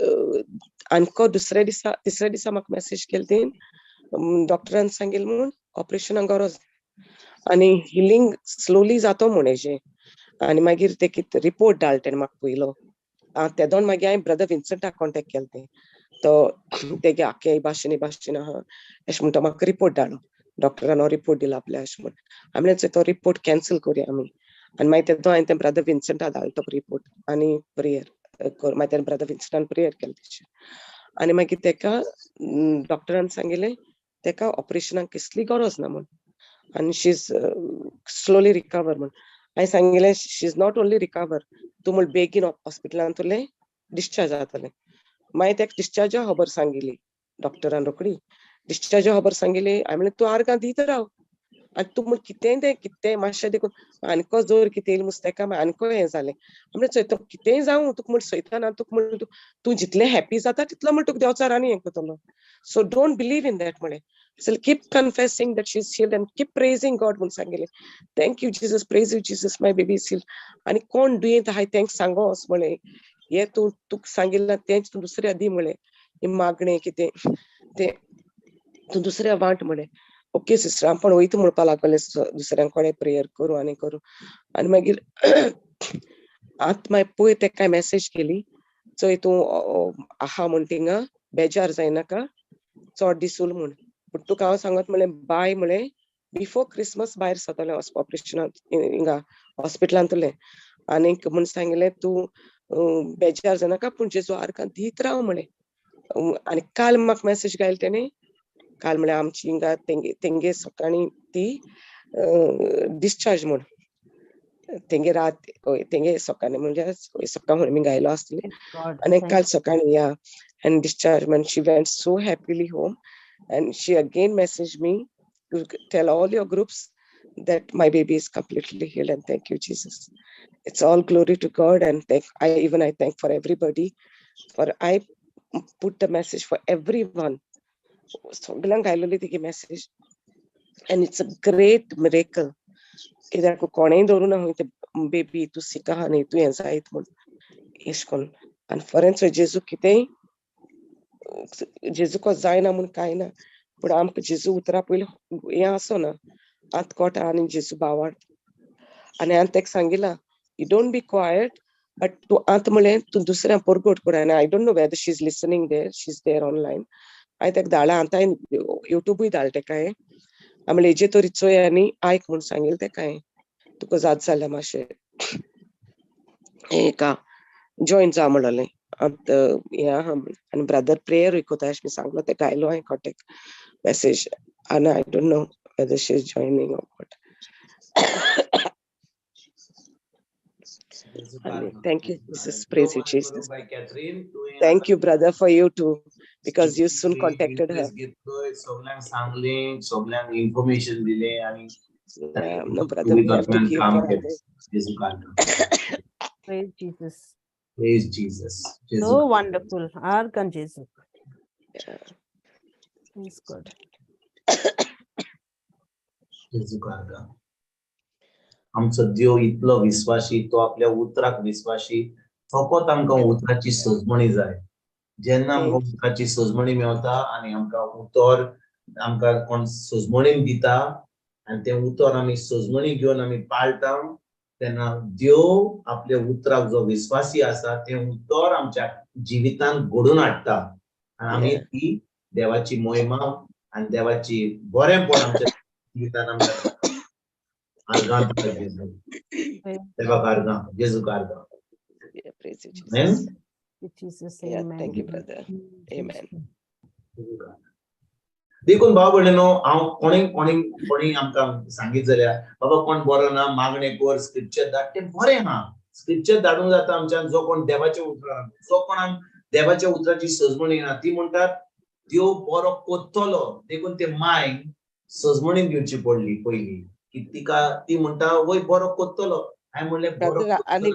आनीको तिसऱ्या दिसा म्हाका message केली तें डॉक्टरान सांगिल्लें म्हूण ऑपरेशनाक गरज आनी हिलींग स्लोली जातो म्हूण हेजें आनी मागीर ते कितें रिपोर्ट धाडलो तेणें म्हाका पयलो ते दोन मागीर हांवें ब्रदर विन्संटाक कॉन्टेक्ट केलें तें तो तेगे आख्या भाशेन आहा अशें म्हणटा म्हाका रिपोर्ट धाडलो डॉक्टरान हो रिपोर्ट दिला आपल्या अशें म्हूण हांवें म्हळें तो रिपोर्ट कॅन्सल करुया आमी आनी मागीर तेदो हांवें तें ब्रदर विन्संटाक धाडलो तो रिपोर्ट आनी प्रेयर मागीर तेणें ब्रदर विन्संटान प्रेयर केलें तेचेर आनी मागीर तेका डॉक्टरान सांगिल्लें तेका ऑपरेशनाक कसली गरज ना म्हूण आनी शी इज स्लोली रिकवर म्हूण हांवें सांगिल्लें शी इज नॉट ओन्ली रिकवर तूं म्हूण बेगीन हॉस्पिटलांतुलें डिस्चार्ज जातलें मागीर तेका डिस्चार्जा खबर सांगिल्ली डॉक्टरान रोखडी डिस्चार्जा खबर सांगिल्ली हांवें म्हळें तूं आर्गां दीत राव आनी तूं म्हूण कितेंय मातशें देखून आनीको जोर कितें येयलें मुस्तेका आनीको हें जालें हांवें चोय कितेंय जावं तुका म्हूण सयताना तुका म्हूण तूं जितलें हॅपी जाता तितलो म्हूण तुका देंवचार आनी हें कोतलो so don't believe in that म्हळें so keep confessing that she is healed and keep praising God म्हूण सांगिल्लें thank you Jesus praise you Jesus my baby is healed आनी कोण दुयेंत आहाय तेंक सांगोस म्हळें हे तूं तुका सांगिल्लें तेंच तूं दुसऱ्या दी म्हळें ही मागणें कितें तें तूं दुसऱ्या वांट म्हळें ओके सिस्टर हांव पण वयता म्हणपा लागलें दुसऱ्यांक कोणें प्रेयर करूं आनी मागीर आतां मागीर पयर तेका मेसेज केली चोय तूं आहा म्हूण थिंगा बेजार जायनाका चड दीस उर म्हूण पूण तुका हांव सांगत म्हळें बाय म्हळें बिफोर क्रिसमस भायर सरतलें ऑपरेशनाक हिंगा हॉस्पिटलांतलें आनीक म्हूण सांगिल्लें तूं बेजार जायनाका पूण जेजू आर्गां दीत राव म्हळें आनी काल म्हाका मेसेज घायली तेणें काल म्हळ्यार आमची हिंगा तेंगे सकाळीं ती डिस्चार्ज म्हूण तेंगे रात तेंगे सकाळीं म्हणजे सकाळ म्हणून मी घायलो आसतलें आनी काल सकाळीं या एंड डिस्चार्ज म्हण she went so happily home and she again message me to tell all your groups that my baby is completely healed and thank you Jesus. It's all glory to God and I thank for everybody for I put the message for everyone सगळ्यांक घायलोली तेगे message and it's a great miracle कित्याक कोणेय धरून ना ते baby तूं सिका आहा न्ही तूं हें जायत म्हूण एश कोन्न आनी खरेंच जेजू कितेंय जेजू को जायना म्हूण कांय ना पूण आमकां जेजू उतरा पयलीं हें आसो ना आत कोटा आनी जेजू बावाड आनी हांवें तेका सांगिलां you don't be quiet But to आतमले तू दुसऱ्या पोरगोट कोराना. I don't know whether she's listening there. She's there online. I think दाला आता YouTube ही दालते काय. आम्हाला जे तो रिचोय आणि ऐक म्हणून सांगेल ते काय. तुका जात झाला माशे. एका join जा म्हणले. आता या आणि brother prayer विकोताश मी सांगलो ते गायलो आहे contact message. And I don't know whether she's joining or what. Thank you, Jesus. Praise you, Jesus. Thank you, brother, for you too, because you soon contacted her. Information दिले आणि no, brother, we have to give her a Praise Jesus. Praise Jesus. So wonderful. Arkan Jesus. He's good. आमचो देव इतलो विश्वासी तो आपल्या उतराक विश्वासी फकत आमकां उतराची सजमणी जाय जेन्ना आमकां उतराची सजमणी मेवता आनी आमकां उतर आमकां कोण सजमणीन दिता आनी ते उतर आमी सजमणी घेवन आमी पाळटा तेन्ना देव आपल्या उतराक जो विश्वासी आसा ते उतर आमच्या जिवितांत घडोवन हाडटा आनी आमी ती देवाची महिमा आनी देवाची बरेंपण आमच्या जिवितांत आमकां Praise you, Jesus. Jesus, Yeah, amen. thank you, brother. Amen. देखून भाव भयणीनो हांव कोणी आमकां सांगीत जाल्यार बाबा कोण बरो ना मागणे कर स्क्रिप्चर धाड ते बरें हा स्क्रिप्चर धाडूंक जाता आमच्यान जो कोण देवाचे उतर जो कोण देवाच्या उतराची सजमणी ना ती म्हणटात देव बरो कोत्तलो देखून ते मांयक सजमणीन घेवची पडली पयली की तिका ती म्हणटा वय बरो कोत्तलो हांवें म्हणलें बरो आणि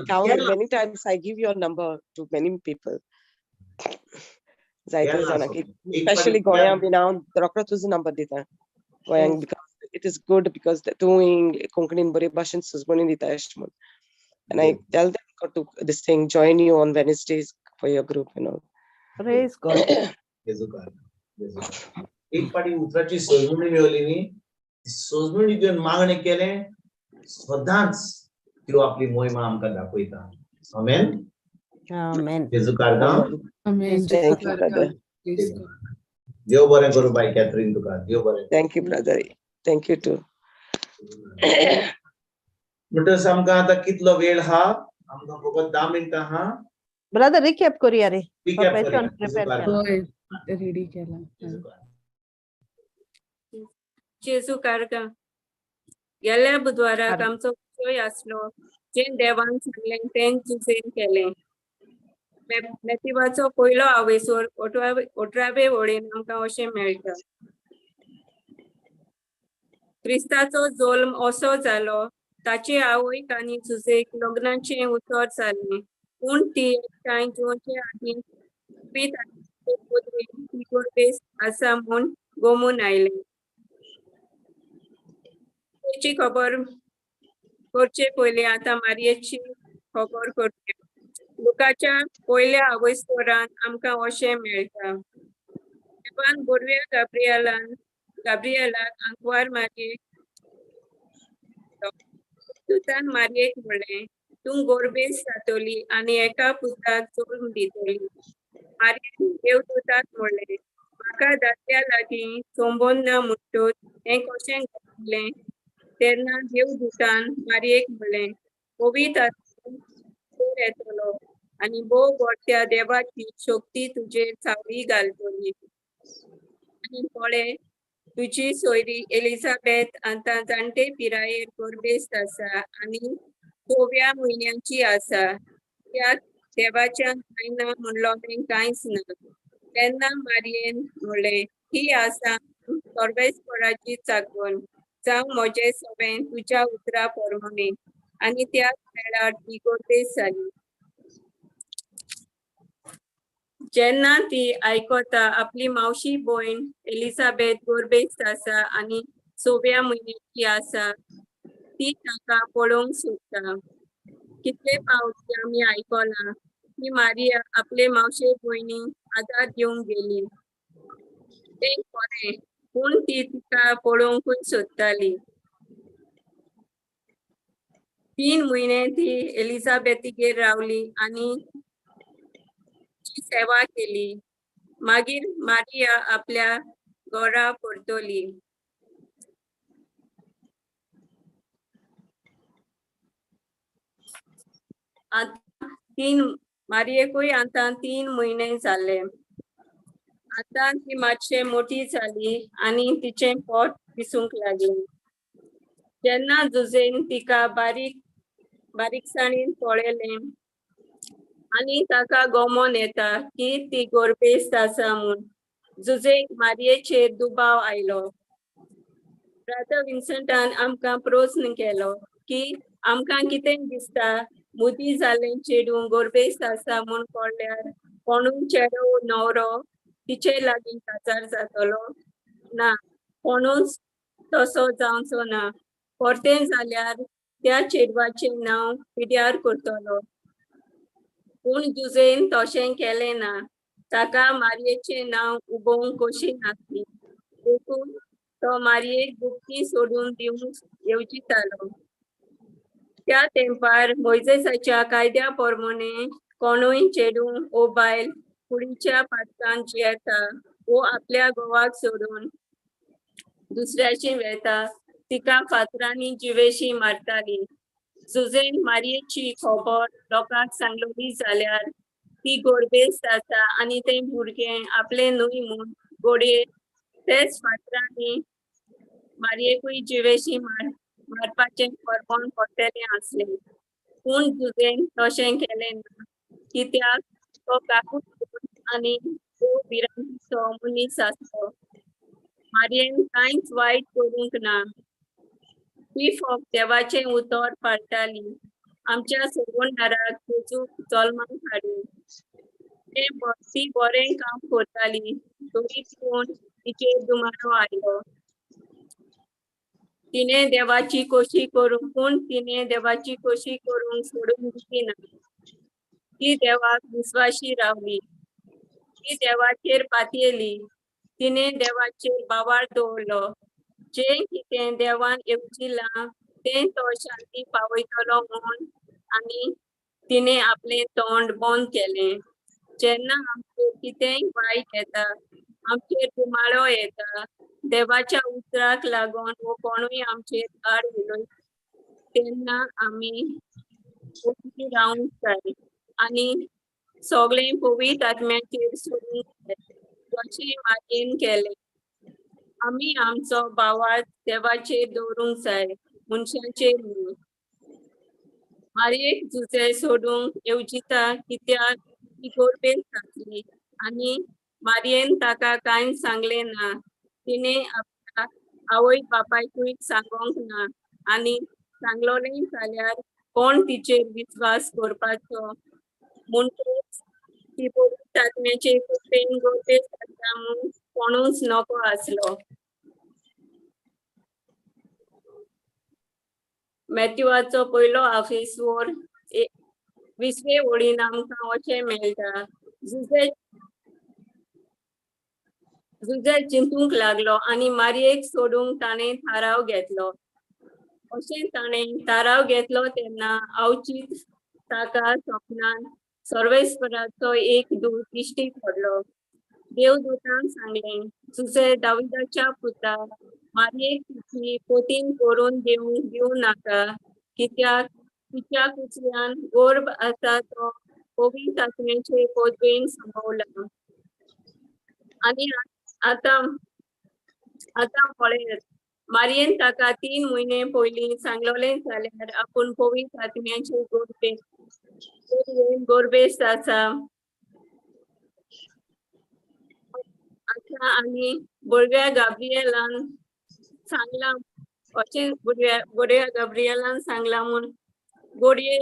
many times I give your number to many people. जायते जाणां की especially गोंयांत बी हांव रोखडो तुजो नंबर दिता गोंयांक because it is good because doing कोंकणीन बरे भाशेन सजमणी दिता अशें म्हूण and I tell them to this thing join you on Wednesdays for your group, you know. Praise God. एक पाटी उतराची सजमणी मेवली न्ही सजमणी घेवन मागणें केलें सदांच त्यो आपली महिमा आमकां दाखयता आमेन Amen. जेजू कारगा Amen. Thank you, brother. देव बरें करूं बाय कॅथरीन तुका देव बरें Thank you, brother. Thank you too. म्हणटच आमकां आतां कितलो वेळ हा आमकां फकत 10 मिनिटां हा Brother, recap करूया रे. Recap Question करूया. prepare केला. होय रेडी केला जेजू कारगा गेल्या बुधवाराक आमचो विशय आसलो जे देवान सांगलें तें तुजेन केलें मेतिवाचो पयलो आवेसोर 18वे वळेन आमकां अशें मेळटा क्रिस्ताचो जल्म असो जालो ताचे आवयक आनी जुजेक लग्नाचें उतर जालें पूण ती एकठांय जेवचे आदी बेस आसा म्हूण गमून आयलें तेची खबर करचे पयलीं आतां मारयेची खबर करचें लुकाच्या पयल्या आवयसोरान आमकां अशें मेळटा देवान गोरव्या गाब्रिएलाक आंकवार मारयेक दुतान मारयेक म्हणलें तूं गोरबेस जातली आनी एका पुताक जल्म दितली मारयेन देवदूताक म्हणलें म्हाका दादल्या लागीं संबंद ना म्हणटच हें कशें घडलें तेन्ना देवदूतान मारयेक म्हणलें पवित्र आत्मो येतलो आनी भोव व्हडल्या देवाची शक्ती तुजेर सावळी घालतली आनी पळय तुजी सोयरी एलिझाबेथ आतां जाणटे पिरायेर गोरबेस्त आसा आनी 4व्या म्हयन्याची आसा त्यात देवाच्यान जायना म्हणलोलें कांयच ना तेन्ना मारयेन म्हणलें ही आसा सर्वेस्पराची चाकण जावं म्हजें सगळें तुज्या उतरा प्रमाणे आनी त्याच वेळार ती गोरबेस जाली जेन्ना ती आयकता आपली मावशी भयण एलिझाबेथ गोरबेस्त आसा आनी 6व्या म्हयन्याची आसा ती ताका पळोवंक सोदता कितले फावटी आमी आयकलां की मारिया आपले मावशे भयणीक आदार दिवंक गेली तें खरें पूण ती तिका पळोवंकूय सोदताली 3 महिने ती एलिझाबेथीगेर रावली आणि तिची सेवा केली. मागीर मारिया आपल्या घरा परतली. मारियेकूय आता 3 महिने जाले. आता ती मातशे मोठी झाली आणि तिचे पोट दिसूंक लागले. जेन्ना जुजेन तिका बारीकसाणीन पळयले आणि ताका गोमोन येता की ती गर्भेस्त आसा म्हूण जुजेक मारियेचेर दुबाव आयलो. ब्रदर विन्संटान आमकां प्रश्न केलो की आमकां कितें दिसता, मुदी जाल्लें चेडूं गर्भेस्त आसा म्हूण कळल्यार कोणूय चेडो न्हवरो तिचे लागीं काजार जातलो ना, कोणूच तसो जावचो ना. परतें जाल्यार त्या चेडवाचें नांव पिड्यार करतलो. पूण जुजेन तशें केलें ना. ताका मारयेचें नांव उबोवंक कशी नासली. देखून तो मारयेक गुप्ती सोडून दिवंक येवजितालो. त्या तेंपार मोइजेसाच्या कायद्या प्रमाणे कोणूय चेडूं ओ बायल कुडीच्या पाटकान जियेता वो आपल्या घोवाक सोडून दुसऱ्याची वेता तिका फातरांनी जिवेशी मारताली. जुजेन मारयेची खबर लोकांक सांगलोली जाल्यार ती गर्भेस्त आसा आणि तें भुरगें आपलें न्हय म्हूण घोडये तेच फातरांनी मारयेकूय जिवेशी मारपाचें परमोण पडटलें आसलें. पूण जुजेन तशें केलें ना, कित्याक तो काकूट आनी देव भिरांतीचो मनीस आसलो. मारयेन कांयच वायट करूंक ना. ती फक्त देवाचें उतर पाळटाली. आमच्या सोबोनदाराक जेजूक जल्माक हाडून ती बरें काम करताली, तरी पूण तिचेर दुमारो आयलो. तिणें देवाची खोशी करूंक सोडून दिली ना. ती देवाक विस्वाशी रावली. ती देवाचेर पातयेली. तिणें देवाचेर बाबार दवरलो. जें कितें देवान येवजिलां तें तो शांती पावयतलो म्हूण आनी तिणें आपलें तोंड बंद केलें. जेन्ना आमचेर कितेंय वायट येता, आमचेर दुमाळो येता, देवाच्या उतराक लागून वो कोणूय आमचेर आड उलयता, तेन्ना आमी ओग्गी रावंक जाय आनी सगळें पवित्र आत्म्याचेर सोडूंक जाय, जशें मारयेन केलें. आमी आमचो बावार्थ देवाचेर दवरूंक जाय, मनशांचेर न्हय. मारयेक जुजे सोडूंक येवजिता कित्याक ती गर्भेस्त आसली आनी मारयेन ताका कांय सांगलें ना. तिणें आपल्या आवय बापायकूय सांगोंक ना आनी सांगलोलें जाल्यार कोण तिचेर विस्वास करपाचो. म्हणटच ती पवित्र आत्म्याचे कृपेन गर्भेस्त आसा म्हूण कोणूच नको आसलो. मॅथ्यूवाचो पयलो आफिसवर 20 वळीन आमकां अशें मेळटा. जुजे चिंतूंक लागलो आनी मारयेक सोडूंक ताणें थाराव घेतलो. अशें ताणें थाराव घेतलो तेन्ना अवचीत ताका स्वप्नान सर्वेस्पराचो एक दूत दिश्टी पडलो. देवदूतान सांगलें, जुजे दाविदाच्या पुता, मारयेक तिची पोतीन करून दिवं नाका, कित्याक तिच्या कुचल्यान गर्भ आसा तो पवित्र आत्म्याचे पदवेन संभवला. आनी आतां पळयात, मारयेन ताका 3 महिने पयलीं सांगलोलें जाल्यार आपूण पवित्र आत्म्याचे गर्भेस्त आसा आनी बडव्या गाब्रिएलान सांगलां अशें बडव्या गाब्रिएलान सांगलां म्हूण घोडये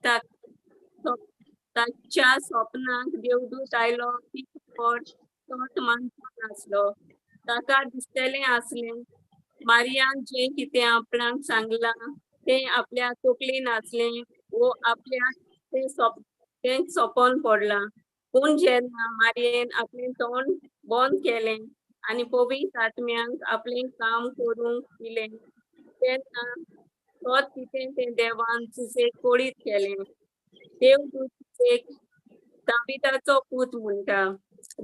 ताच्या स्वप्नांत देवदूत आयलो ती तोच मानतो नासलो. ताका दिसतलें आसलें मारयान जें कितें आपणाक सांगलां तें आपल्या तकलेन आसलें वो आपल्याक तें सोपोन पडलां. पूण जेन्ना मारयेन आपलें तोंड बंद केलें आनी पवित्र आत्म्यांक आपलें काम करूंक दिलें तेन्ना तो तिथे ते देवान सुसेक कोळीत केले. देवदूत सुसेक दाविदाचो पूत म्हणटा.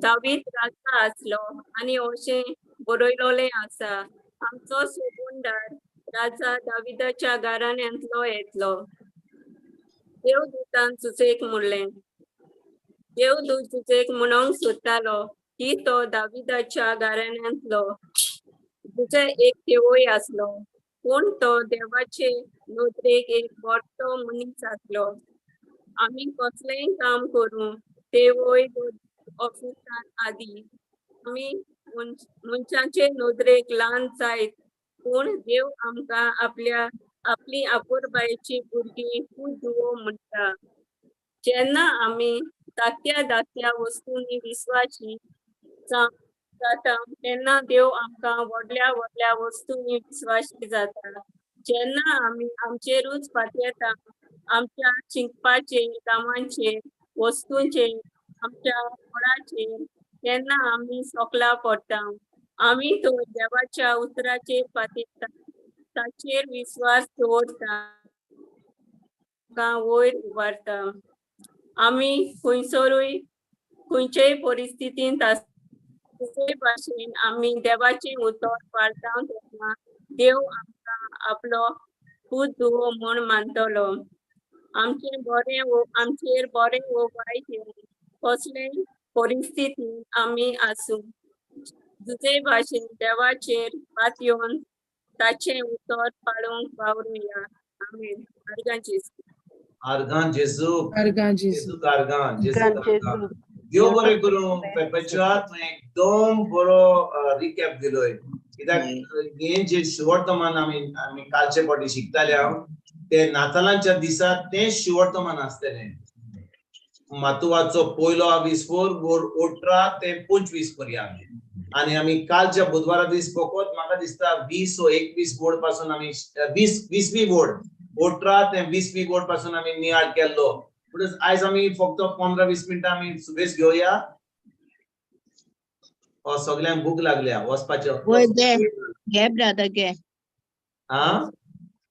दावीद राजा आसलो आनी अशें बरयलोले आसा, आमचो सोबूनदार राजा दाविदाच्या घराण्यांतलो येतलो. देवदूतान सुसेक म्हणलें. देवदूत सुसेक म्हणूंक सोदतालो की तो दाविदाच्या घराण्यांतलो तुझे एक देवय आसलो, पूण तो देवाचे नदरेक एक बोडटो मनीस आसलो. आमी कसलेंय काम करूं देवय ऑफिसांत आदी आमी मनशाचे नदरेक ल्हान जायत, पूण देव आमकां आपली आपुरबायेची भुरगीं खूब दुवो म्हणटा. जेन्ना आमी धाकट्या वस्तूंनी विश्वासी जाता तेन्ना देव आमकां व्हडल्या वस्तूंनी विश्वासी जाता. जेन्ना आमी आमचेरूच पातयेता, आमच्या शिंकपाचेर, कामांचेर, वस्तूंचेर, आमच्या फळाचेर, तेन्ना आमी सोकला पडटा. आमी तो देवाच्या उतराचेर पातयता, ताचेर विश्वास दवरता, वयर उबारता. आमी खंयसरूय खंयचेय परिस्थितींत दुसरे भाशेन आमी देवाचें उतर पाळटा तेन्ना देव आमकां आपलो पूत धुवो म्हूण मानतलो. आमचेर बरें वो वायट येवं, कसलेय परिस्थितींत आमी आसूं, दुसरे भाशेन देवाचेर पातयेवन ताचें उतर पाळूंक वावरुया. आमेन. अर्गां जेजू देव Yes, बरें करूं. पेपेचात एकदम बरो रिकॅप दिलोय. कित्याक हे जे शिवर्तमान आमी कालचे फावटी शिकताले ते नातालांच्या दिसा ते शिवर्तमान आसतलें. मातुवाचो पयलो विस्फोर 18 ते 25 पर्यंत आनी आमी कालच्या बुधवारा दीस फकत म्हाका दिसता 20 वा 21 बोर्ड पासून आमी 20वी बोर्ड 18 ते 20वी बोर्ड पासून आमी नियाळ केल्लो. म्हणटच आयज आमी फक्त 15-20 मिनिटां आमी सुबेज घेवया. सगळ्यांक भूक लागल्या वचपाचें. घे ब्रदर घे.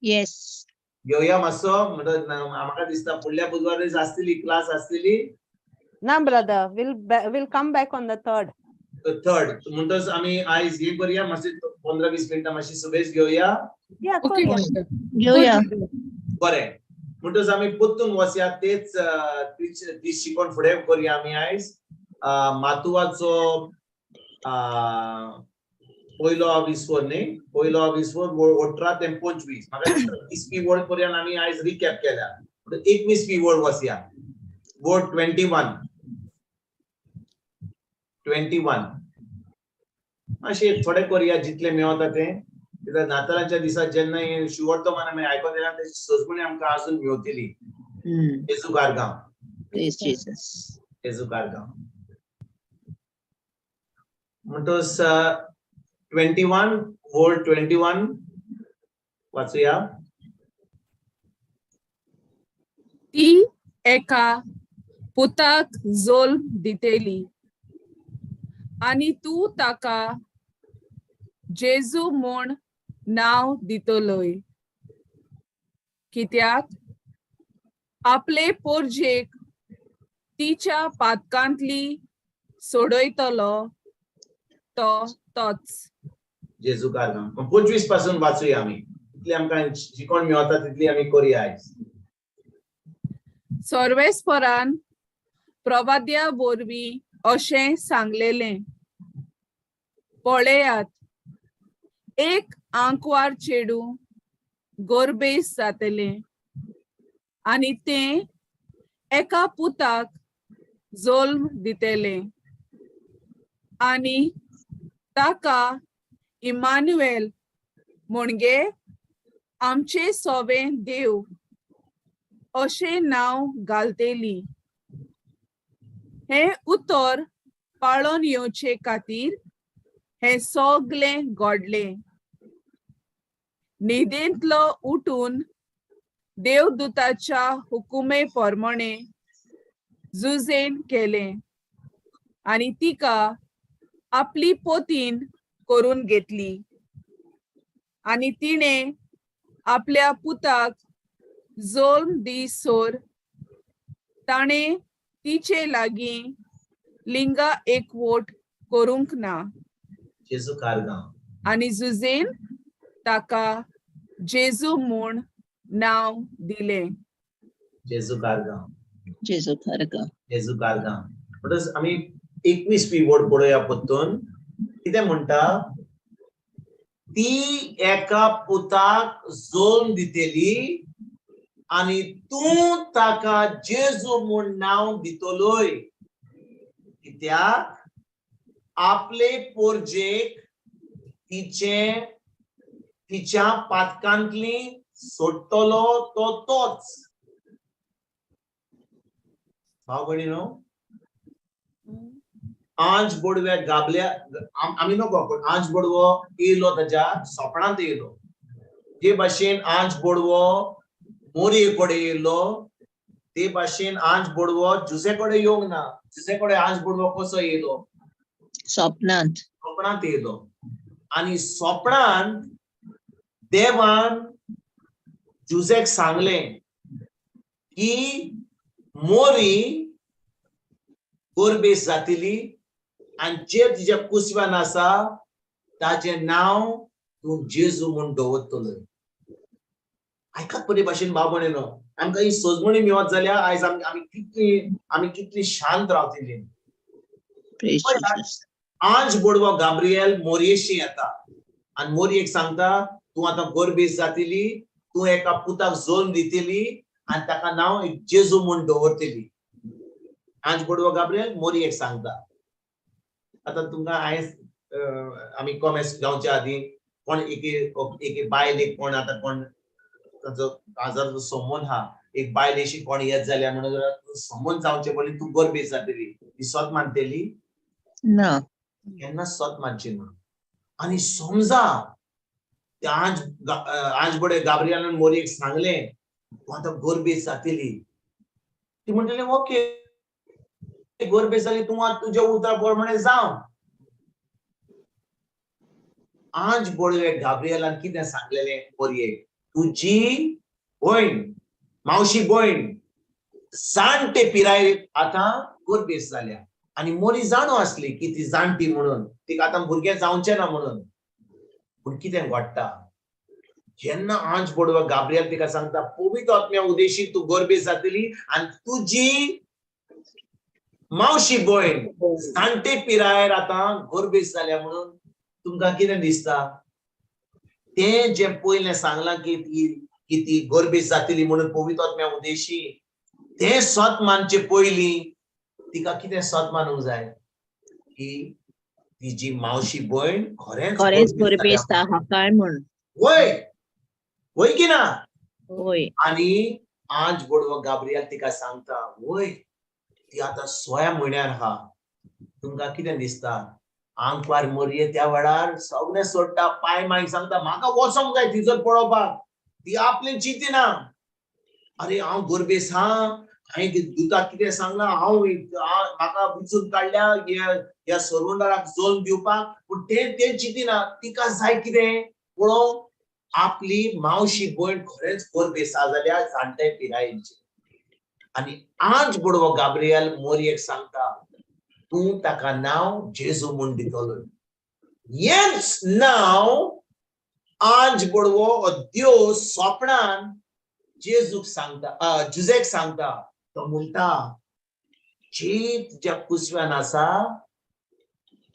येस घेवया मातसो. म्हणटच म्हाका दिसता फुडल्या बुधवार दीस आसतली क्लास आसतली. No, brother. We'll come back on the 3rd. म्हणटच आमी आयज हे करूया मातशी 15-20 मिनिटां मातशी सुबेज घेवया. घेवया. बरें. म्हणटच आमी पोत्तून वचया तेच ती शिकोवन फुडें करूया आमी आयज. मातुवाचो पयलो विस्फोर न्ही, पयलो विस्फोर 18 ते 25. म्हाका दिसता 20वी वर्ड पर्यंत आमी आयज रिकॅप केल्या. 21वी वर्ड वचया. वर्ड 21 अशें थोडें करूया जितले मेळता तें. कित्याक नातालांच्या दिसा जेन्ना शिवर्तमान आमी आयकोन येना तेची सजमणी आमकां आजून मेवतली. जेजू कारगांव. जेजू कारगांव. म्हणटच 21 वर्ड 21 वाचूया. ती एका पुताक जोल्म दितेली आनी तू ताका जेजू म्हूण नांव दितलोय, कित्याक आपले पोरजेक तिच्या पातकांतली सोडयतलो तोच. जेजू कारगांव 25 पासून वाचूया आमी. जितली आमकां शिकोवन मेळता तितली आमी करूया आयज. सर्वेस्परान प्रवाद्या वरवीं अशें सांगलेलें, पळयात एक आंकवार चेडू गोरबेस जातलें आनी तें एका पुताक जोल्म दितलें आनी ताका इमानुएल म्हणजे आमचे सोबें देव अशें नांव घालतेली. हे उतर पाळोन येवचे खातीर हे सगळें घडलें. न्हिदेंतलो उठून देवदूताच्या हुकुमे प्रमाणे जुजेन केलें आनी तिका आपली पोतीन करून घेतली आनी तिणें आपल्या पुताक जल्म दिसोर ताणे तिचे लागीं लिंगा एकवोट करूंक ना जेजू कारगांव आनी जुजेन ताका जेजू म्हूण नांव दिलें. जेजू कारगांव जेजू कारगांव. जेजू कारगांव. म्हणटच आमी 21वी वर्ड पळोवया पत्तून कितें म्हणटा, ती एका पुताक जल्म दितेली आनी तूं ताका जेजू म्हूण नांव दितलोय, कित्याक आपले पोरजेक तिच्या पातकांतली सोडटलो तो तोच. भाव भयणीनो, आंज बोडव्या गाबल्या आमी नको पण आंज बोडवो येयलो ताच्या सोपणांत येयलो. जे भाशेन आंज बोडवो मोरये कडेन येयलो ते भाशेन आंज बोडवो जुसे कडेन येवंक ना. जुसे कडेन आंज बोडवो कसो येयलो? स्वप्नांत. स्वप्नांत येयलो. आनी स्वप्नांत देवान जुसेक सांगलें की मोरी गोरबेस जातली आनी जे तिच्या कुसव्यान आसा ताचे नांव तूं जेजू म्हूण दवरतलो. आयकात बरे भाशेन भाव भयणीनो, आमकां ही सोजमणी मेळत जाल्यार आयज आमी कितली शांत रावतली. आंज बोडवो गाब्रिएल मोरयेशी येता आनी मोरयेक सांगता तूं आतां गोरबेस जातली, तूं एका पुताक जल्म दितली आनी ताका नांव जेजू म्हूण दवरतली. आंज बोडवो गाब्रिएल मोरयेक सांगता. आतां तुमकां आयज आमी कॉमेर्स जावच्या आदीं कोण एक बायलेक कोण आतां कोण ताजो आजार समोन हा, एक बायलेशी कोण येत जाल्यार म्हणून समोन जावचे पयलीं तूं गोरबेस जातली, ती स्वत मानतली ना, केन्ना स्वत मानची ना. आनी समजा आंज बोडे गाब्रिएलान मोरयेक सांगलें तूं आतां गोरबेस जातली, ती म्हणटली ओके गोरबेस जाली, तूं तुजे उतर प्रमाणे जावं. आंज बोडवे गाब्रिएलान कितें सांगलेलें मोरयेक, तुजी भयण मावशी भयण जाणटे पिरायेक आतां गोरबेस जाल्या आनी मोरी जाणो आसली की ती जाणटी म्हणून, तिका आतां भुरगें जावचें ना म्हणून. पूण कितें घडटा, जेन्ना आंज बोडवो गाब्रिएल तिका सांगता पवित्र आत्म्या उदेशी तूं गोरबेस जातली आनी तुजी मावशी भयण जाणटे पिरायेर आतां गोरबेस जाल्या म्हणून तुमकां कितें दिसता? तें जे पयलें सांगलां की ती गोरबेस जातली म्हणून पवित्र आत्म्या उदेशी, तें स्वत मानचे पयलीं तिका कितें स्वत मानूंक जाय की तिजी मावशी भयण खरेंच गोरबेस आहा काय म्हूण. वय की ना? वय. आनी आंज बोडवो गाब्रिएल तिका सांगता वय ती आतां 6 म्हयन्यार आहा. तुमकां कितें दिसता? आंकवार मोरये त्या वेळार सगळें सोडटा, पांय मागीर सांगता म्हाका वचोंक जाय तिजो पळोवपाक. ती आपलें चिंतिना, अरे हांव गोरबेस हा, हांवें दुताक कितें सांगलां, म्हाका विचून काडल्या ह्या सर्वंडाराक जल्म दिवपाक, पूण तें चिंतिना. तिका जाय कितें पळोवंक आपली मावशी भयण खरेंच गोरबेसा जाल्या जाणटे पिरायेची. आनी आंज बोडवो गाब्रिएल मोरयेक सांगता तूं ताका नांव जेजू म्हूण दितलो. हेंच नांव आंज बोडवो देव स्वप्नान जेजूक सांगता, जुजेक सांगता. तो म्हणटा जे तुज्या कुसव्यान आसा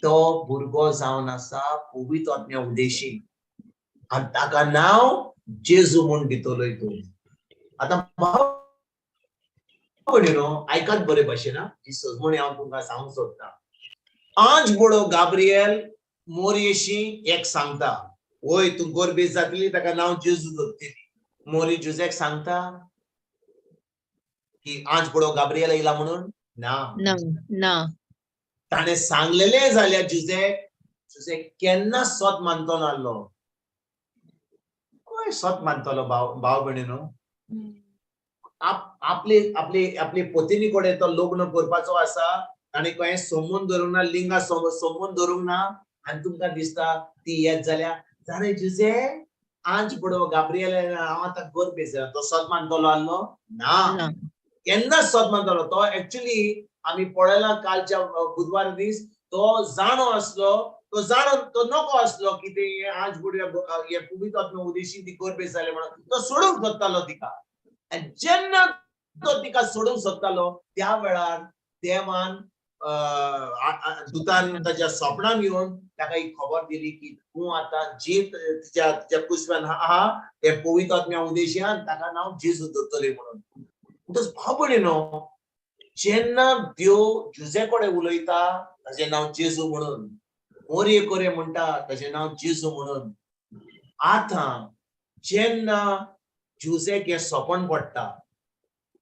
तो भुरगो जावन आसा पवित्र आत्म्या उदेशी आनी ताका नांव जेजू म्हूण दितलोय तूं. आतां आयकात बरे भाशेन ही सजमणी हांव तुमकां सांगूंक सोदता. आंज बोडो गाब्रिएल मोरयेशी एक सांगता वय तूं गोरबेस जातली, ताका नांव जेजू दवरतली. मोरी जुजेक सांगता की आंज बोडो गाब्रिएल येयला म्हणून ना. ताणें सांगलेलें जाल्यार जुजेक केन्ना स्वत मानतो नासलो. स्वत मानतलो भाव भयणीनो. आपली पत्नी कडेन तो लग्न करपाचो आसा, ताणें खंय संबंद धरूंक ना, लिंगा संबंद धरूंक ना, आनी तुमकां दिसता ती येत जाल्या जाणा जुजे आज बुडो गाब्रिएल हांव आतां गोरबेज तो सद मानतलो आसलो ना केन्नाच सद मानतलो तो एक्चुअली आमी पळयला कालच्या बुधवार दीस तो जाणो आसलो तो जाणून तो नको आसलो की ते आज बुडया हे पवित्र आत्म्या उदेशी ती गोरबेज जाले म्हणून तो सोडूंक सोदतालो तिका आनी जेन्ना तो तिका सोडूंक सोदतालो त्या वेळार देवान दुतान ताच्या स्वप्नान येवन ताका ही खबर दिली की तूं आतां जी तिच्या कुसव्यान आहा ते पवित्र आत्म्या उदेशान ताका नांव जेजू दवरतले म्हणून म्हणटच भाव भयणीनो जेन्ना देव जुजे कडेन उलयता ताचें नांव जेजू म्हणून मोरये कोरे म्हणटा ताचें नांव जेजू म्हणून आतां जेन्ना जुजेक हें सोपण पडटा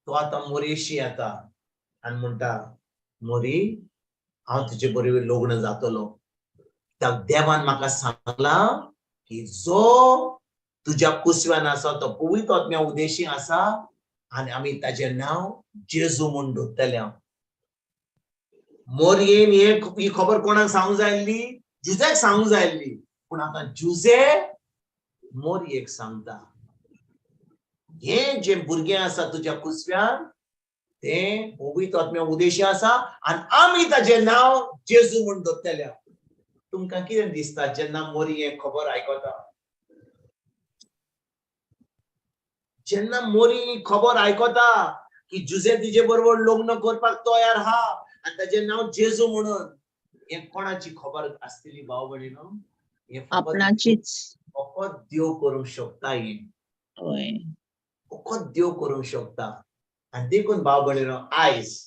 तो आतां मोरयेशी येता आनी म्हणटा मोरी हांव तुजे बरोबर लग्न जातलो देवान म्हाका सांगला की जो तुज्या कुसव्यान आसा तो पवित्र आत्म्या उदेशी आसा आनी आमी ताचें नांव जेजू म्हूण दवरतले मोरयेन ही खबर कोणाक सांगूंक जाय आसली जुजेक सांगूंक जाय आसली पूण आतां जुजे मोरयेक सांगता हे जे भुरगें आसा तुज्या कुसव्यान ते पवित्र आत्म्या उदेशी आसा आनी आमी ताचें नांव जेजू म्हूण दवरतले तुमकां कितें दिसता जेन्ना मोरी हें खबर आयकता जेन्ना मोरी खबर आयकता की जुजे तिचे बरोबर लग्न करपाक तयार आहा आनी ताचें नांव जेजू म्हणून हे कोणाची खबर आसतली भाव भयणीनो हे आपणाचीच फकत देव करूंक शकता हे फकत देव करूंक शकता आनी देखून भाव भयणीनो आयज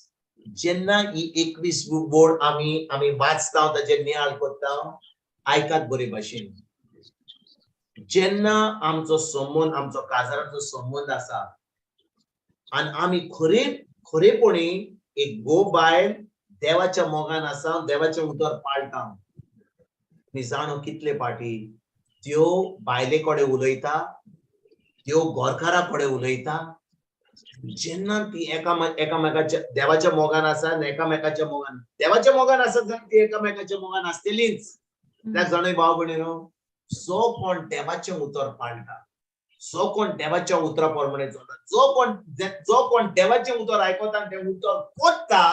जेन्ना ही 21 बोर्ड आमी वाचता ताचे नियाळ करता आयकात बरे भाशेन जेन्ना आमचो संबंद आमचो काजाराचो संबंद आसा आनी आमी खरेपणी एक गो बायल देवाच्या मोगान आसा देवाचें उतर पाळटा मी जाणो कितले पाटी त्यो बायले कडेन उलयता त्यो घरकारा कडेन उलयता जेन्ना ती एकामेकाच्या देवाच्या मोगान आसा आनी एकामेकाच्या मोगान देवाच्या मोगान आसत जाल्यार ती एकामेकाच्या मोगान आसतलीच त्या जाणय भाव भयणीनो जो कोण देवाचें उतर पाळटा जो कोण देवाच्या उतरा प्रमाणे चलता जो कोण देवाचें उतर आयकता आनी तें उतर कोत्ता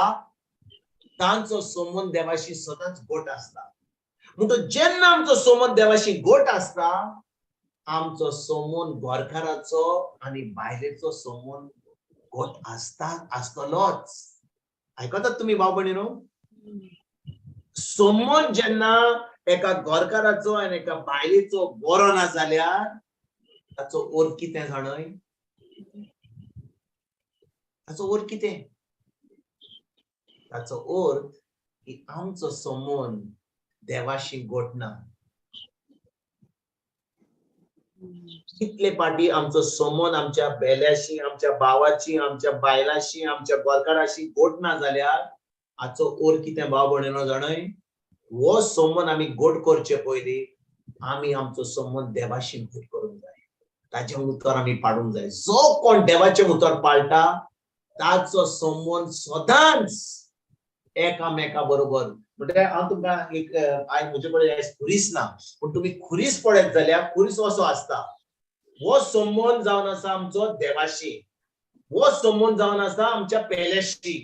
तांचो संबंद देवाशी सदांच गोट आसता म्हणटच जेन्ना आमचो संबंद देवाशी गोट आसता आमचो संबंद घरकाराचो आनी बायलेचो संबंद गोट आसतलोच आयकतात तुमी भाव भयणीनो संबंद जेन्ना एका घरकाराचो आनी एका बायलेचो बरो ना जाल्यार ताचो अर्थ कितें जाणय ताचो अर्थ कितें ताचो अर्थ की आमचो संबंद देवाशी गोट ना कितले पाटी आमचो संबंद आमच्या बेल्याशी आमच्या भावाची आमच्या बायलाशी आमच्या घरकाराशी गोट ना जाल्यार हाचो अर्थ कितें भाव भयणीनो जाणय हो संबंद आमी गोट करचे पयलीं आमी आमचो संबंद देवाशी गोट करूंक जाय ताचें उतर आमी पाडूंक जाय जो कोण देवाचें उतर पाळटा ताचो संबंद सदांच एकामेका बरोबर म्हणजे हांव तुमकां एक म्हजे कडेन खुरीस ना पूण तुमी खुरीस पळयत जाल्यार खुरीस असो आसता हो संबंद जावन आसा आमचो देवाशी हो संबंद जावन आसा आमच्या पेल्याशी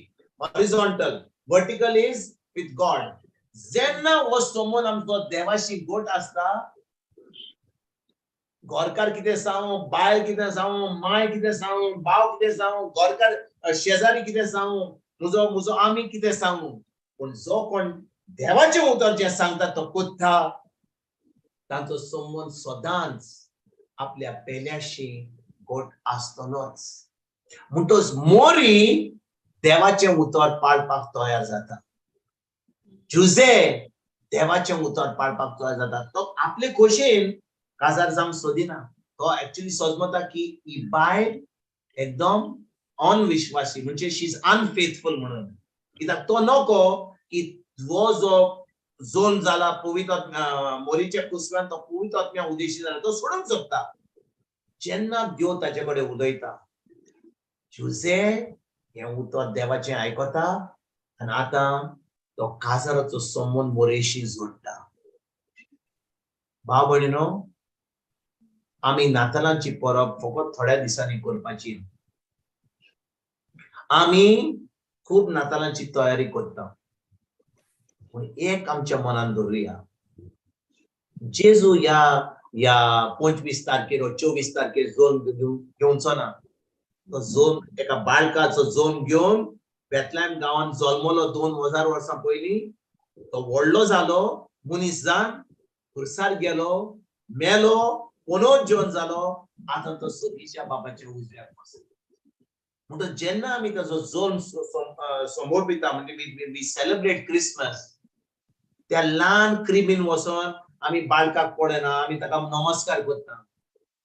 horizontal vertical is with God जेन्ना हो संबंद आमचो देवाशी गोट आसता घरकार कितें जावं बायल कितें जावं माय कितें जावं भाव कितें जावं घरकार शेजारी कितें जावं म्हजो आमी कितें सांगू पूण जो कोण देवाचें उतर जें सांगता तो कोत्ता तांचो संबंद सदांच आपल्या पेल्याशी गोट आसतलोच म्हणटच मोरी देवाचें उतर पाळपाक तयार जाता जुजे देवाचें उतर पाळपाक तयार जाता तो आपले खोशेन काजार जावंक सोदिना तो एक्चुअली सोजमता की ही बायल एकदम अनविश्वासी म्हणजे शी इज अनफेथफुल म्हणून कित्याक तो नको की हो जो जोन जाला पवित्र मोरीच्या कुसव्यान तो पवित्र आत्म्या उदेशी जाला तो सोडूंक सोदता जेन्ना देव ताचे कडेन उलयता जुजे हें उतर देवाचें आयकता आनी आतां तो काजाराचो संबंद मोरेशी जोडटा भाव भयणीनो आमी नातालांची परब फकत थोड्या दिसांनी करपाची. आमी खूप नातालांची तयारी करता. पण एक आमच्या मनान दवरुया, जेजू या 25 तारखेर 24 तारखेर जोन घेवचो ना. तो जोन एका बाळकाचो जोन घेवन बेथलेहम गांवांत जल्मलो 2000 वर्सां पयलीं. तो व्हडलो जालो, मनीस जावन खुर्सार गेलो, मेलो, पुनोत जीवन जालो, आतां तो सुर्गीच्या बापाच्या उजव्याक बसलो. म्हणटच जेन्ना आमी ताचो जोन संबोळपिता, म्हणजे वी सेलिब्रेट क्रिसमस, त्या ल्हान क्रिमीन वचोन आमी बाळकाक पळयना, आमी ताका नमस्कार करता.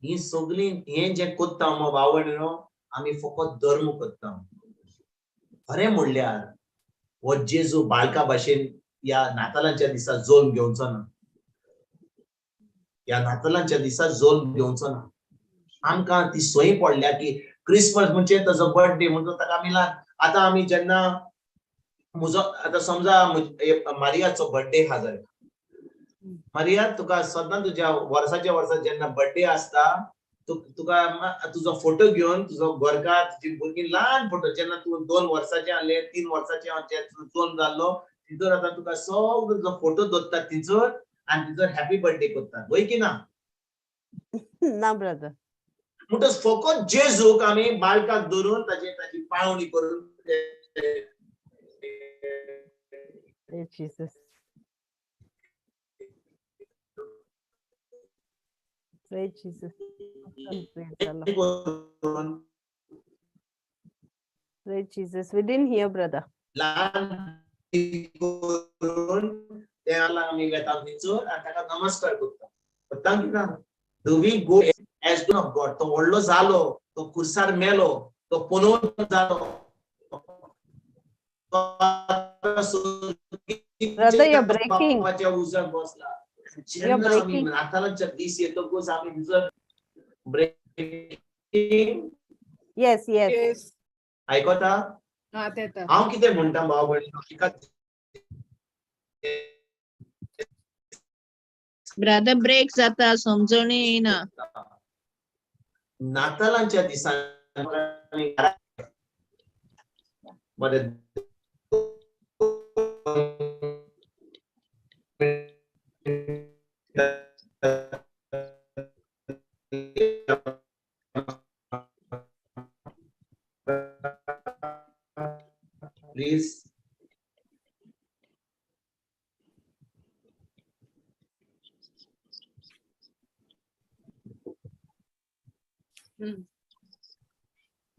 ही सगळी हे जे करता मग भाव भयणीनो, आमी फकत धर्म करता. खरें म्हणल्यार हो जेजू बाळका भाशेन या नातालांच्या दिसा जोन घेवचो ना. या नातालांच्या दिसा जोन घेवचो ना. आमकां ती सोय पडल्या की क्रिसमस म्हणजे ताचो बर्थडे म्हणून ताका आमी आतां आमी जेन्ना म्हजो आतां समजा मारियाचो बर्थडे हा जाल्यार, मारिया तुका सदां तुज्या वर्साच्या वर्सा जेन्ना बर्थडे आसता, तुका तुजो फोटो घेवन तुजो घरकार तुजी भुरगीं ल्हान फोटो जेन्ना तूं 2 वर्साचें आसलें, 3 वर्साचें जोन जाल्लो, तितूर आतां तुका सगळो तुजो फोटो दवरतात तितूर आनी तितूर हॅपी बर्थडे करतात. वय की ना? ना ब्रदर. म्हणटच फकत जेजूक आमी बाळकाक धरून ताची पावणी करून Jesus. Praise Jesus. Praise Jesus. We didn't hear, brother. आमी वेताक न्हिचोर आनी ताका नमस्कार करता. Do we go as son of God? तो व्हडलो जालो, तो खुर्सार मेलो, तो पुनोत जालो. Brother, you're breaking. उजवाक बसला. You're breaking. नातालांच्या दीस येतकूच आमी तुजो ब्रेकिंग. Yes, yes. आयकता? हांव कितें म्हणटा भाव भयणीनो, ब्रदर ब्रेक जाता, समजून येना. नातालांच्या दिसांनी प्लीज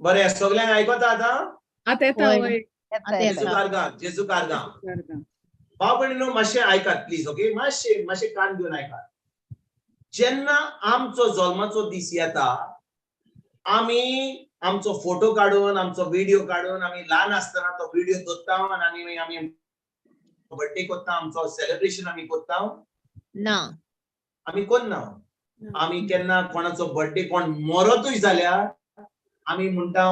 बरें, सगळ्यांक आयकता आतां? जेजू कारगा. भाव भयणीनो, मातशें आयकात प्लीज. ओके, मातशें कान घेवन आयकात. जेन्ना आमचो जल्माचो दीस येता, आमी आमचो फोटो काडून, आमचो व्हिडिओ काडून, आमी ल्हान आसतना तो व्हिडिओ दवरता आनी आमी बर्थडे करता, आमचो सेलिब्रेशन आमी करता ना. आमी करना. आमी केन्ना कोणाचो बर्थडे कोण मरतूय जाल्यार आमी म्हणटा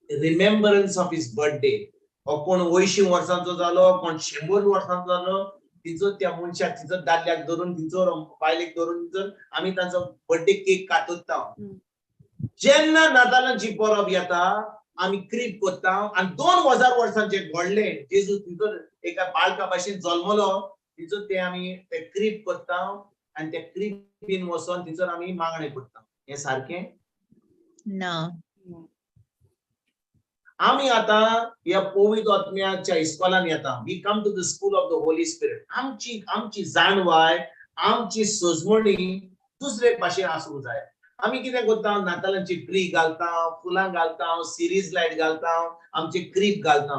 रिमेंबरन्स ऑफ हिज बर्थडे. कोण 80 वर्सांचो जालो, कोण 100 वर्सांचो जालो, तिचो त्या मनशाक तिचो दादल्याक धरून, तिचो बायलेक धरून आमी ताचो बर्थडे केक कातरता. जेन्ना नातालांची परब येता, आमी क्रीप करता आनी 2000 वर्सांचे व्हडले जेजू तिचो एका बाळका भाशेन जल्मलो, तिचो ते आमी ते क्रीप करता आनी त्या क्रीपीन वचोन तिचो आमी मागणें करता. हें सारकें ना. आमी आतां या पवित्र आत्म्याच्या इस्कॉलान येता. We come to the school of the Holy Spirit. आमची जाणवाय, आमची सजमणी दुसरे भाशेन आसूंक जाय. आमी कितें करता, नातालांची ट्री घालता, फुलां घालता, सिरीज लायट घालता, आमचे क्रीप घालता.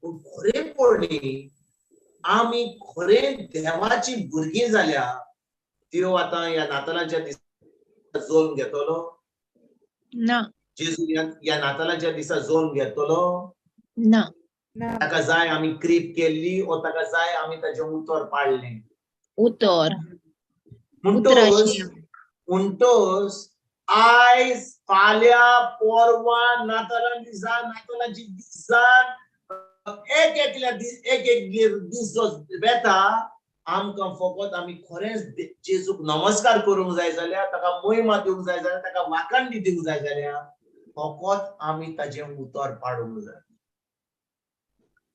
पूण खरेपणी आमी खरें देवाची भुरगीं जाल्या, त्यो आतां या नातालांच्या दिसा जोन घेतलो ना. जेजू या नातालांच्या दिसा जोन घेतलो ना. ताका जाय आमी क्रीप केल्ली, ओ ताका जाय आमी ताचें उतर पाडलें. उतर. म्हणटोच आयज, फाल्यां, परवां, नातालांची दिसान एक एक दीस जो बेता, आमकां फकत आमी खरेंच जेजूक नमस्कार करूंक जाय जाल्यार, ताका महिमा दिवंक जाय जाल्यार, ताका वाखाणणी दिवंक जाय जाल्यार फकत आमी ताजें उतर पाडूंक जाय.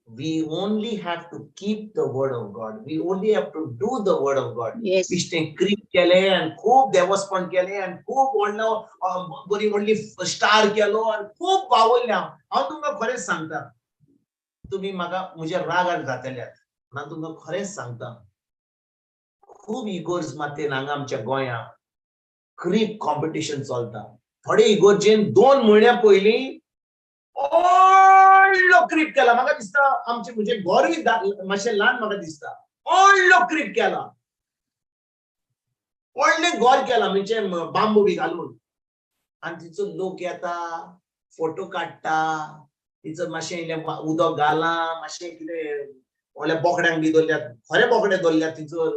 We only have to keep the word of God. We only have to do the word of God. Yes. Beश्टें क्रीप केलें आनी खूब देवस्थान केलें आनी खूब व्हडली व्हडली स्टार केलो आनी खूब पावयलें. हांव तुमकां खरेंच सांगता, तुमी म्हाका म्हज्या रागार जातल्यात, हांव तुमकां खरेंच सांगता, खूब इगोर्ज मातेन हांगा आमच्या गोंयांत क्रीप कॉम्पिटिशन चलता. थोडे इगोर्जेन 2 म्हयन्या पयलीं व्हडलो क्रीप केला. म्हाका दिसता आमचे म्हणजे घरूय मातशें ल्हान म्हाका दिसता. व्हडलो क्रीप केला, व्हडलें घर केला म्हणजे बांबू बी घालून, आनी तिचो लोक येता, फोटो काडटा, तिचो मातशें इल्लें उदक घाला, मातशें कितें व्हडल्या बोकड्यांक बी दवरल्यात, खरे बोकडे दवरल्यात तिचो,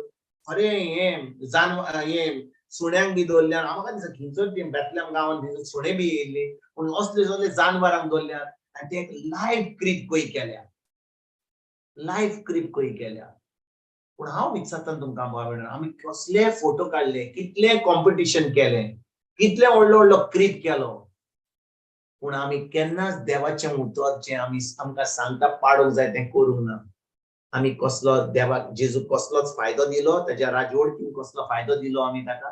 खरे हें सुण्यांक बी दवरल्यात. म्हाका दिसता खंयचो ती बेतलेम गांवांत तिचो सुणे बी येयल्ली, पूण असले जानवरांक दवरल्यात आनी ते एक लायव्ह क्रीप कशी केल्या, लायव्ह क्रीप कशी केल्या. पूण हांव विचारता तुमकां भावंडां, आमी कसले फोटो काडले, कितले कॉम्पिटिशन केलें, कितले व्हडलो व्हडलो क्रीप केलो, पूण आमी केन्नाच देवाचें उतर जें आमकां सांगता पाडूंक जाय तें करूंक ना. आमी कसलो देवाक जेजूक कसलोच फायदो दिलो, ताच्या राजवटीन कसलो फायदो दिलो आमी ताका?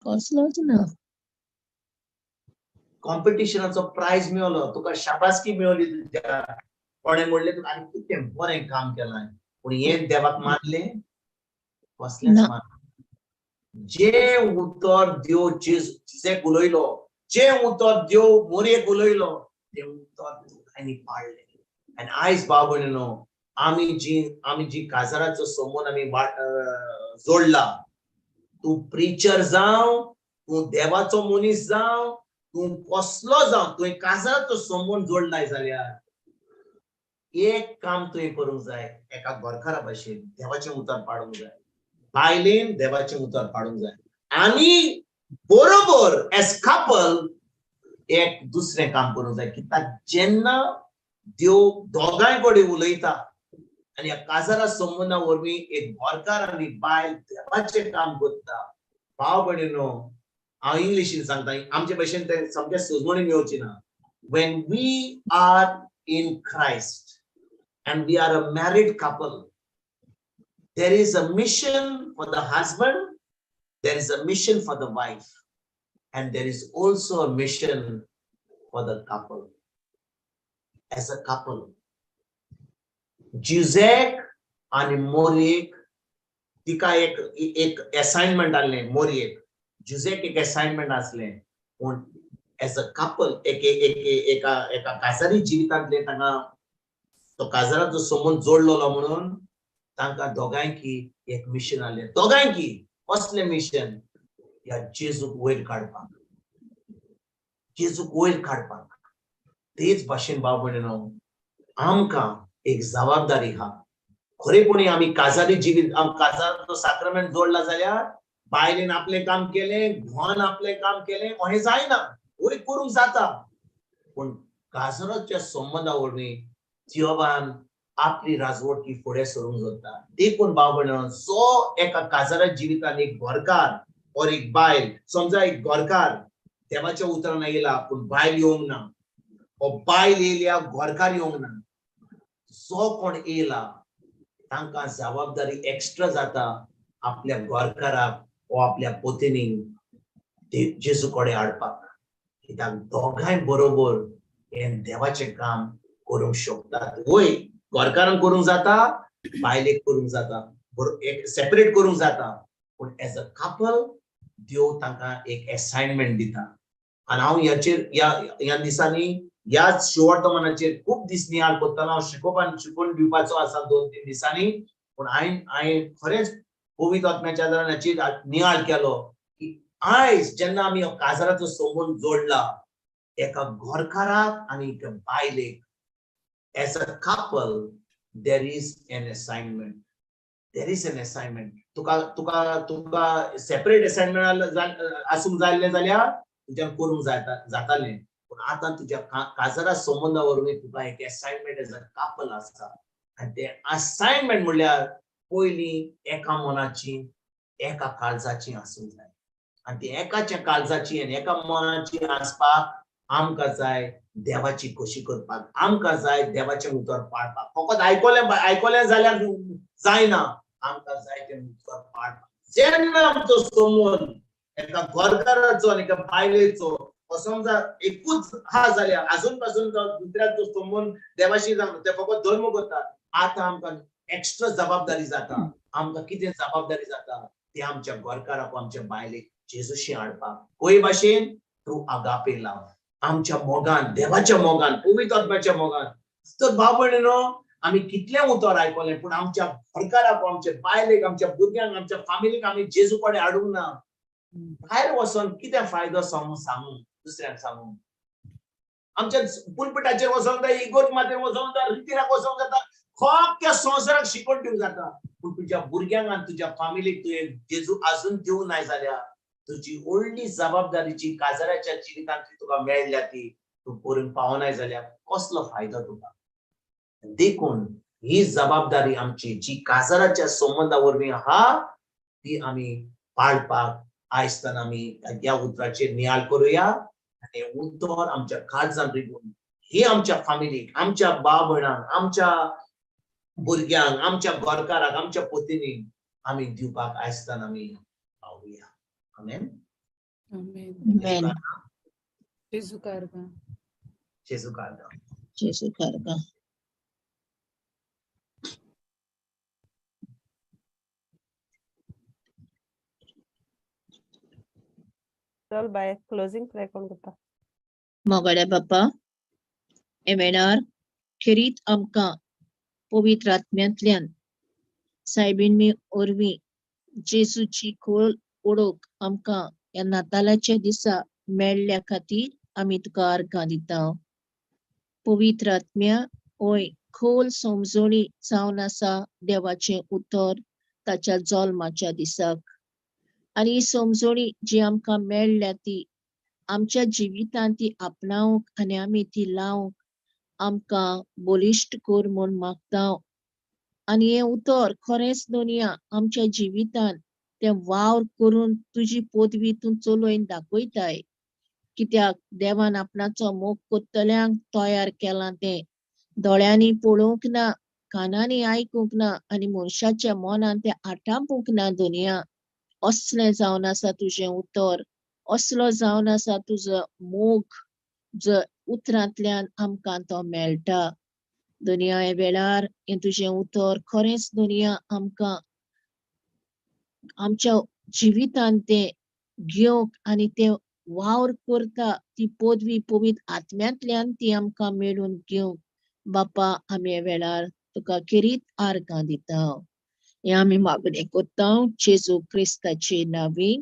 कसलोच ना. कॉम्पिटिशनाचो प्राइज मेळलो, तुका शाबासकी मेळ्ळी, तुज्या कोणें म्हणलें तुका आनी कितें बरें काम केलां, पूण हें देवाक मानलें? कसलेंच मानलें. जें उतर देव जेजूक उलयलो, जें उतर देव मोरयेक उलयलो, तें उतर दोगांयनी पाळलें. आनी आयज भाव भयणीनो, आमी जी काजाराचो संबंद आमी जोडला, तूं प्रिचर जावं, तूं देवाचो मनीस जावं, तूं कसलो जावं, तुवें काजाराचो संबंद जोडलाय जाल्यार एक काम तुवें करूंक जाय, एका घरकारा भाशेन देवाचें उतर पाडूंक जाय, बायलेन देवाचें उतर पाडूंक जाय, आनी बरोबर एज कपल एक दुसरें काम करूंक जाय. कित्याक जेन्ना देव दोगांय कडेन उलयता आनी ह्या काजारा संबंदा वरवीं एक घरकार आनी बायल देवाचें काम करता, भाव भयणीनो, हांव इंग्लिशीन सांगता, आमचे भाशेन तें सामकें सुजमणीन येवची ना. When we are in Christ and we are a married couple, there is a mission for the husband, there is a mission for the wife, and there is also a mission for the couple. As a couple, Juzek आणि मोरयेक तिका एक assignment आसलें. मोरयेक जुजेक एक assignment आसलें, पूण as a couple एका काजारी जिवितांतले तांकां तो काजाराचो संबंद जोडलेलो म्हणून तांकां दोगांयकी एक मिशन आसलें. दोगांयकी कसलें मिशन? ह्या जेजूक वयर काडपाक, जेजूक वयर काडपाक. तेच भाशेन भाव भयणीनो, आमकां एक जबाबदारी आहा. खरेपणी आमी काजारी जिवीत, काजाराचो साक्रमेंट जोडला जाल्यार बायलेन आपलें काम केलें, घोवान आपलें काम केलें अहें जायना. वयर करूंक जाता, पूण काजाराच्या संबंदा वरवीं देवान आपली राजवटी फुडें सरूंक सोदता. देखून भाव भयणीनो, जो एका काजारा जिवितान एक घरकार और एक बायल, समजा एक घरकार देवाच्या उतरान येयला पूण बायल येवंक ना, ओ बायल येयल्या घरकार येवंक ना, जो कोण येयला तांकां जबाबदारी एक्स्ट्रा जाता आपल्या घरकाराक वा आपल्या पत्नीक जेजू कडेन हाडपाक. कित्याक दोगांय बरोबर हें देवाचें काम करूंक शकतात. वय घरकारान करूंक जाता, बायलेक करूंक जाता, एक सेपरेट करूंक जाता, पूण एज अ कपल देव तांकां एक असाइनमेंट दिता. आनी हांव ह्या दिसांनी ह्याच शिवर्तमानाचेर खूब दीस नियाळ करतालो. हांव शिकोवन दिवपाचो आसा 2-3 दिसांनी, पूण हांवें खरेंच पवित्र आत्म्याच्या आदारान हाची नियाळ केलो की आयज जेन्ना आमी काजाराचो संबंद जोडला एका घरकाराक आनी एका बायलेक, as a couple there is an assignment. There is an assignment. Tuka separate assignment आसूंक जाय जाल्यार तुज्यान करूंक जातालें, पूण आतां तुज्या काजारा संबंदा वरवीं तुका एक असाइनमेंट एज अ कपल आसा. आनी तें असाइनमेंट म्हणल्यार पयली एका मनाची एका काळजाची आसूंक जाय आणि ती एकाच्या काळजाची आणि एका मनाची आसपाक आमकां जाय देवाची कशी करपाक आमकां जाय देवाचें उतर पाळपाक फकत आयकलें जाल्यार जायना आमकां जाय तें उतर पाळपाक जेन्ना आमचो समोन एका गोरकाराचो आनी एका बायलेचो समजा एकूच हा जाल्यार आजून पासून दुसऱ्याचो समोन देवाशी जावन ते फकत धर्म करता आतां आमकां एक्स्ट्रा जबाबदारी जाता आमकां कितें जबाबदारी जाता ते आमच्या गोरकाराक आमच्या बायलेक जेजूशी हाडपाक कोई भाशेन थ्रू आगापे लाव आमच्या मोगान देवाच्या मोगान पवित्र आत्म्याच्या मोगान तर भाव भयणीनो आमी कितले उतर आयकलें पूण आमच्या गोरकाराक आमच्या बायलेक आमच्या भुरग्यांक आमच्या फॅमिलीक आमी जेजू कडेन हाडूंक ना भायर वचोन कितें फायदो सांगू दुसऱ्यांक सांगू आमच्या पुलपिटाचेर वचोंक जाय इगोर्ज मातेर वचोंक जाय रितीराक वचोंक जाता खोक्या संवसाराक शिकोवन दिवंक जाता पूण तुज्या भुरग्यांक आनी तुज्या फॅमिलीक तुवें जेजू आजून दिवंक नाय जाल्यार तुजी व्हडली जबाबदारीची काजराच्या जिवितांतली तुका मेळ्ळ्या ती तूं करून पावनाय जाल्यार कसलो फायदो तुका देखून ही जबाबदारी आमची जी काजराच्या संबंधा वरवीं आहा ती आमी पाळपाक आयजतान आमी ह्या उतराचेर नियाळ करुया आनी उतर आमच्या काळजांत रिगून ही आमच्या फॅमिलीक आमच्या भाव भयणांक आमच्या भुरग्यांक आमच्या गोरकाराक आमच्या पत्नीक आमी दिवपाक आयजतान आमी पावुया आमेन आमेन जेजू कारगा जेजू कारगा जेजू कारगा चल बाय क्लोजिंग प्रे कोण करता मोगड्या बाप्पा हे वेळार खेरीत आमकां पवित्र आत्म्यांतल्यान सायबीण वरवीं जेजूची खोल ओळख आमकां ह्या नातालाच्या दिसा मेळ्ळ्या खातीर आमी तुका आर्गां दिता पवित्र आत्म्या होय खोल समजणी जावन आसा देवाचें उतर ताच्या जल्माच्या दिसाक आनी ही समजणी जी आमकां मेळ्ळ्या ती आमच्या जिवितांत ती आपणावंक आनी आमी ती लावंक आमकां बलिश्ट कर म्हूण मागता आनी हें उतर खरेंच दुनिया आमच्या जिवितांत तें वावर करून तुजी पदवी तूं चलोवन दाखयताय कित्याक देवान आपणाचो मोग कोत्तल्यांक तयार केलां तें दोळ्यांनी पळोवंक ना कानांनी आयकूंक ना आनी मनशाच्या मनांत तें आटांपूंक ना दुनिया असलें जावन आसा तुजें उतर असलो जावन आसा तुजो मोग जो उतरांतल्यान आमकां तो मेळटा दुनिया हे वेळार हें तुजें उतर खरेंच दुनिया आमकां आमच्या जिवितांत तें घेवंक आनी तें वावर करता ती पदवी पवित्र आत्म्यांतल्यान ती आमकां मेळून घेवंक बापा आमी हे वेळार तुका खेरीत आर्गां दिता हें आमी मागणें कोत्ता जेजू क्रिस्ताचे नांवान